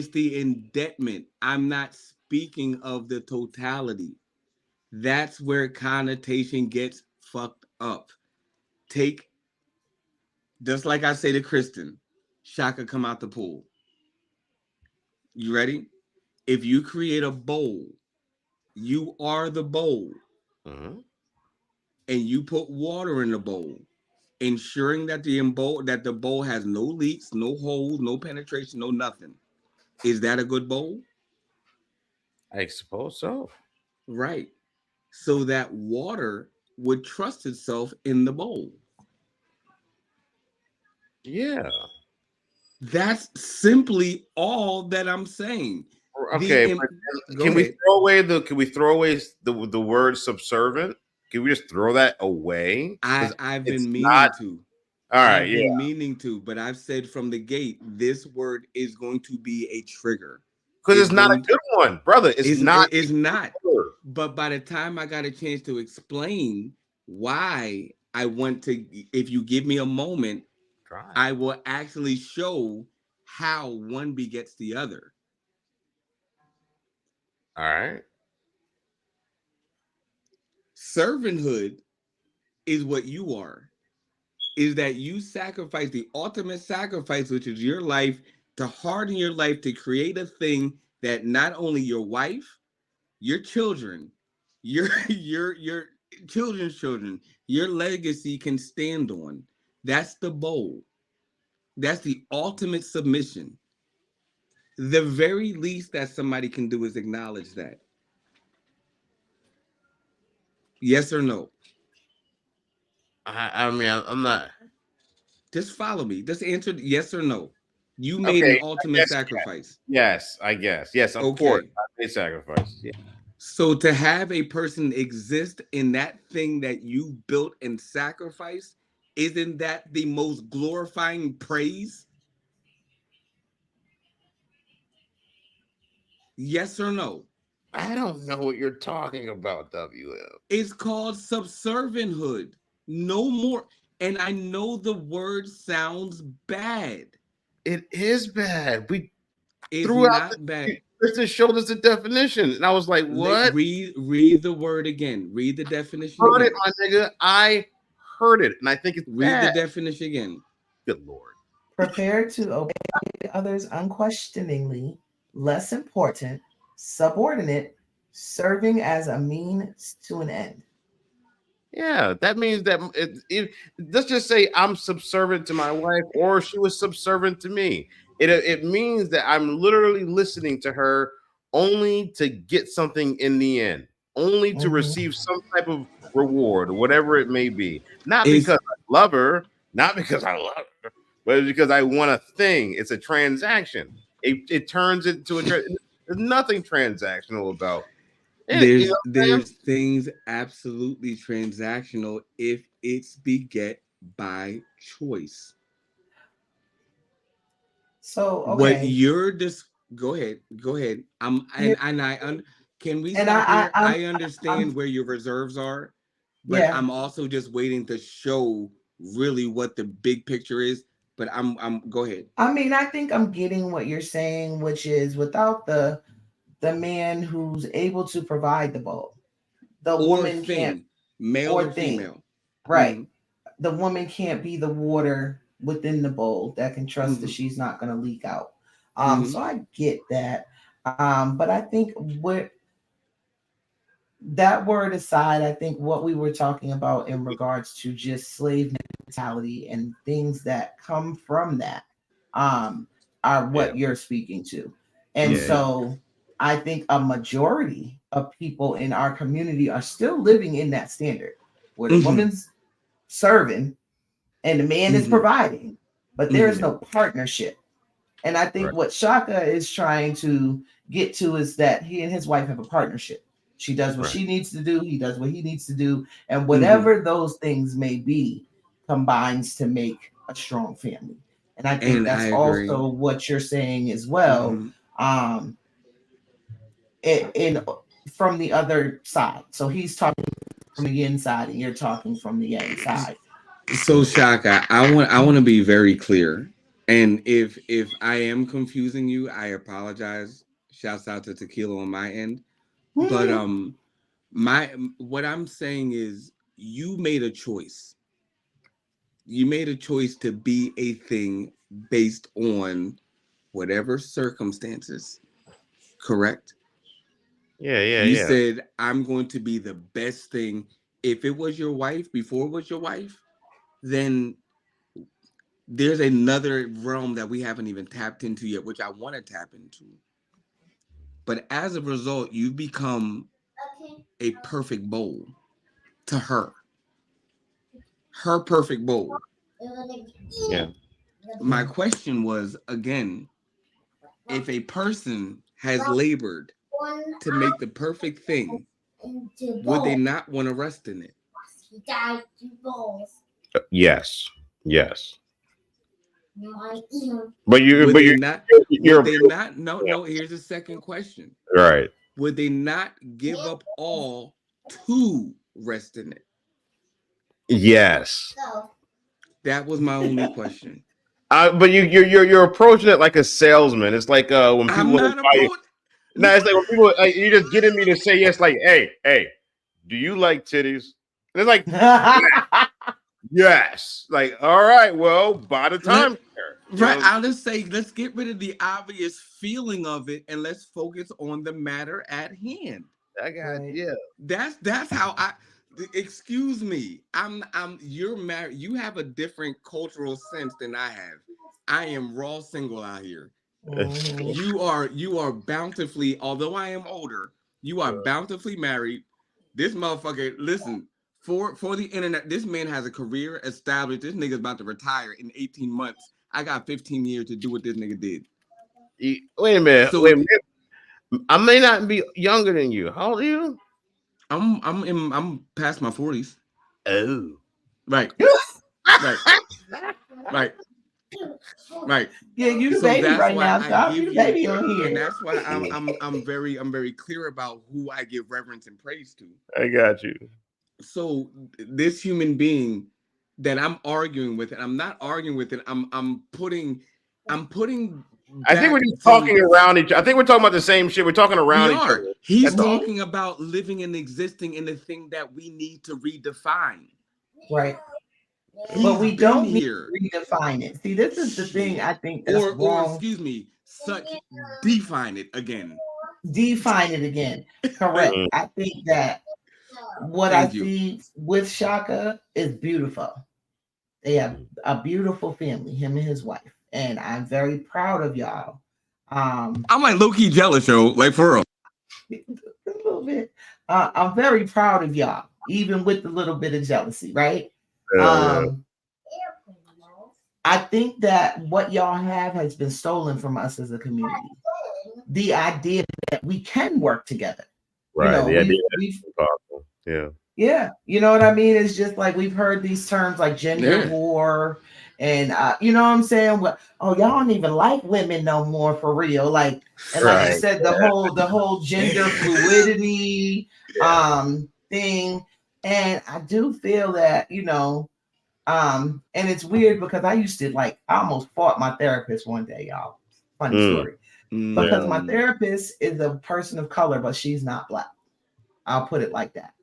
Speaker 1: the indebtment. I'm not speaking of the totality. That's where connotation gets fucked up. Take, just like I say to Kristen, Shaka, come out the pool. You ready? If you create a bowl, you are the bowl,
Speaker 4: Mhm.
Speaker 1: and you put water in the bowl, ensuring that the bowl has no leaks, no holes, no penetration, no nothing. Is that a good bowl?
Speaker 4: I suppose so.
Speaker 1: Right. So that water would trust itself in the bowl.
Speaker 4: Yeah.
Speaker 1: That's simply all that I'm saying.
Speaker 4: Okay,
Speaker 1: The
Speaker 4: but
Speaker 1: Go ahead.
Speaker 4: can we throw away the word subservient? Can we just throw that away?
Speaker 1: I
Speaker 4: Because
Speaker 1: I've
Speaker 4: it's
Speaker 1: been
Speaker 4: not
Speaker 1: meaning to.
Speaker 4: all right.
Speaker 1: I've
Speaker 4: Yeah.
Speaker 1: been meaning to, but I've said from the gate, this word is going to be a trigger.
Speaker 4: Because
Speaker 1: It's
Speaker 4: it's not a
Speaker 1: going to
Speaker 4: good one, brother. It's not a
Speaker 1: is not.
Speaker 4: good word.
Speaker 1: But by the time I got a chance to explain why I want to, if you give me a moment,
Speaker 4: Try.
Speaker 1: I will actually show how one begets the other.
Speaker 4: All right.
Speaker 1: Servanthood is what you are. Is that you sacrifice the ultimate sacrifice, which is your life, to harden your life to create a thing that not only your wife, your children, your children's children, your legacy can stand on. That's the bowl. That's the ultimate submission. The very least that somebody can do is acknowledge that. Yes or no?
Speaker 4: I mean, I'm not.
Speaker 1: Just follow me. Just answer yes or no. You made an
Speaker 4: Okay. I
Speaker 1: ultimate
Speaker 4: guess.
Speaker 1: sacrifice.
Speaker 4: Yes. I guess. Yes. Of course.
Speaker 1: Okay.
Speaker 4: I made sacrifice. Yeah.
Speaker 1: So to have a person exist in that thing that you built and sacrificed, isn't that the most glorifying praise? Yes or no?
Speaker 4: I don't know what you're talking about, WM.
Speaker 1: It's called subservanthood. No more. And I know the word sounds bad.
Speaker 4: It is bad. We
Speaker 1: It's
Speaker 4: threw out
Speaker 1: not bad.
Speaker 4: Kristen showed us the definition, and I was like, "What?
Speaker 1: Read the word again. Read the definition
Speaker 4: Heard it,
Speaker 1: again.
Speaker 4: my nigga. I heard it, and I think it's
Speaker 1: Read the
Speaker 4: bad."
Speaker 1: definition again.
Speaker 4: Good lord.
Speaker 3: Prepared to obey others unquestioningly, less important, subordinate, serving as a means to an end.
Speaker 4: Yeah, that means that let's just say I'm subservient to my wife, or she was subservient to me. It means that I'm literally listening to her only to get something in the end, only to
Speaker 3: Mm-hmm.
Speaker 4: receive some type of reward, whatever it may be. Not
Speaker 1: It's
Speaker 4: because I love her, not because I love her, but it's because I want a thing. It's a transaction. It turns into there's nothing transactional about it. You know what I'm saying?
Speaker 1: there's things absolutely transactional if it's beget by choice.
Speaker 3: So,
Speaker 1: What
Speaker 3: okay.
Speaker 1: you're just Go ahead, go ahead.
Speaker 3: Here,
Speaker 1: Can we
Speaker 3: and
Speaker 1: stop
Speaker 3: I,
Speaker 1: here?
Speaker 3: I'm,
Speaker 1: I
Speaker 3: I'm,
Speaker 1: understand where your reserves are, but
Speaker 3: yeah.
Speaker 1: I'm also just waiting to show really what the big picture is. But I'm go ahead.
Speaker 3: I mean, I think I'm getting what you're saying, which is without the man who's able to provide the bulk, the
Speaker 1: Or
Speaker 3: woman can't.
Speaker 1: thing. male
Speaker 3: or
Speaker 1: or
Speaker 3: thing.
Speaker 1: female.
Speaker 3: Right.
Speaker 1: Mm-hmm.
Speaker 3: The woman can't be the water within the bowl that can trust that
Speaker 1: Mm-hmm.
Speaker 3: she's not going to leak out.
Speaker 1: Mm-hmm.
Speaker 3: So I get that. But I think what that word aside, I think what we were talking about in regards to just slave mentality and things that come from that um, are
Speaker 4: Yeah.
Speaker 3: what you're speaking to. And
Speaker 4: Yeah.
Speaker 3: so I think a majority of people in our community are still living in that standard where the
Speaker 1: Mm-hmm.
Speaker 3: woman's serving and the man is
Speaker 1: Mm-hmm.
Speaker 3: providing, but there is
Speaker 1: Mm-hmm.
Speaker 3: no partnership. And I think
Speaker 4: Right.
Speaker 3: what Shaka is trying to get to is that he and his wife have a partnership. She does what
Speaker 4: Right.
Speaker 3: she needs to do, he does what he needs to do, and
Speaker 1: Mm-hmm.
Speaker 3: whatever those things may be combines to make a strong family. And I think
Speaker 1: And
Speaker 3: that's
Speaker 1: I agree.
Speaker 3: also what you're saying as well.
Speaker 1: Mm-hmm.
Speaker 3: Um, in from the other side. So he's talking from the inside, and you're talking from the outside.
Speaker 1: So Shaka, I want to be very clear. And if I am confusing you, I apologize. Shouts out to Tequila on my end. But my what I'm saying is you made a choice. You made a choice to be a thing based on whatever circumstances, correct?
Speaker 4: Yeah. Yeah.
Speaker 1: You
Speaker 4: Yeah.
Speaker 1: said I'm going to be the best thing. If it was your wife before it was your wife, then there's another realm that we haven't even tapped into yet, which I want to tap into. But as a result, you've become a perfect bowl to her, her perfect bowl.
Speaker 4: Yeah.
Speaker 1: My question was again, if a person has labored to make the perfect thing, would they not want to rest in it?
Speaker 4: Yes. Yes. But you.
Speaker 1: Would
Speaker 4: But
Speaker 1: they
Speaker 4: you're.
Speaker 1: not? Would
Speaker 4: You're.
Speaker 1: they not? No,
Speaker 4: Yeah.
Speaker 1: no. Here's the second question:
Speaker 4: Right.
Speaker 1: would they not give up all to rest in it?
Speaker 4: Yes.
Speaker 1: That was my only question.
Speaker 4: But you're approaching it like a salesman. It's like when people
Speaker 1: I'm
Speaker 4: want to
Speaker 1: not
Speaker 4: buy you.
Speaker 1: approaching.
Speaker 4: No, it's like when people you're just getting me to say yes. Like, hey, do you like titties? And it's like, yes. Like, all right, well, by the
Speaker 1: Let,
Speaker 4: time here,
Speaker 1: right, I'll just say, let's get rid of the obvious feeling of it and let's focus on the matter at hand.
Speaker 4: I got
Speaker 3: Right.
Speaker 4: yeah.
Speaker 1: That's how I. Excuse me. I'm. You're married. You have a different cultural sense than I have. I am raw single out here.
Speaker 3: Mhm.
Speaker 1: You are bountifully. Although I am older, you are bountifully married. This motherfucker. Listen. For the internet, this man has a career established. This nigga's about to retire in 18 months. I got 15 years to do what this nigga did.
Speaker 4: Wait a minute.
Speaker 1: So
Speaker 4: Wait a minute. I may not be younger than you. How old are you?
Speaker 1: I'm past my 40s.
Speaker 4: Oh.
Speaker 1: Right. Right. Right. Right.
Speaker 3: Yeah, you the
Speaker 1: So
Speaker 3: baby
Speaker 1: that's
Speaker 3: right
Speaker 1: why
Speaker 3: now.
Speaker 1: I
Speaker 3: Stop, you
Speaker 1: give
Speaker 3: the
Speaker 1: you,
Speaker 3: baby on
Speaker 1: and
Speaker 3: here.
Speaker 1: that's why I'm very clear about who I give reverence and praise to.
Speaker 4: I got you.
Speaker 1: So this human being that I'm arguing with, and I'm not arguing with it. I'm putting
Speaker 4: I think
Speaker 1: back
Speaker 4: we're just
Speaker 1: from
Speaker 4: talking around each. I think we're talking about the same shit. We're talking
Speaker 1: we
Speaker 4: around each
Speaker 1: are.
Speaker 4: other.
Speaker 1: He's
Speaker 4: That's all.
Speaker 3: Mhm.
Speaker 1: talking about living and existing in the thing that we need to redefine.
Speaker 3: Right. But
Speaker 1: He's
Speaker 3: we
Speaker 1: been
Speaker 3: don't need
Speaker 1: here.
Speaker 3: to redefine it. See, this is the thing
Speaker 1: Shit.
Speaker 3: I think that's
Speaker 1: Or
Speaker 3: wrong.
Speaker 1: excuse me, such define it again.
Speaker 3: Define it again. Correct.
Speaker 4: Mm.
Speaker 3: I think that what I
Speaker 1: Thank you.
Speaker 3: see with Shaka is beautiful. They have a beautiful family, him and his wife. And I'm very proud of y'all. Um,
Speaker 1: I'm like low key jealous, yo. Like for real.
Speaker 3: a little bit. I'm very proud of y'all, even with a little bit of jealousy, right?
Speaker 4: Hell yeah.
Speaker 3: Um, I think that what y'all have has been stolen from us as a community. The idea that we can work together. You
Speaker 4: Right.
Speaker 3: know,
Speaker 4: The idea
Speaker 3: we've
Speaker 4: is powerful. Yeah.
Speaker 3: yeah, you know what I mean? It's just like we've heard these terms like gender
Speaker 1: Yeah.
Speaker 3: war and you know what I'm saying? Well, oh, y'all don't even like women no more for real. Like and like you
Speaker 4: Right.
Speaker 3: said, the whole gender fluidity thing. And I do feel that, and it's weird because I used to like I almost fought my therapist one day, y'all. Funny
Speaker 4: Mm.
Speaker 3: story.
Speaker 4: Yeah.
Speaker 3: Because my therapist is a person of color, but she's not black. I'll put it like that.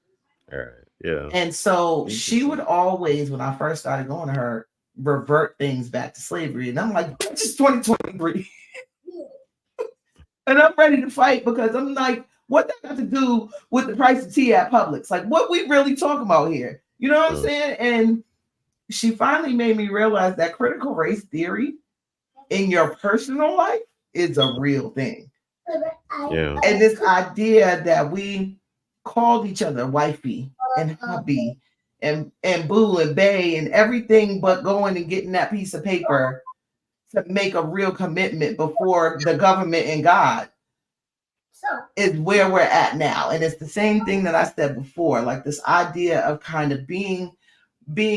Speaker 4: All right. Yeah.
Speaker 3: And so she would
Speaker 1: Interesting.
Speaker 3: always, when I first started going to her, revert things back to slavery. And I'm like, bitch, it's 2023. And I'm ready to fight because I'm like, what that got to do with the price of tea at Publix? Like, what we really talking about here? You know what I'm
Speaker 4: Uh,
Speaker 3: saying? And she finally made me realize that critical race theory in your personal life is a real thing.
Speaker 4: yeah.
Speaker 3: And this idea that we called each other wifey and hubby and boo and bay and everything but going and getting that piece of paper to make a real commitment before the government and God is where we're at now. And it's the same thing that I said before, like this idea of kind of being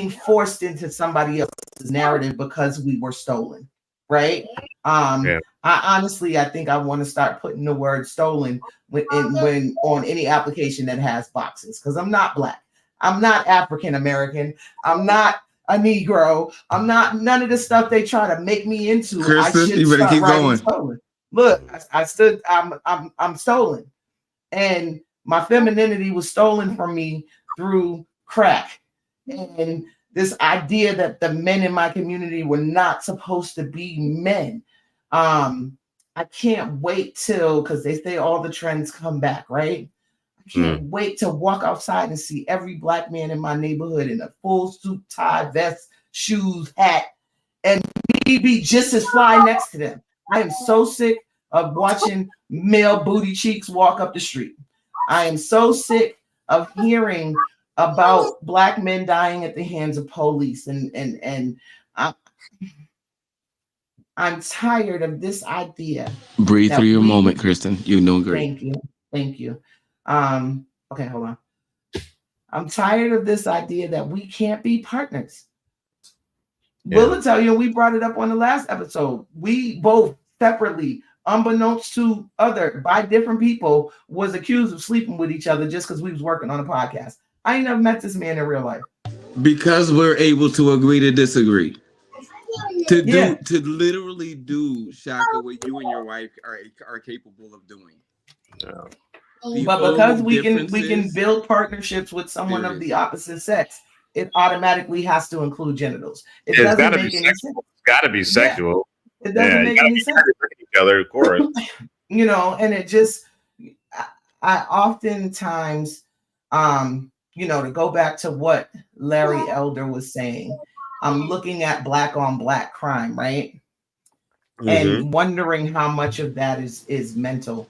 Speaker 3: forced into somebody else's narrative because we were stolen, right?
Speaker 4: Yeah.
Speaker 3: I think I want to start putting the word stolen when on any application that has boxes because I'm not black, I'm not African American, I'm not a Negro, I'm not none of the stuff they try to make me into. I
Speaker 1: Kristen,
Speaker 3: should
Speaker 1: you better
Speaker 3: start
Speaker 1: keep
Speaker 3: writing
Speaker 1: going.
Speaker 3: stolen. Look, I stood. I'm stolen, and my femininity was stolen from me through crack and this idea that the men in my community were not supposed to be men. I can't wait till because they say all the trends come back, right? I can't
Speaker 4: Mm.
Speaker 3: wait to walk outside and see every black man in my neighborhood in a full suit, tie, vest, shoes, hat, and me be just as fly next to them. I am so sick of watching male booty cheeks walk up the street. I am so sick of hearing about black men dying at the hands of police and I, I'm tired of this idea
Speaker 1: Breathe through
Speaker 3: that
Speaker 1: your
Speaker 3: we
Speaker 1: moment, Kristen. You're doing great.
Speaker 3: thank you thank you okay, hold on. I'm tired of this idea that we can't be partners.
Speaker 4: Yeah.
Speaker 3: Will tell you, we brought it up on the last episode. We both separately, unbeknownst to other by different people, was accused of sleeping with each other just because we was working on a podcast. I ain't never met this man in real life.
Speaker 1: Because we're able to agree to disagree.
Speaker 3: Yeah,
Speaker 1: To literally do Shaka what you and your wife are capable of doing.
Speaker 4: Yeah.
Speaker 1: The
Speaker 3: but
Speaker 1: only
Speaker 3: because
Speaker 1: difference
Speaker 3: we can
Speaker 1: is
Speaker 3: build partnerships with someone
Speaker 1: there it
Speaker 3: of
Speaker 1: is.
Speaker 3: the opposite sex, it automatically has to include genitals. It
Speaker 4: It's got
Speaker 3: doesn't
Speaker 4: to be
Speaker 3: make any sense.
Speaker 4: sexual. It's got to be
Speaker 3: Yeah,
Speaker 4: sexual.
Speaker 3: it
Speaker 4: Yeah.
Speaker 3: doesn't
Speaker 4: You
Speaker 3: make
Speaker 4: got to
Speaker 3: any
Speaker 4: be
Speaker 3: sense.
Speaker 4: with each other, of course.
Speaker 3: And it just I, I oftentimes to go back to what Larry Elder was saying, I'm looking at black on black crime, right?
Speaker 4: Hmm.
Speaker 3: And wondering how much of that is mental,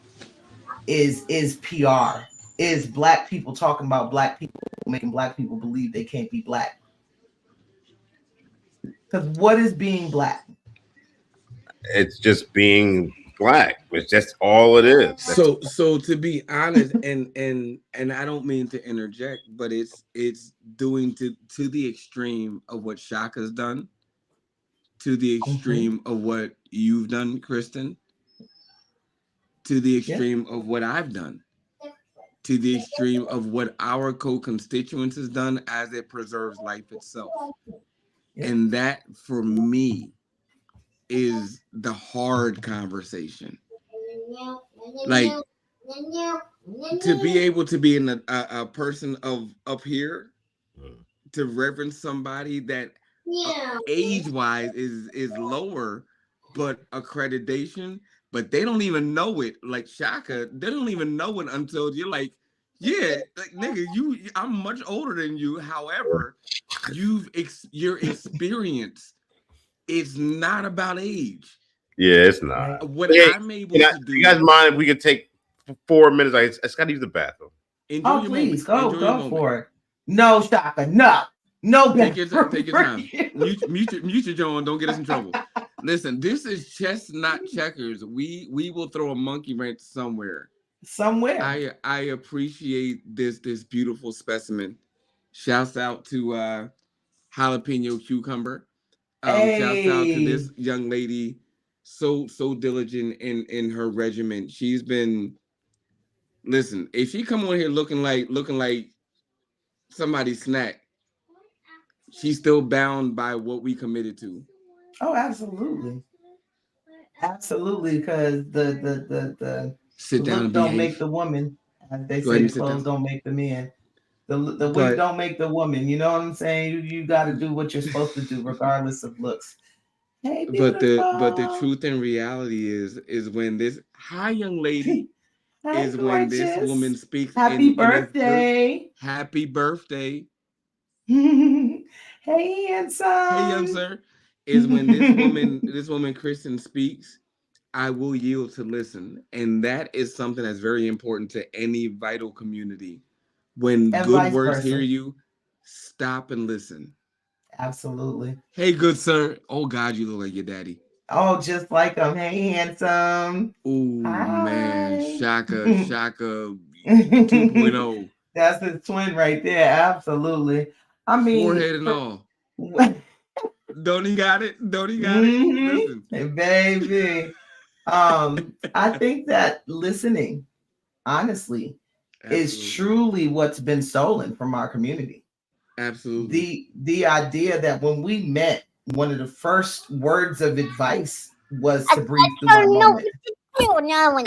Speaker 3: is PR, is black people talking about black people, making black people believe they can't be black. Because what is being black?
Speaker 4: It's just being black. It's just all it is. That's
Speaker 1: So to be honest, and I don't mean to interject, but it's doing to the extreme of what Shaka's done, to the
Speaker 3: Mhm.
Speaker 1: extreme of what you've done, Kristen, to the
Speaker 3: Yeah,
Speaker 1: extreme of what I've done, to the extreme of what our co-constituents has done as it preserves life itself.
Speaker 3: yeah,
Speaker 1: And that for me is the hard conversation. Like to be able to be in a person of up here to reverence somebody that age wise is lower, but accreditation, but they don't even know it. Like Shaka, they don't even know it until you're like, yeah, like nigga, I'm much older than you. However, your experience is not about age.
Speaker 4: yeah, it's not.
Speaker 3: right.
Speaker 1: What
Speaker 4: Hey,
Speaker 1: I'm able to
Speaker 4: you guys
Speaker 1: do,
Speaker 4: mind if we could take 4 minutes? I just got to use the bathroom.
Speaker 1: enjoy
Speaker 3: Oh,
Speaker 1: your
Speaker 3: please
Speaker 1: moment.
Speaker 3: go
Speaker 1: Enjoy your
Speaker 3: go
Speaker 1: moment.
Speaker 3: for it. No, Shaka, no
Speaker 1: Take
Speaker 3: bathroom
Speaker 1: your
Speaker 3: for
Speaker 1: time.
Speaker 3: you.
Speaker 1: Mute your John. Don't get us in trouble. Listen, this is chess, not checkers. We will throw a monkey wrench somewhere.
Speaker 3: Somewhere.
Speaker 1: I appreciate this beautiful specimen. Shouts out to jalapeno cucumber. Shouts out to
Speaker 3: Hey.
Speaker 1: this young lady, so diligent in her regimen. She's been listen. If she come on here looking like somebody's snack, she's still bound by what we committed to.
Speaker 3: Oh, absolutely. Absolutely. Because the
Speaker 1: Sit down
Speaker 3: look
Speaker 1: and
Speaker 3: don't make
Speaker 1: behave.
Speaker 3: the woman. As they
Speaker 1: Go ahead
Speaker 3: say,
Speaker 1: and
Speaker 3: the
Speaker 1: sit
Speaker 3: clothes
Speaker 1: down.
Speaker 3: don't make the man. The wig
Speaker 1: but
Speaker 3: don't make the woman. You know what I'm saying? You got to do what you're supposed to do, regardless of looks. Hey,
Speaker 1: but the
Speaker 3: beautiful.
Speaker 1: truth and reality is when this hi young lady
Speaker 3: Hi,
Speaker 1: is when this woman
Speaker 3: gorgeous.
Speaker 1: speaks
Speaker 3: Happy
Speaker 1: in a third
Speaker 3: birthday.
Speaker 1: happy birthday.
Speaker 3: Hey,
Speaker 1: Hey young
Speaker 3: handsome.
Speaker 1: sir, is when this woman Kristen speaks, I will yield to listen. And that is something that's very important to any vital community. When
Speaker 3: And
Speaker 1: good
Speaker 3: vice
Speaker 1: words hear
Speaker 3: versa.
Speaker 1: you, stop and listen.
Speaker 3: Absolutely.
Speaker 1: Hey good sir. Oh God, you look like your daddy.
Speaker 3: Oh, just like him. Hey, handsome.
Speaker 1: Oh man,
Speaker 3: Hi.
Speaker 1: Shaka 2.0.
Speaker 3: That's his twin right there. Absolutely. I mean,
Speaker 1: Forehead and
Speaker 3: for
Speaker 1: all. Don't he got it? Don't he got it?
Speaker 3: hmm
Speaker 1: Listen.
Speaker 3: baby. I think that listening, honestly, is
Speaker 1: Absolutely.
Speaker 3: truly what's been stolen from our community.
Speaker 1: Absolutely.
Speaker 3: The idea that when we met, one of the first words of advice was
Speaker 6: I
Speaker 3: to breathe through my
Speaker 6: don't know
Speaker 3: moment.
Speaker 6: what to do now.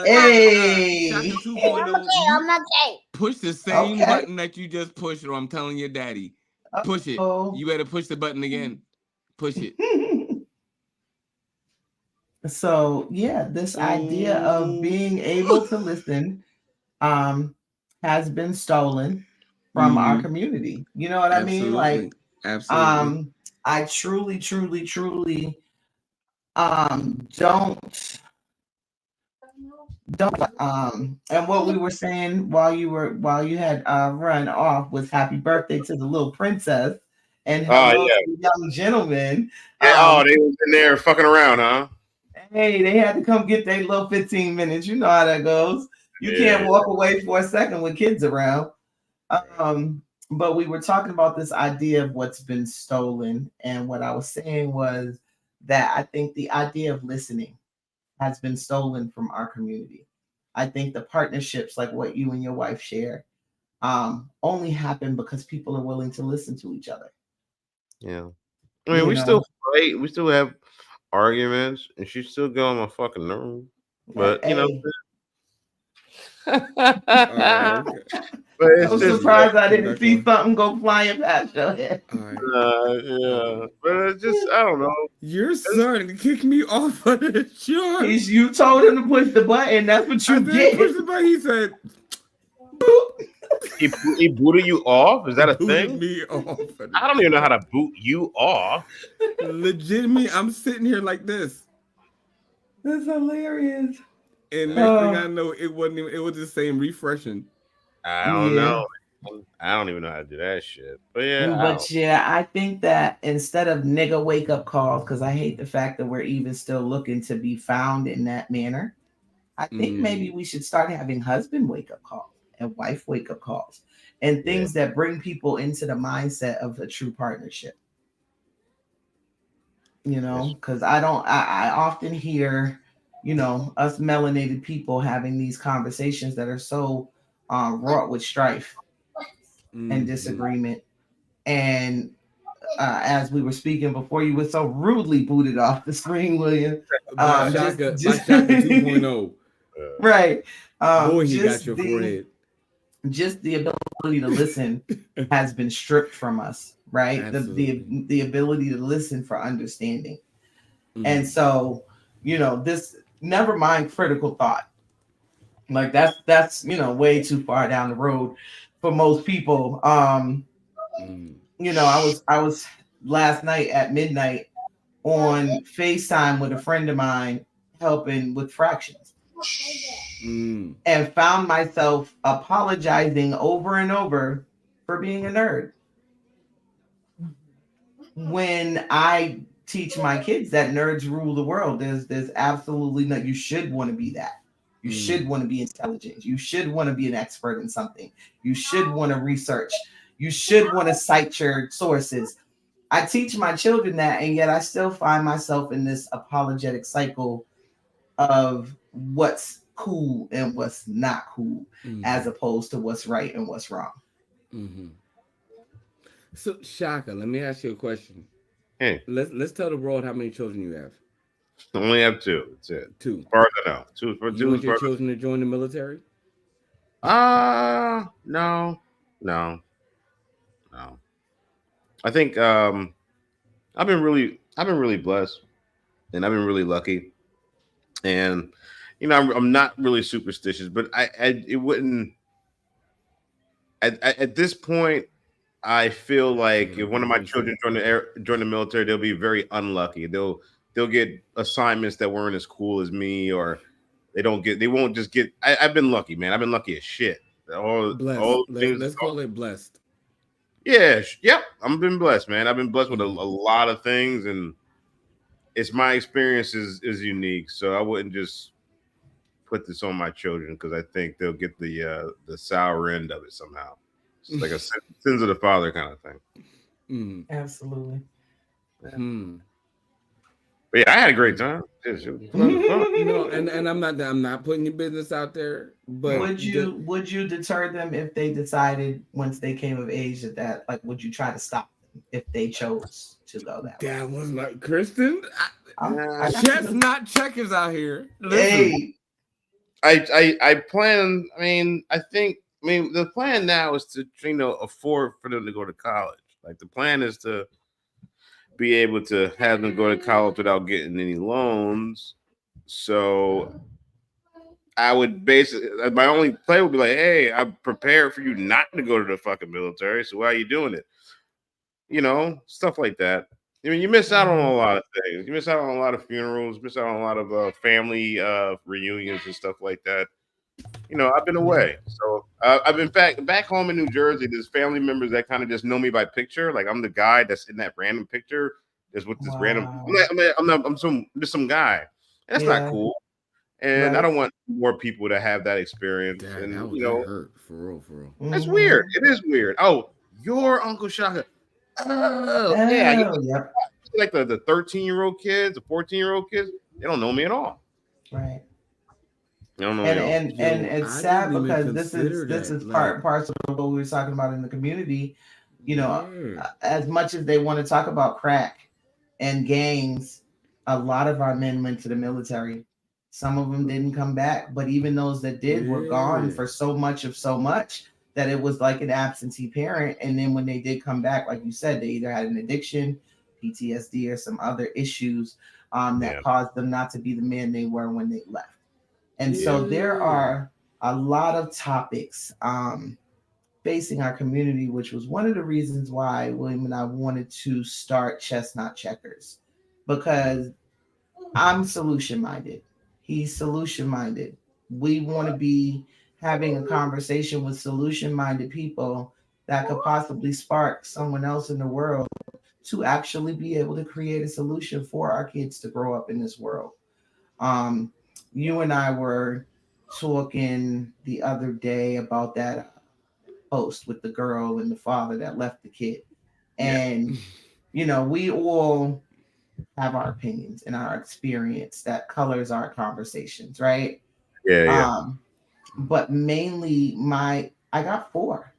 Speaker 3: Hey.
Speaker 1: Shaka
Speaker 6: I'm
Speaker 1: 2.0,
Speaker 6: okay.
Speaker 1: you
Speaker 6: I'm okay.
Speaker 1: push the same
Speaker 3: Okay.
Speaker 1: button that you just pushed, or I'm telling your daddy. Push it.
Speaker 3: Oh.
Speaker 1: You better push the button again. Push it.
Speaker 3: So yeah, this idea of being able
Speaker 1: Oh.
Speaker 3: to listen um has been stolen from our
Speaker 1: Mm-hmm.
Speaker 3: community. You know what I mean? Like
Speaker 1: Absolutely. Absolutely.
Speaker 3: um I truly don't and what we were saying while you had run off was happy birthday to the little princess and
Speaker 4: Oh
Speaker 3: hello to
Speaker 4: yeah,
Speaker 3: the young gentleman.
Speaker 4: yeah. Oh,
Speaker 3: um
Speaker 4: they was in there fucking around, huh?
Speaker 3: Hey, they had to come get their little 15 minutes. You know how that goes. You
Speaker 4: Yeah.
Speaker 3: can't walk away for a second with kids around. But we were talking about this idea of what's been stolen. And what I was saying was that I think the idea of listening has been stolen from our community. I think the partnerships like what you and your wife share only happen because people are willing to listen to each other.
Speaker 4: Yeah. I mean,
Speaker 3: You
Speaker 4: we still
Speaker 3: know,
Speaker 4: fight. We still have arguments, and she still get on my fucking nerve. But you know,
Speaker 3: hey,
Speaker 1: All right.
Speaker 4: but
Speaker 1: Okay.
Speaker 4: it's
Speaker 3: I'm
Speaker 4: just
Speaker 1: Allegedly.
Speaker 3: surprised I
Speaker 1: Come
Speaker 3: didn't
Speaker 1: back
Speaker 3: see
Speaker 1: on.
Speaker 3: something go flying past your head.
Speaker 1: All right.
Speaker 4: yeah.
Speaker 1: Um.
Speaker 4: But it's just I don't know.
Speaker 1: Your
Speaker 4: It's,
Speaker 1: son kicked me off of the chart.
Speaker 3: He's you told him to push the button. That's what
Speaker 1: I
Speaker 3: you
Speaker 1: said push
Speaker 3: get.
Speaker 1: the button. He said,
Speaker 3: Boop.
Speaker 4: he booted you off. Is that a
Speaker 1: booted
Speaker 4: thing?
Speaker 1: me off of the
Speaker 4: I don't even know how
Speaker 1: chart.
Speaker 4: to boot you off.
Speaker 1: Legitimately, I'm sitting here like this.
Speaker 3: That's hilarious.
Speaker 1: And next thing I
Speaker 3: Oh,
Speaker 1: know, it wasn't even, it was just saying refreshing.
Speaker 4: I don't
Speaker 3: yeah.
Speaker 4: know. I don't even know how to do that shit. But yeah, I don't.
Speaker 3: But yeah, I think that instead of nigga wake up calls, because I hate the fact that we're even still looking to be found in that manner, I think maybe
Speaker 1: Mm,
Speaker 3: we should start having husband wake up calls and wife wake up calls and
Speaker 4: Yeah.
Speaker 3: things that bring people into the mindset of a true partnership.
Speaker 4: Yes.
Speaker 3: Because I often hear, us melanated people having these conversations that are so wrought with strife and
Speaker 1: mm.
Speaker 3: disagreement. And as we were speaking before, you were so rudely booted off the screen, William.
Speaker 1: By
Speaker 3: Just,
Speaker 1: Shaka, by
Speaker 3: just
Speaker 1: Shaka 2.0.
Speaker 3: right.
Speaker 1: Boy, he got
Speaker 3: Just
Speaker 1: your
Speaker 3: the
Speaker 1: forehead.
Speaker 3: just the ability to listen has been stripped from us, right?
Speaker 1: Absolutely.
Speaker 3: The ability to listen for understanding. And
Speaker 1: Mm,
Speaker 3: so, this never mind critical thought. Like that's way too far down the road for most people.
Speaker 1: mm,
Speaker 3: I was last night at midnight on FaceTime with a friend of mine helping with fractions
Speaker 1: mm,
Speaker 3: and found myself apologizing over and over for being a nerd when I teach my kids that nerds rule the world. There's absolutely no, you should want to be that. You
Speaker 1: mm,
Speaker 3: should want to be intelligent. You should want to be an expert in something. You should want to research. You should want to cite your sources. I teach my children that, and yet I still find myself in this apologetic cycle of what's cool and what's not cool, as
Speaker 1: mm,
Speaker 3: opposed to what's right and what's wrong.
Speaker 1: mm. So Shaka, let me ask you a question.
Speaker 4: Hey,
Speaker 1: Let's tell the world how many children you have.
Speaker 4: I only have two. That's it.
Speaker 1: Two.
Speaker 4: As far as I know, two.
Speaker 1: You
Speaker 4: Two as
Speaker 1: want your
Speaker 4: far as
Speaker 1: children to join the military?
Speaker 4: no. No, no. I think I've been really blessed, and I've been really lucky, and I'm not really superstitious, but I it wouldn't at this point. I feel
Speaker 1: Shit,
Speaker 4: like
Speaker 1: I
Speaker 4: if one of my
Speaker 1: appreciate
Speaker 4: children
Speaker 1: it.
Speaker 4: join the military, they'll be very unlucky. They'll get assignments that weren't as cool as me, or they won't just get. I've been lucky, man. I've been lucky as shit.
Speaker 1: Blessed.
Speaker 4: All things.
Speaker 1: Let's call it blessed.
Speaker 4: Yeah, yep. I've been blessed, man. I've been blessed with a
Speaker 1: Mm.
Speaker 4: lot of things, and it's my experience is unique. So I wouldn't just put this on my children because I think they'll get the sour end of it somehow. It's like a sins of the father kind of thing.
Speaker 1: Mm.
Speaker 3: Absolutely.
Speaker 4: Yeah.
Speaker 1: Hmm.
Speaker 4: But yeah, I had a great
Speaker 1: Hmm.
Speaker 4: time. It was fun.
Speaker 1: And I'm not putting your business out there, but
Speaker 4: No.
Speaker 3: Would you deter them if they decided once they came of age that like would you try to stop them if they chose to go that way?
Speaker 1: that was like Kristen.
Speaker 3: I got you.
Speaker 1: Chestnut checkers out here. Listen.
Speaker 3: Hey,
Speaker 4: I plan. I mean, I mean, the plan now is to afford for them to go to college. Like the plan is to be able to have them go to college without getting any loans. So I would basically my only play would be like, hey, I'm prepared for you not to go to the fucking military. So why are you doing it? Stuff like that. I mean, you miss out on
Speaker 3: mhm,
Speaker 4: a lot of things. You miss out on a lot of funerals. Miss out on a lot of family reunions and stuff like that. I've been
Speaker 3: yeah,
Speaker 4: away. So I've been back home in New Jersey. There's family members that kind of just know me by picture. Like I'm the guy that's in that random picture. That's with this random.
Speaker 3: wow,
Speaker 4: I'm just some guy. And that's not
Speaker 3: yeah,
Speaker 4: cool. And I
Speaker 3: right,
Speaker 4: don't want more people to have that experience.
Speaker 1: That
Speaker 4: And
Speaker 1: that hurt for real, for real.
Speaker 4: that's weird.
Speaker 3: mm-hmm.
Speaker 4: It is weird. Oh, your Uncle Shaka. Oh yeah,
Speaker 3: Oh, yep,
Speaker 4: like the 13-year-old kids, the 14-year-old kids. They don't know me at all.
Speaker 3: right.
Speaker 4: They don't know me
Speaker 3: And
Speaker 4: at all.
Speaker 3: and and
Speaker 1: Yo,
Speaker 3: it's
Speaker 1: I didn't
Speaker 3: sad
Speaker 1: even
Speaker 3: because this is
Speaker 1: consider
Speaker 3: this
Speaker 1: that.
Speaker 3: is part
Speaker 1: Like,
Speaker 3: and parcel of what we were talking about in the community. You know,
Speaker 1: yeah,
Speaker 3: as much as they want to talk about crack and gangs, a lot of our men went to the military. Some of them didn't come back, but even those that did were gone
Speaker 1: yeah,
Speaker 3: for so much that it was like an absentee parent. And then when they did come back, like you said, they either had an addiction, PTSD, or some other issues that
Speaker 4: Yeah,
Speaker 3: caused them not to be the men they were when they left. And so there
Speaker 1: yeah.
Speaker 3: are a lot of topics facing our community, which was one of the reasons why William and I wanted to start Chestnut Checkers, because I'm solution minded. He's solution minded. We want to be having a conversation with solution minded people that could possibly spark someone else in the world to actually be able to create a solution for our kids to grow up in this world. Um, you and I were talking the other day about that post with the girl and the father that left the kid.
Speaker 4: yeah,
Speaker 3: And, we all have our opinions and our experience that colors our conversations, right?
Speaker 4: yeah, yeah.
Speaker 3: Um, but mainly I got four,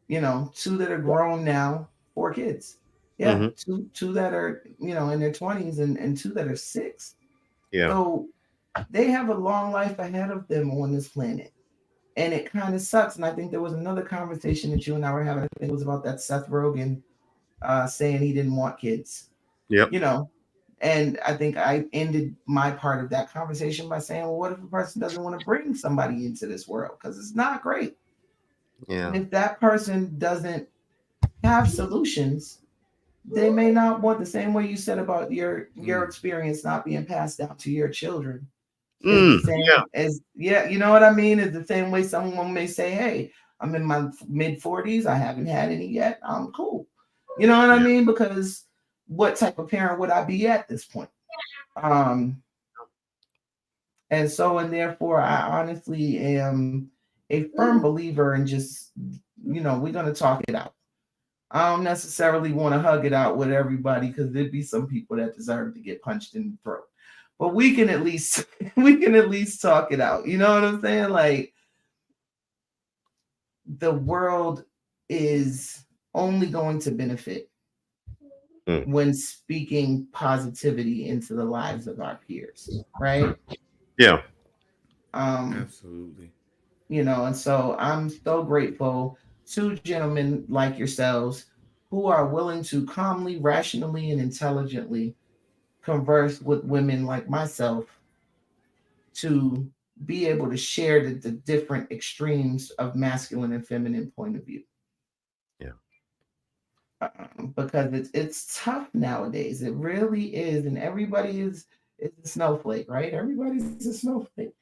Speaker 3: two that are grown now, four kids. Yeah,
Speaker 4: Hmm.
Speaker 3: two that are, in their 20s and two that are six.
Speaker 4: Yeah,
Speaker 3: So they have a long life ahead of them on this planet. And it kind of sucks. And I think there was another conversation that you and I were having. I think it was about that Seth Rogen saying he didn't want kids,
Speaker 4: yep,
Speaker 3: you know. And I think I ended my part of that conversation by saying, well, what if a person doesn't want to bring somebody into this world? Because it's not great. And
Speaker 4: yeah.
Speaker 3: if that person doesn't have solutions, they may not want the same way you said about your
Speaker 1: Mm.
Speaker 3: experience not being passed down to your children is the
Speaker 4: Yeah,
Speaker 3: same as, yeah, you know what I mean? Is the same way someone may say, hey, I'm in my mid 40s, I haven't had any yet, I'm cool. You know what I
Speaker 4: yeah,
Speaker 3: mean? Because what type of parent would I be at this point? Um, and so and therefore I honestly am a firm believer in just, we're gonna talk it out. I don't necessarily want to hug it out with everybody because there'd be some people that deserve to get punched in the throat. But we can at least we can at least talk it out. You know what I'm saying? Like the world is only going to benefit
Speaker 4: mm,
Speaker 3: when speaking positivity into the lives of our peers, right?
Speaker 4: yeah.
Speaker 3: Um,
Speaker 1: Absolutely.
Speaker 3: and so I'm so grateful two gentlemen like yourselves who are willing to calmly, rationally, and intelligently converse with women like myself to be able to share the different extremes of masculine and feminine point of view.
Speaker 4: Yeah.
Speaker 3: Because it's tough nowadays. It really is, and everybody is a snowflake, right? Everybody's a snowflake.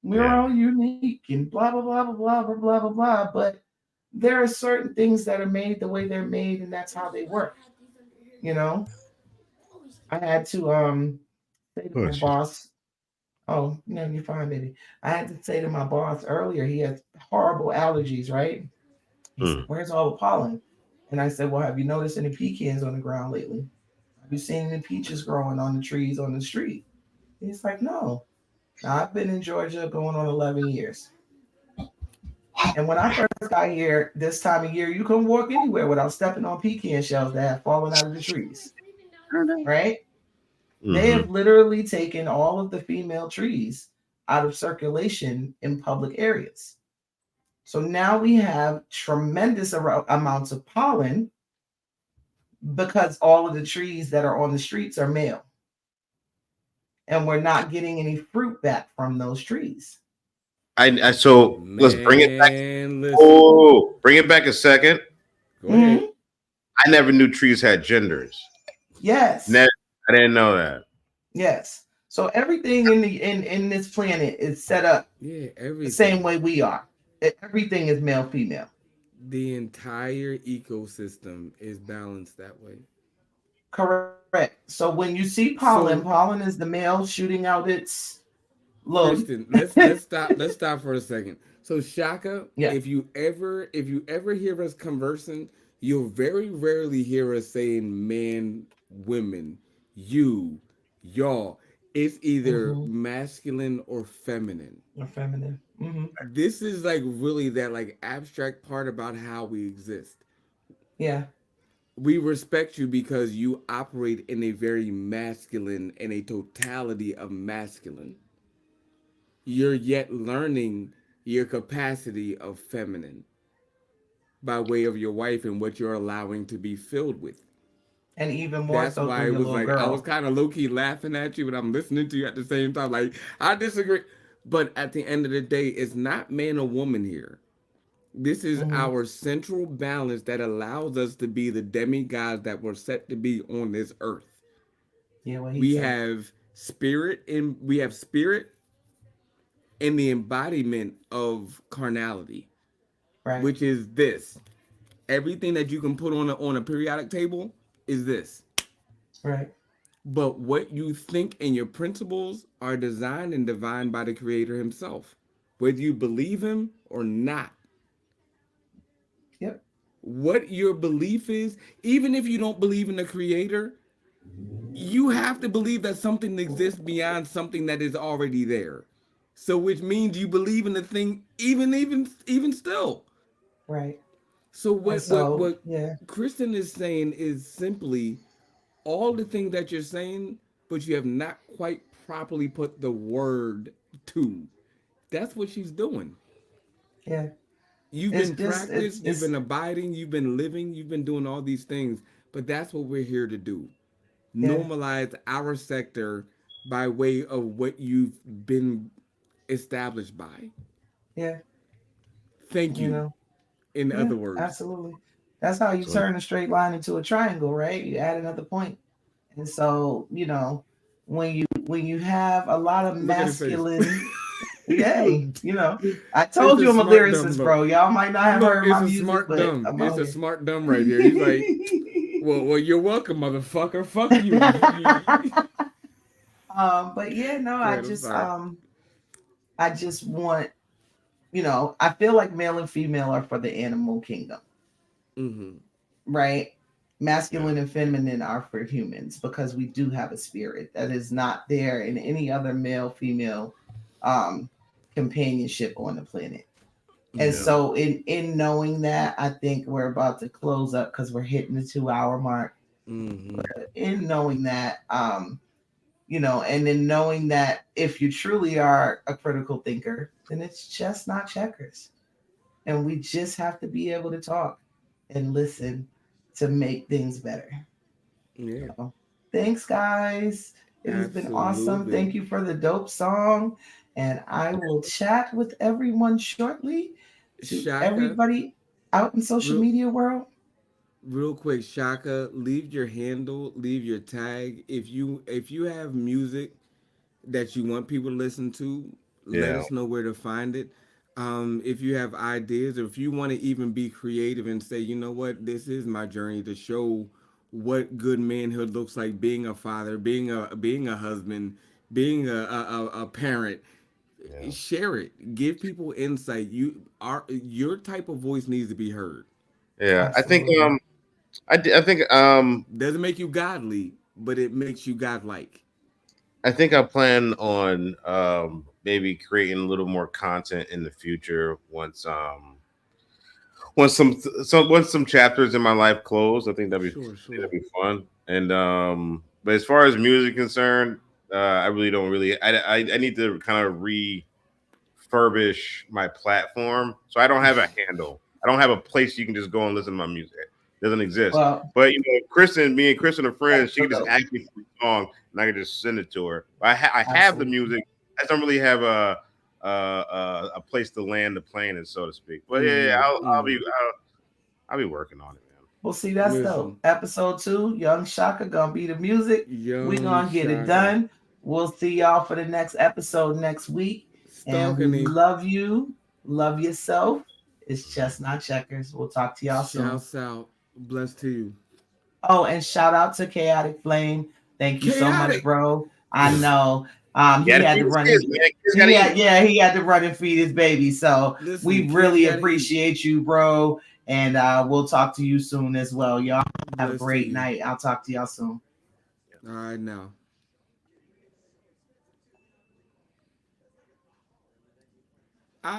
Speaker 3: We're
Speaker 4: Yeah.
Speaker 3: all unique and blah blah blah blah blah blah blah blah blah. But there are certain things that are made the way they're made, and that's how they work. You know, I had to say to
Speaker 4: Oh,
Speaker 3: my
Speaker 4: excuse
Speaker 3: boss, "Oh, no, you're fine, baby." I had to say to my boss earlier, he has horrible allergies, right? He
Speaker 4: me.
Speaker 3: said,
Speaker 4: Mm.
Speaker 3: "Where's all the pollen?" And I said, "Well, have you noticed any pecans on the ground lately? Have you seen any peaches growing on the trees on the street?" He's like, "No." Now, I've been in Georgia going on 11 years. And when I first got here this time of year, you couldn't walk anywhere without stepping on pecan shells that have fallen out of the trees, right? They
Speaker 4: Mm-hmm.
Speaker 3: have literally taken all of the female trees out of circulation in public areas. So now we have tremendous amounts of pollen because all of the trees that are on the streets are male. And we're not getting any fruit back from those trees.
Speaker 4: I so let's bring it back.
Speaker 1: Man, listen.
Speaker 4: Oh, bring it back a second.
Speaker 1: Go ahead.
Speaker 3: Hmm.
Speaker 4: I never knew trees had genders.
Speaker 3: Yes.
Speaker 4: Never, I didn't know that.
Speaker 3: Yes. So everything in this planet is set up
Speaker 1: Yeah,
Speaker 3: the same
Speaker 1: everything.
Speaker 3: way we are. Everything is male female.
Speaker 1: The entire ecosystem is balanced that way.
Speaker 3: Correct. So when you see pollen,
Speaker 1: So,
Speaker 3: pollen is the male shooting out its load.
Speaker 1: Kristen, let's stop for a second. So, Shaka,
Speaker 3: Yeah.
Speaker 1: if you ever hear us conversing, you'll very rarely hear us saying man, women, you, y'all. It's either
Speaker 3: Mm-hmm.
Speaker 1: masculine or feminine.
Speaker 3: Or feminine. Mm-hmm.
Speaker 1: This is like really that like abstract part about how we exist.
Speaker 3: Yeah.
Speaker 1: We respect you because you operate in a very masculine and a totality of masculine. You're yet learning your capacity of feminine by way of your wife and what you're allowing to be filled with.
Speaker 3: And even more
Speaker 1: That's
Speaker 3: so through
Speaker 1: why it
Speaker 3: your
Speaker 1: was
Speaker 3: little
Speaker 1: like I was
Speaker 3: girl.
Speaker 1: kind of low key laughing at you, but I'm listening to you at the same time. Like I disagree, but at the end of the day, it's not man or woman here. This is
Speaker 3: Mm-hmm.
Speaker 1: our central balance that allows us to be the demigods that were set to be on this earth.
Speaker 3: Yeah, what he
Speaker 1: We
Speaker 3: say.
Speaker 1: have spirit in the embodiment of carnality,
Speaker 3: Right.
Speaker 1: which is this. Everything that you can put on a periodic table is this.
Speaker 3: Right.
Speaker 1: But what you think and your principles are designed and divined by the creator himself. Whether you believe him or not.
Speaker 3: Yep.
Speaker 1: What your belief is, even if you don't believe in the creator, you have to believe that something exists beyond something that is already there. So which means you believe in the thing even still.
Speaker 3: Right.
Speaker 1: So
Speaker 3: And so,
Speaker 1: what
Speaker 3: yeah.
Speaker 1: Kristen is saying is simply all the things that you're saying, but you have not quite properly put the word to. That's what she's doing.
Speaker 3: Yeah.
Speaker 1: You've
Speaker 3: It's
Speaker 1: been
Speaker 3: just
Speaker 1: practiced, you've
Speaker 3: it's
Speaker 1: been abiding, you've been living, you've been doing all these things, but that's what we're here to do.
Speaker 3: yeah.
Speaker 1: Normalize our sector by way of what you've been established by.
Speaker 3: Yeah.
Speaker 1: Thank
Speaker 3: You
Speaker 1: you,
Speaker 3: know.
Speaker 1: in
Speaker 3: Yeah,
Speaker 1: other words.
Speaker 3: absolutely. That's how you
Speaker 4: So
Speaker 3: turn a straight line into a triangle, right? You add another point. And so, when you have a lot of
Speaker 1: Look at his face.
Speaker 3: masculine, yay, I
Speaker 1: It's
Speaker 3: told
Speaker 1: a
Speaker 3: you I'm a
Speaker 1: smart dumb
Speaker 3: lyricist,
Speaker 1: look.
Speaker 3: bro. Y'all might not have
Speaker 1: Look,
Speaker 3: heard
Speaker 1: it's
Speaker 3: my
Speaker 1: a
Speaker 3: music,
Speaker 1: smart
Speaker 3: but
Speaker 1: dumb.
Speaker 3: I'm
Speaker 1: It's
Speaker 3: out
Speaker 1: a
Speaker 3: here.
Speaker 1: smart dumb right here. He's like, well, you're welcome, motherfucker. Fuck you.
Speaker 3: But yeah, no,
Speaker 1: Go
Speaker 3: I
Speaker 1: ahead. I'm
Speaker 3: just
Speaker 1: sorry.
Speaker 3: I just want, I feel like male and female are for the animal kingdom,
Speaker 1: Mm-hmm.
Speaker 3: right?
Speaker 4: yeah.
Speaker 3: Masculine and feminine are for humans because we do have a spirit that is not there in any other male female um, companionship on the planet. And
Speaker 4: Yeah.
Speaker 1: Mm-hmm.
Speaker 3: so, in knowing that, I think we're about to close up because we're hitting the 2 hour mark.
Speaker 1: Mm-hmm.
Speaker 3: In knowing that, and in knowing that if you truly are a critical thinker, then it's just not checkers. and we just have to be able to talk and listen to make things better.
Speaker 1: Yeah,
Speaker 3: So, thanks, guys. It has been awesome.
Speaker 1: absolutely.
Speaker 3: Thank you for the dope song. And I will chat with everyone shortly. To
Speaker 1: Shaka,
Speaker 3: everybody out in social
Speaker 1: real
Speaker 3: media world.
Speaker 1: real quick, Shaka, leave your handle, leave your tag. If you have music that you want people to listen to, let
Speaker 4: Yeah,
Speaker 1: us know where to find it. If you have ideas, or if you want to even be creative and say, you know what, this is my journey to show what good manhood looks like, being a father, being a husband, being a parent.
Speaker 4: yeah,
Speaker 1: Share it. Give people insight. Your type of voice needs to be heard.
Speaker 4: yeah. I think
Speaker 3: Absolutely.
Speaker 4: I think
Speaker 1: Doesn't make you godly, but it makes you godlike.
Speaker 4: I think I plan on maybe creating a little more content in the future once some chapters in my life close.
Speaker 1: Sure,
Speaker 4: that'd
Speaker 1: sure.
Speaker 4: be fun. And but as far as music concerned, I really don't really I need to kind of refurbish my platform. So I don't have a handle. I don't have a place you can just go and listen to my music. It doesn't exist.
Speaker 3: Well,
Speaker 4: But me and Kristen are friends. She
Speaker 3: so
Speaker 4: can just
Speaker 3: dope.
Speaker 4: ask me for a song, and I can just send it to her. I have the
Speaker 3: Absolutely.
Speaker 4: music. I just don't really have a place to land the plane, so to speak. But yeah,
Speaker 1: Mm-hmm.
Speaker 4: I'll
Speaker 1: Mm-hmm.
Speaker 4: I'll be working on it, man.
Speaker 3: Well, see, that's dope.
Speaker 1: Listen,
Speaker 3: Episode 2, Young Shaka gonna be the music. We
Speaker 1: young
Speaker 3: gonna get it
Speaker 1: Shaka,
Speaker 3: done. We'll see y'all for the next episode next week. And we
Speaker 1: stalking him.
Speaker 3: love you. Love yourself. It's Chestnut Checkers. We'll talk to y'all soon.
Speaker 1: Shouts out. Blessed to you.
Speaker 3: Oh, and shout out to Chaotic Flame. Thank you so much,
Speaker 1: Chaotic.
Speaker 3: bro. I know.
Speaker 4: You
Speaker 3: He
Speaker 4: got to
Speaker 3: had
Speaker 4: feed
Speaker 3: to
Speaker 4: his
Speaker 3: run
Speaker 4: kids,
Speaker 3: and
Speaker 4: man. Kids got to
Speaker 3: he
Speaker 4: eat.
Speaker 3: had yeah, he had to run and feed his baby. So
Speaker 1: Listen,
Speaker 3: we
Speaker 1: kids
Speaker 3: really
Speaker 1: gotta eat.
Speaker 3: appreciate you, bro. And we'll talk to you soon as well. Y'all have a
Speaker 1: Blessed to
Speaker 3: great
Speaker 1: you.
Speaker 3: night. I'll talk to y'all soon.
Speaker 1: All right now.